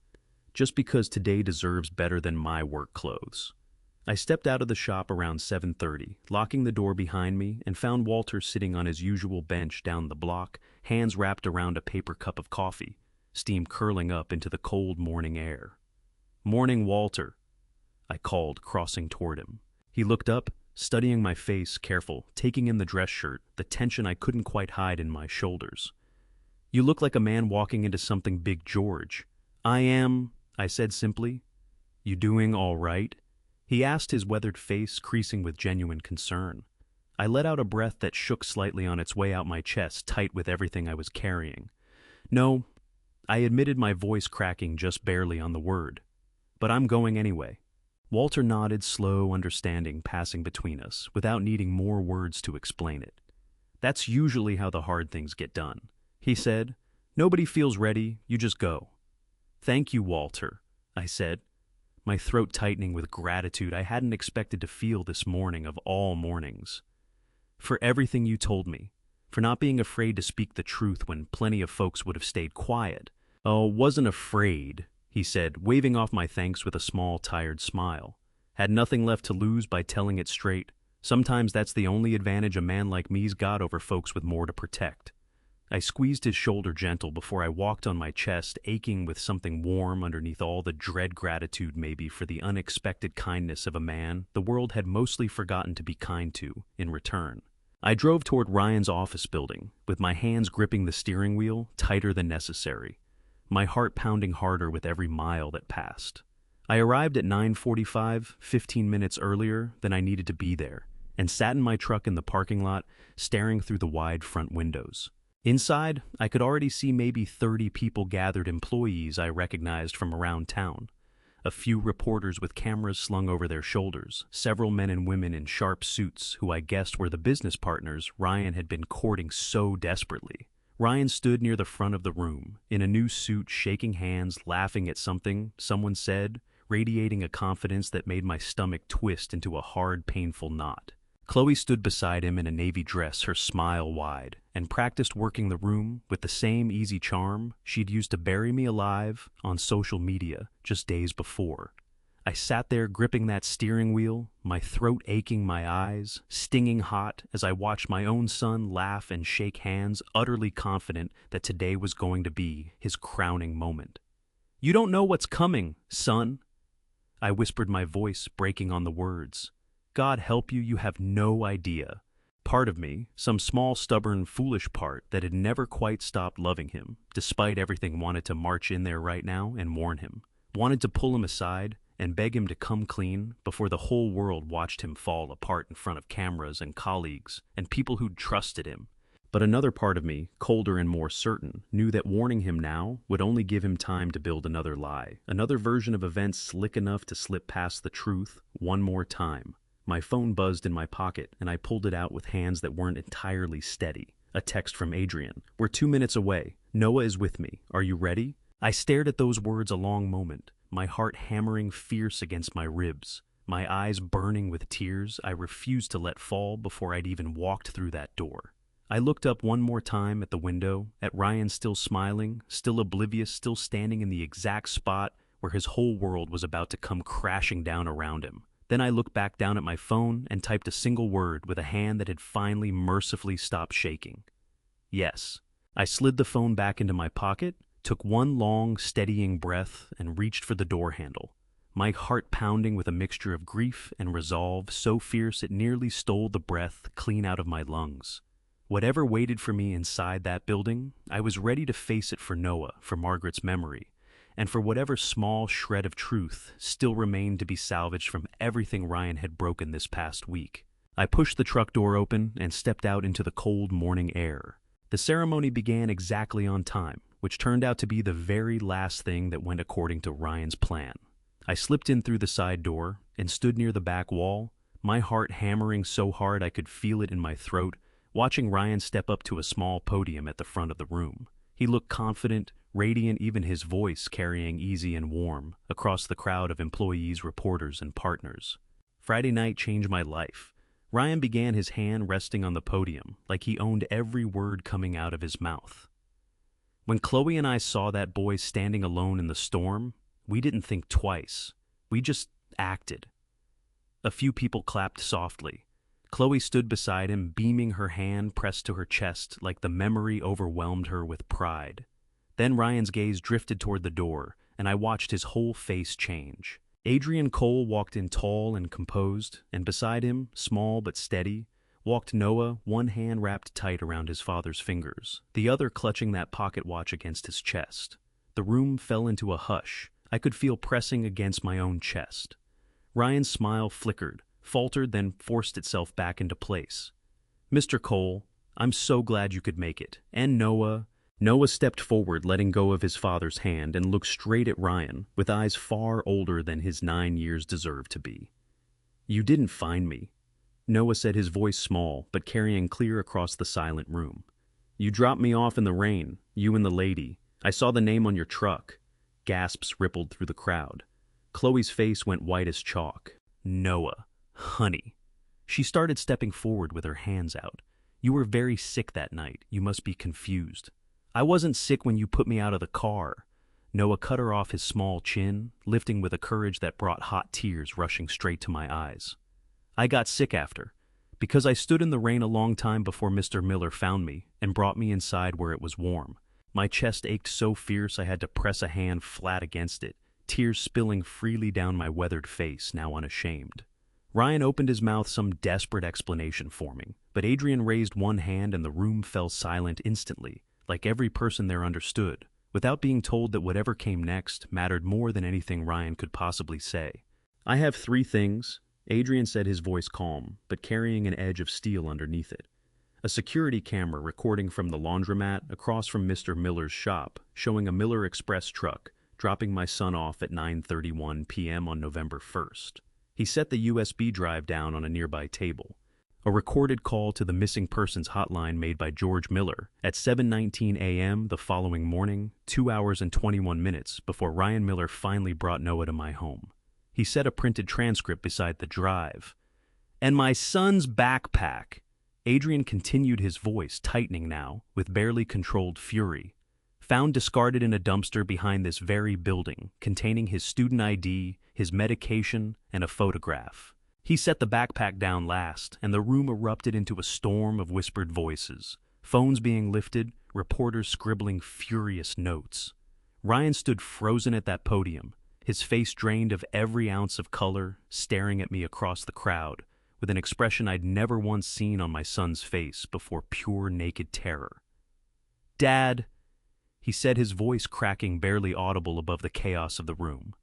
"Just because today deserves better than my work clothes." I stepped out of the shop around 7:30, locking the door behind me, and found Walter sitting on his usual bench down the block, hands wrapped around a paper cup of coffee, steam curling up into the cold morning air. "Morning, Walter," I called, crossing toward him. He looked up, studying my face, careful, taking in the dress shirt, the tension I couldn't quite hide in my shoulders. "You look like a man walking into something Big George." "I am," I said simply. "You doing all right?" he asked, his weathered face creasing with genuine concern. I let out a breath that shook slightly on its way out my chest, tight with everything I was carrying. "No," I admitted, my voice cracking just barely on the word. "But I'm going anyway." Walter nodded, slow understanding passing between us, without needing more words to explain it. "That's usually how the hard things get done," he said. "Nobody feels ready, you just go." "Thank you, Walter," I said, my throat tightening with gratitude I hadn't expected to feel this morning of all mornings. "For everything you told me, for not being afraid to speak the truth when plenty of folks would have stayed quiet." "Oh, wasn't afraid," he said, waving off my thanks with a small, tired smile. "Had nothing left to lose by telling it straight. Sometimes that's the only advantage a man like me's got over folks with more to protect." I squeezed his shoulder gentle before I walked on my chest, aching with something warm underneath all the dread gratitude maybe for the unexpected kindness of a man the world had mostly forgotten to be kind to in return. I drove toward Ryan's office building, with my hands gripping the steering wheel tighter than necessary, my heart pounding harder with every mile that passed. I arrived at 9:45, 15 minutes earlier than I needed to be there, and sat in my truck in the parking lot, staring through the wide front windows. Inside, I could already see maybe 30 people gathered, employees I recognized from around town. A few reporters with cameras slung over their shoulders, several men and women in sharp suits who I guessed were the business partners Ryan had been courting so desperately. Ryan stood near the front of the room, in a new suit, shaking hands, laughing at something someone said, radiating a confidence that made my stomach twist into a hard, painful knot. Chloe stood beside him in a navy dress, her smile wide, and practiced working the room with the same easy charm she'd used to bury me alive on social media just days before. I sat there gripping that steering wheel, my throat aching, my eyes stinging hot as I watched my own son laugh and shake hands, utterly confident that today was going to be his crowning moment. "You don't know what's coming, son," I whispered, my voice breaking on the words. "God help you, you have no idea." Part of me, some small, stubborn, foolish part that had never quite stopped loving him, despite everything, wanted to march in there right now and warn him, wanted to pull him aside and beg him to come clean before the whole world watched him fall apart in front of cameras and colleagues and people who'd trusted him. But another part of me, colder and more certain, knew that warning him now would only give him time to build another lie, another version of events slick enough to slip past the truth one more time. My phone buzzed in my pocket, and I pulled it out with hands that weren't entirely steady. A text from Adrian. "We're 2 minutes away. Noah is with me. Are you ready? I stared at those words a long moment, my heart hammering fierce against my ribs, my eyes burning with tears I refused to let fall before I'd even walked through that door. I looked up one more time at the window, at Ryan still smiling, still oblivious, still standing in the exact spot where his whole world was about to come crashing down around him. Then I looked back down at my phone and typed a single word with a hand that had finally mercifully stopped shaking. Yes. I slid the phone back into my pocket, took one long, steadying breath, and reached for the door handle, my heart pounding with a mixture of grief and resolve so fierce it nearly stole the breath clean out of my lungs. Whatever waited for me inside that building, I was ready to face it for Noah, for Margaret's memory, and for whatever small shred of truth still remained to be salvaged from everything Ryan had broken this past week. I pushed the truck door open and stepped out into the cold morning air. The ceremony began exactly on time, which turned out to be the very last thing that went according to Ryan's plan. I slipped in through the side door and stood near the back wall, my heart hammering so hard I could feel it in my throat, watching Ryan step up to a small podium at the front of the room. He looked confident, radiant, even his voice carrying easy and warm across the crowd of employees, reporters, and partners. Friday night changed my life. Ryan began, his hand resting on the podium, like he owned every word coming out of his mouth. When Chloe and I saw that boy standing alone in the storm, we didn't think twice. We just acted. A few people clapped softly. Chloe stood beside him, beaming, her hand pressed to her chest like the memory overwhelmed her with pride. Then Ryan's gaze drifted toward the door, and I watched his whole face change. Adrian Cole walked in tall and composed, and beside him, small but steady, walked Noah, one hand wrapped tight around his father's fingers, the other clutching that pocket watch against his chest. The room fell into a hush. I could feel pressing against my own chest. Ryan's smile flickered, faltered, then forced itself back into place. "Mr. Cole, I'm so glad you could make it. And Noah." Noah stepped forward, letting go of his father's hand, and looked straight at Ryan, with eyes far older than his 9 years deserved to be. "You didn't find me," Noah said, his voice small, but carrying clear across the silent room. "You dropped me off in the rain, you and the lady. I saw the name on your truck." Gasps rippled through the crowd. Chloe's face went white as chalk. "Noah, honey." She started stepping forward with her hands out. "You were very sick that night. You must be confused." "I wasn't sick when you put me out of the car." Noah cut her off his small chin, lifting with a courage that brought hot tears rushing straight to my eyes. "I got sick after, because I stood in the rain a long time before Mr. Miller found me and brought me inside where it was warm. My chest ached so fierce I had to press a hand flat against it, tears spilling freely down my weathered face, now unashamed." Ryan opened his mouth some desperate explanation forming, but Adrian raised one hand and the room fell silent instantly, like every person there understood, without being told that whatever came next mattered more than anything Ryan could possibly say. "I have 3 things," Adrian said, his voice calm, but carrying an edge of steel underneath it. A security camera recording from the laundromat across from Mr. Miller's shop, showing a Miller Express truck dropping my son off at 9:31 p.m. on November 1st. He set the USB drive down on a nearby table. A recorded call to the missing persons hotline made by George Miller at 7:19 a.m. the following morning, 2 hours and 21 minutes before Ryan Miller finally brought Noah to my home. He set a printed transcript beside the drive. "And my son's backpack," Adrian continued, his voice tightening now with barely controlled fury. "Found discarded in a dumpster behind this very building, containing his student ID, his medication, and a photograph." He set the backpack down last, and the room erupted into a storm of whispered voices, phones being lifted, reporters scribbling furious notes. Ryan stood frozen at that podium, his face drained of every ounce of color, staring at me across the crowd, with an expression I'd never once seen on my son's face before, pure naked terror. "Dad," he said, his voice cracking, barely audible above the chaos of the room.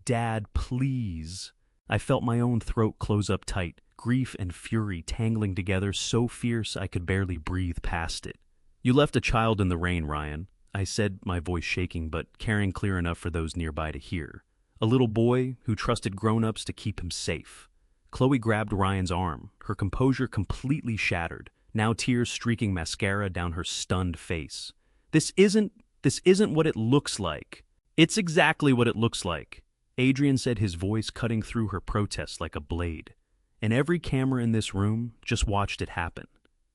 "Dad, please." I felt my own throat close up tight, grief and fury tangling together so fierce I could barely breathe past it. "You left a child in the rain, Ryan," I said, my voice shaking but carrying clear enough for those nearby to hear. "A little boy who trusted grown-ups to keep him safe." Chloe grabbed Ryan's arm, her composure completely shattered, now tears streaking mascara down her stunned face. This isn't this isn't what it looks like. It's exactly what it looks like, Adrian said, his voice cutting through her protest like a blade. And every camera in this room just watched it happen.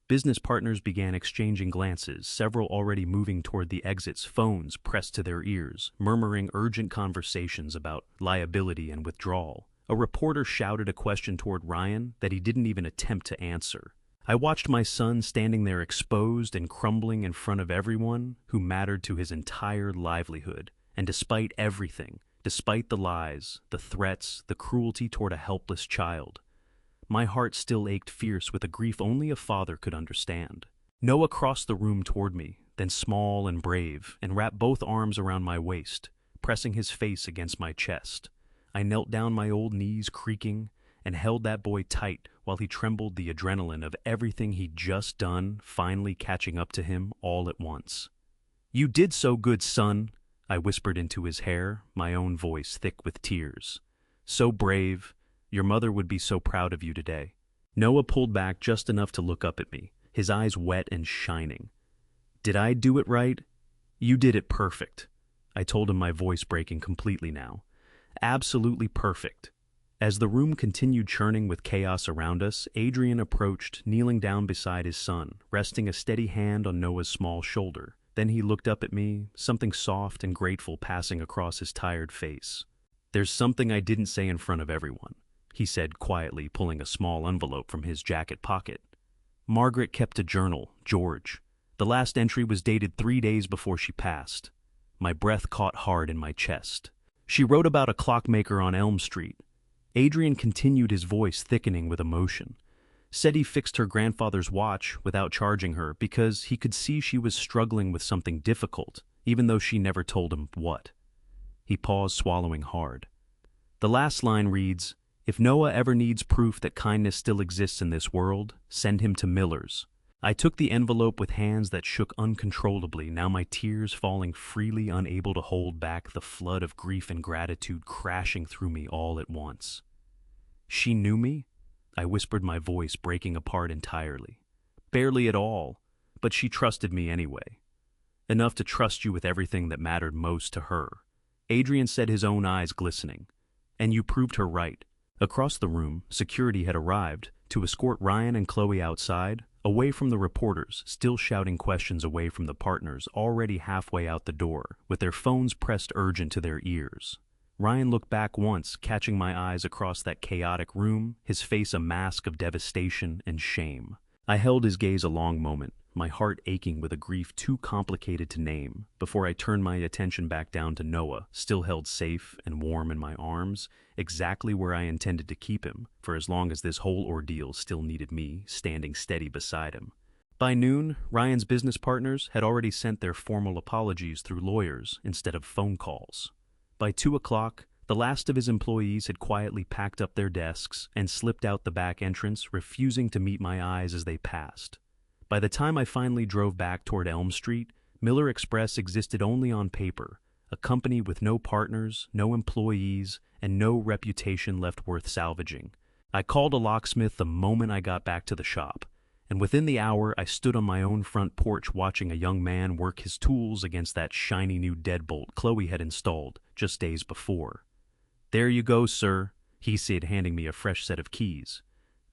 Business partners began exchanging glances, several already moving toward the exits, phones pressed to their ears, murmuring urgent conversations about liability and withdrawal. A reporter shouted a question toward Ryan that he didn't even attempt to answer. I watched my son standing there exposed and crumbling in front of everyone who mattered to his entire livelihood. And despite everything, despite the lies, the threats, the cruelty toward a helpless child, my heart still ached fierce with a grief only a father could understand. Noah crossed the room toward me, then small and brave, and wrapped both arms around my waist, pressing his face against my chest. I knelt down, my old knees creaking, and held that boy tight while he trembled, the adrenaline of everything he'd just done finally catching up to him all at once. "You did so good, son," I whispered into his hair, my own voice thick with tears. "So brave. Your mother would be so proud of you today." Noah pulled back just enough to look up at me, his eyes wet and shining. "Did I do it right?" "You did it perfect," I told him, my voice breaking completely now. "Absolutely perfect." As the room continued churning with chaos around us, Adrian approached, kneeling down beside his son, resting a steady hand on Noah's small shoulder. Then he looked up at me, something soft and grateful passing across his tired face. "There's something I didn't say in front of everyone," he said quietly, pulling a small envelope from his jacket pocket. "Margaret kept a journal, George. The last entry was dated 3 days before she passed." My breath caught hard in my chest. "She wrote about a clockmaker on Elm Street." Adrian continued, his voice thickening with emotion. "Said he fixed her grandfather's watch without charging her because he could see she was struggling with something difficult, even though she never told him what." He paused, swallowing hard. "The last line reads, 'If Noah ever needs proof that kindness still exists in this world, send him to Miller's.'" I took the envelope with hands that shook uncontrollably, now my tears falling freely, unable to hold back the flood of grief and gratitude crashing through me all at once. "She knew me?" I whispered, my voice breaking apart entirely. "Barely at all, but she trusted me anyway. Enough to trust you with everything that mattered most to her." Adrian said, his own eyes glistening. "And you proved her right." Across the room, security had arrived to escort Ryan and Chloe outside, away from the reporters, still shouting questions away from the partners already halfway out the door, with their phones pressed urgent to their ears. Ryan looked back once, catching my eyes across that chaotic room, his face a mask of devastation and shame. I held his gaze a long moment, my heart aching with a grief too complicated to name, before I turned my attention back down to Noah, still held safe and warm in my arms, exactly where I intended to keep him, for as long as this whole ordeal still needed me standing steady beside him. By noon, Ryan's business partners had already sent their formal apologies through lawyers instead of phone calls. By 2 o'clock, the last of his employees had quietly packed up their desks and slipped out the back entrance, refusing to meet my eyes as they passed. By the time I finally drove back toward Elm Street, Miller Express existed only on paper, a company with no partners, no employees, and no reputation left worth salvaging. I called a locksmith the moment I got back to the shop, and within the hour I stood on my own front porch watching a young man work his tools against that shiny new deadbolt Chloe had installed just days before. "There you go, sir," he said, handing me a fresh set of keys.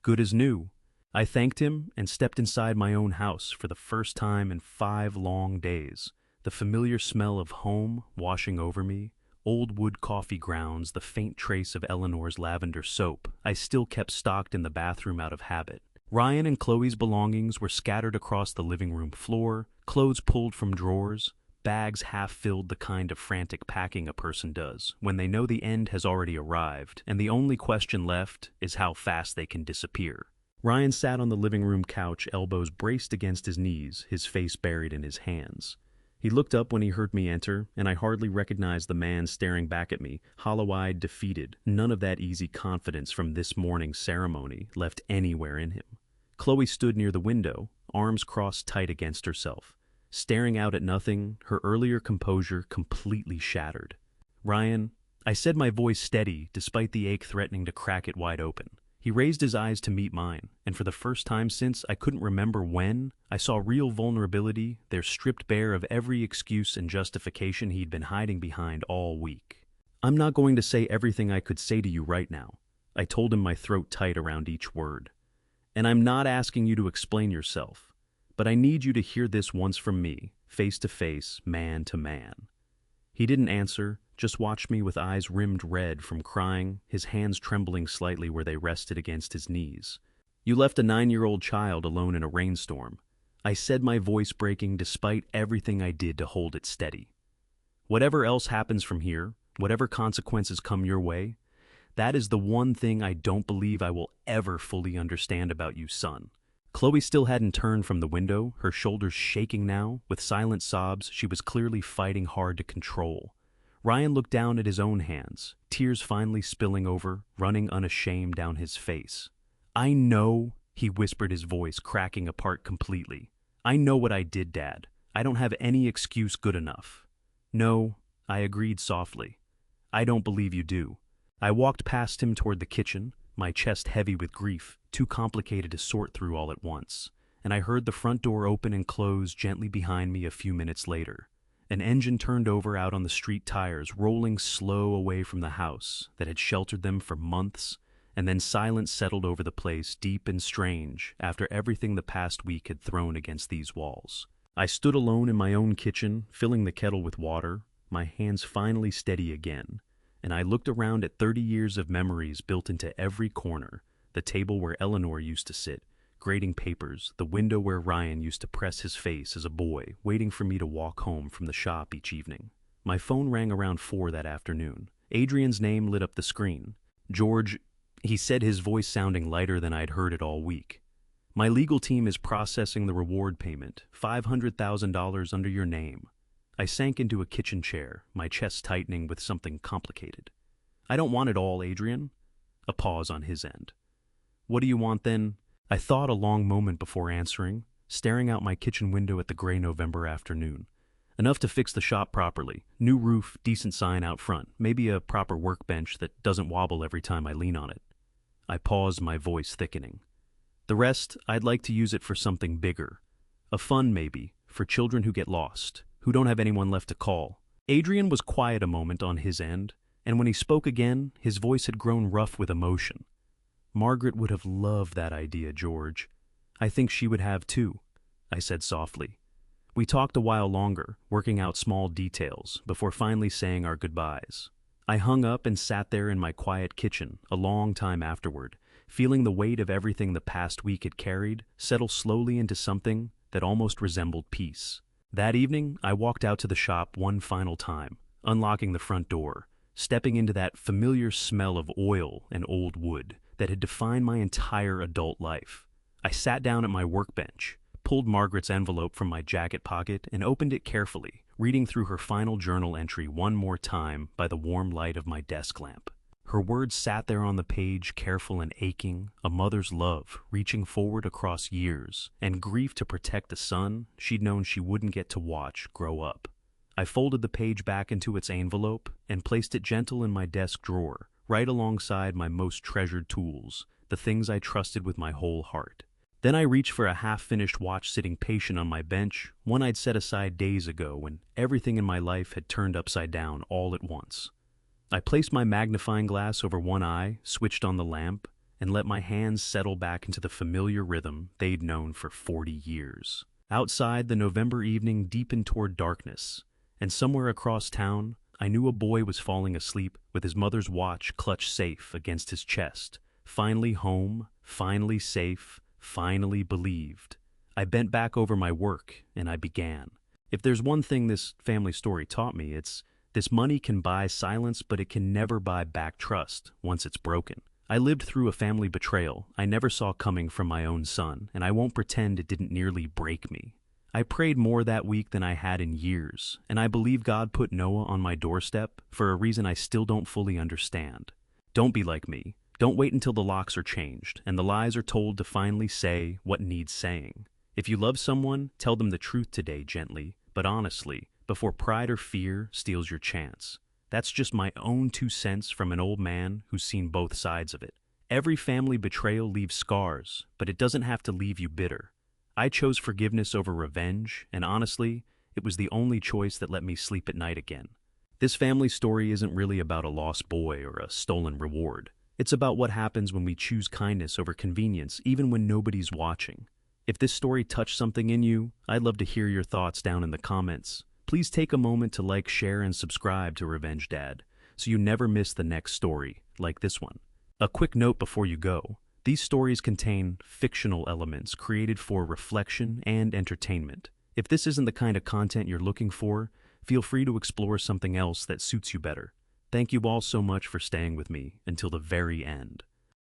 "Good as new." I thanked him and stepped inside my own house for the first time in 5 long days, the familiar smell of home washing over me, old wood coffee grounds, the faint trace of Eleanor's lavender soap I still kept stocked in the bathroom out of habit. Ryan and Chloe's belongings were scattered across the living room floor, clothes pulled from drawers, bags half-filled, the kind of frantic packing a person does when they know the end has already arrived, and the only question left is how fast they can disappear. Ryan sat on the living room couch, elbows braced against his knees, his face buried in his hands. He looked up when he heard me enter, and I hardly recognized the man staring back at me, hollow-eyed, defeated, none of that easy confidence from this morning's ceremony left anywhere in him. Chloe stood near the window, arms crossed tight against herself, staring out at nothing, her earlier composure completely shattered. "Ryan," I said, my voice steady despite the ache threatening to crack it wide open, He raised his eyes to meet mine, and for the first time since I couldn't remember when, I saw real vulnerability there, stripped bare of every excuse and justification he'd been hiding behind all week. "I'm not going to say everything I could say to you right now," I told him, my throat tight around each word. "And I'm not asking you to explain yourself, but I need you to hear this once from me, face to face, man to man." He didn't answer, just watched me with eyes rimmed red from crying, his hands trembling slightly where they rested against his knees. "You left a 9-year-old child alone in a rainstorm," I said, my voice breaking despite everything I did to hold it steady. "Whatever else happens from here, whatever consequences come your way, that is the one thing I don't believe I will ever fully understand about you, son." Chloe still hadn't turned from the window, her shoulders shaking now. With silent sobs she was clearly fighting hard to control. Ryan looked down at his own hands, tears finally spilling over, running unashamed down his face. "I know," he whispered, his voice cracking apart completely. "I know what I did, Dad. I don't have any excuse good enough." "No," I agreed softly. "I don't believe you do." I walked past him toward the kitchen, my chest heavy with grief, too complicated to sort through all at once, and I heard the front door open and close gently behind me a few minutes later. An engine turned over out on the street tires, rolling slow away from the house that had sheltered them for months, and then silence settled over the place, deep and strange, after everything the past week had thrown against these walls. I stood alone in my own kitchen, filling the kettle with water, my hands finally steady again, and I looked around at 30 years of memories built into every corner: the table where Eleanor used to sit, grading papers, the window where Ryan used to press his face as a boy, waiting for me to walk home from the shop each evening. My phone rang around 4 that afternoon. Adrian's name lit up the screen. "George," he said, his voice sounding lighter than I'd heard it all week. "My legal team is processing the reward payment, $500,000 under your name." I sank into a kitchen chair, my chest tightening with something complicated. "I don't want it all, Adrian." A pause on his end. "What do you want then?" I thought a long moment before answering, staring out my kitchen window at the gray November afternoon. "Enough to fix the shop properly. New roof, decent sign out front, maybe a proper workbench that doesn't wobble every time I lean on it." I paused, my voice thickening. "The rest, I'd like to use it for something bigger. A fund maybe, for children who get lost, who don't have anyone left to call." Adrian was quiet a moment on his end, and when he spoke again, his voice had grown rough with emotion. "Margaret would have loved that idea, George. I think she would have too," I said softly. We talked a while longer, working out small details, before finally saying our goodbyes. I hung up and sat there in my quiet kitchen a long time afterward, feeling the weight of everything the past week had carried settle slowly into something that almost resembled peace. That evening, I walked out to the shop one final time, unlocking the front door, stepping into that familiar smell of oil and old wood that had defined my entire adult life. I sat down at my workbench, pulled Margaret's envelope from my jacket pocket, and opened it carefully, reading through her final journal entry one more time by the warm light of my desk lamp. Her words sat there on the page, careful and aching, a mother's love reaching forward across years, and grief to protect a son she'd known she wouldn't get to watch grow up. I folded the page back into its envelope and placed it gentle in my desk drawer, right alongside my most treasured tools, the things I trusted with my whole heart. Then I reached for a half-finished watch sitting patient on my bench, one I'd set aside days ago when everything in my life had turned upside down all at once. I placed my magnifying glass over one eye, switched on the lamp, and let my hands settle back into the familiar rhythm they'd known for 40 years. Outside, the November evening deepened toward darkness, and somewhere across town, I knew a boy was falling asleep with his mother's watch clutched safe against his chest. Finally home, finally safe, finally believed. I bent back over my work, and I began. If there's one thing this family story taught me, it's this: money can buy silence, but it can never buy back trust once it's broken. I lived through a family betrayal I never saw coming from my own son, and I won't pretend it didn't nearly break me. I prayed more that week than I had in years, and I believe God put Noah on my doorstep for a reason I still don't fully understand. Don't be like me. Don't wait until the locks are changed and the lies are told to finally say what needs saying. If you love someone, tell them the truth today gently, but honestly, before pride or fear steals your chance. That's just my own 2 cents from an old man who's seen both sides of it. Every family betrayal leaves scars, but it doesn't have to leave you bitter. I chose forgiveness over revenge, and honestly, it was the only choice that let me sleep at night again. This family story isn't really about a lost boy or a stolen reward. It's about what happens when we choose kindness over convenience, even when nobody's watching. If this story touched something in you, I'd love to hear your thoughts down in the comments. Please take a moment to like, share, and subscribe to Revenge Dad, so you never miss the next story, like this one. A quick note before you go. These stories contain fictional elements created for reflection and entertainment. If this isn't the kind of content you're looking for, feel free to explore something else that suits you better. Thank you all so much for staying with me until the very end.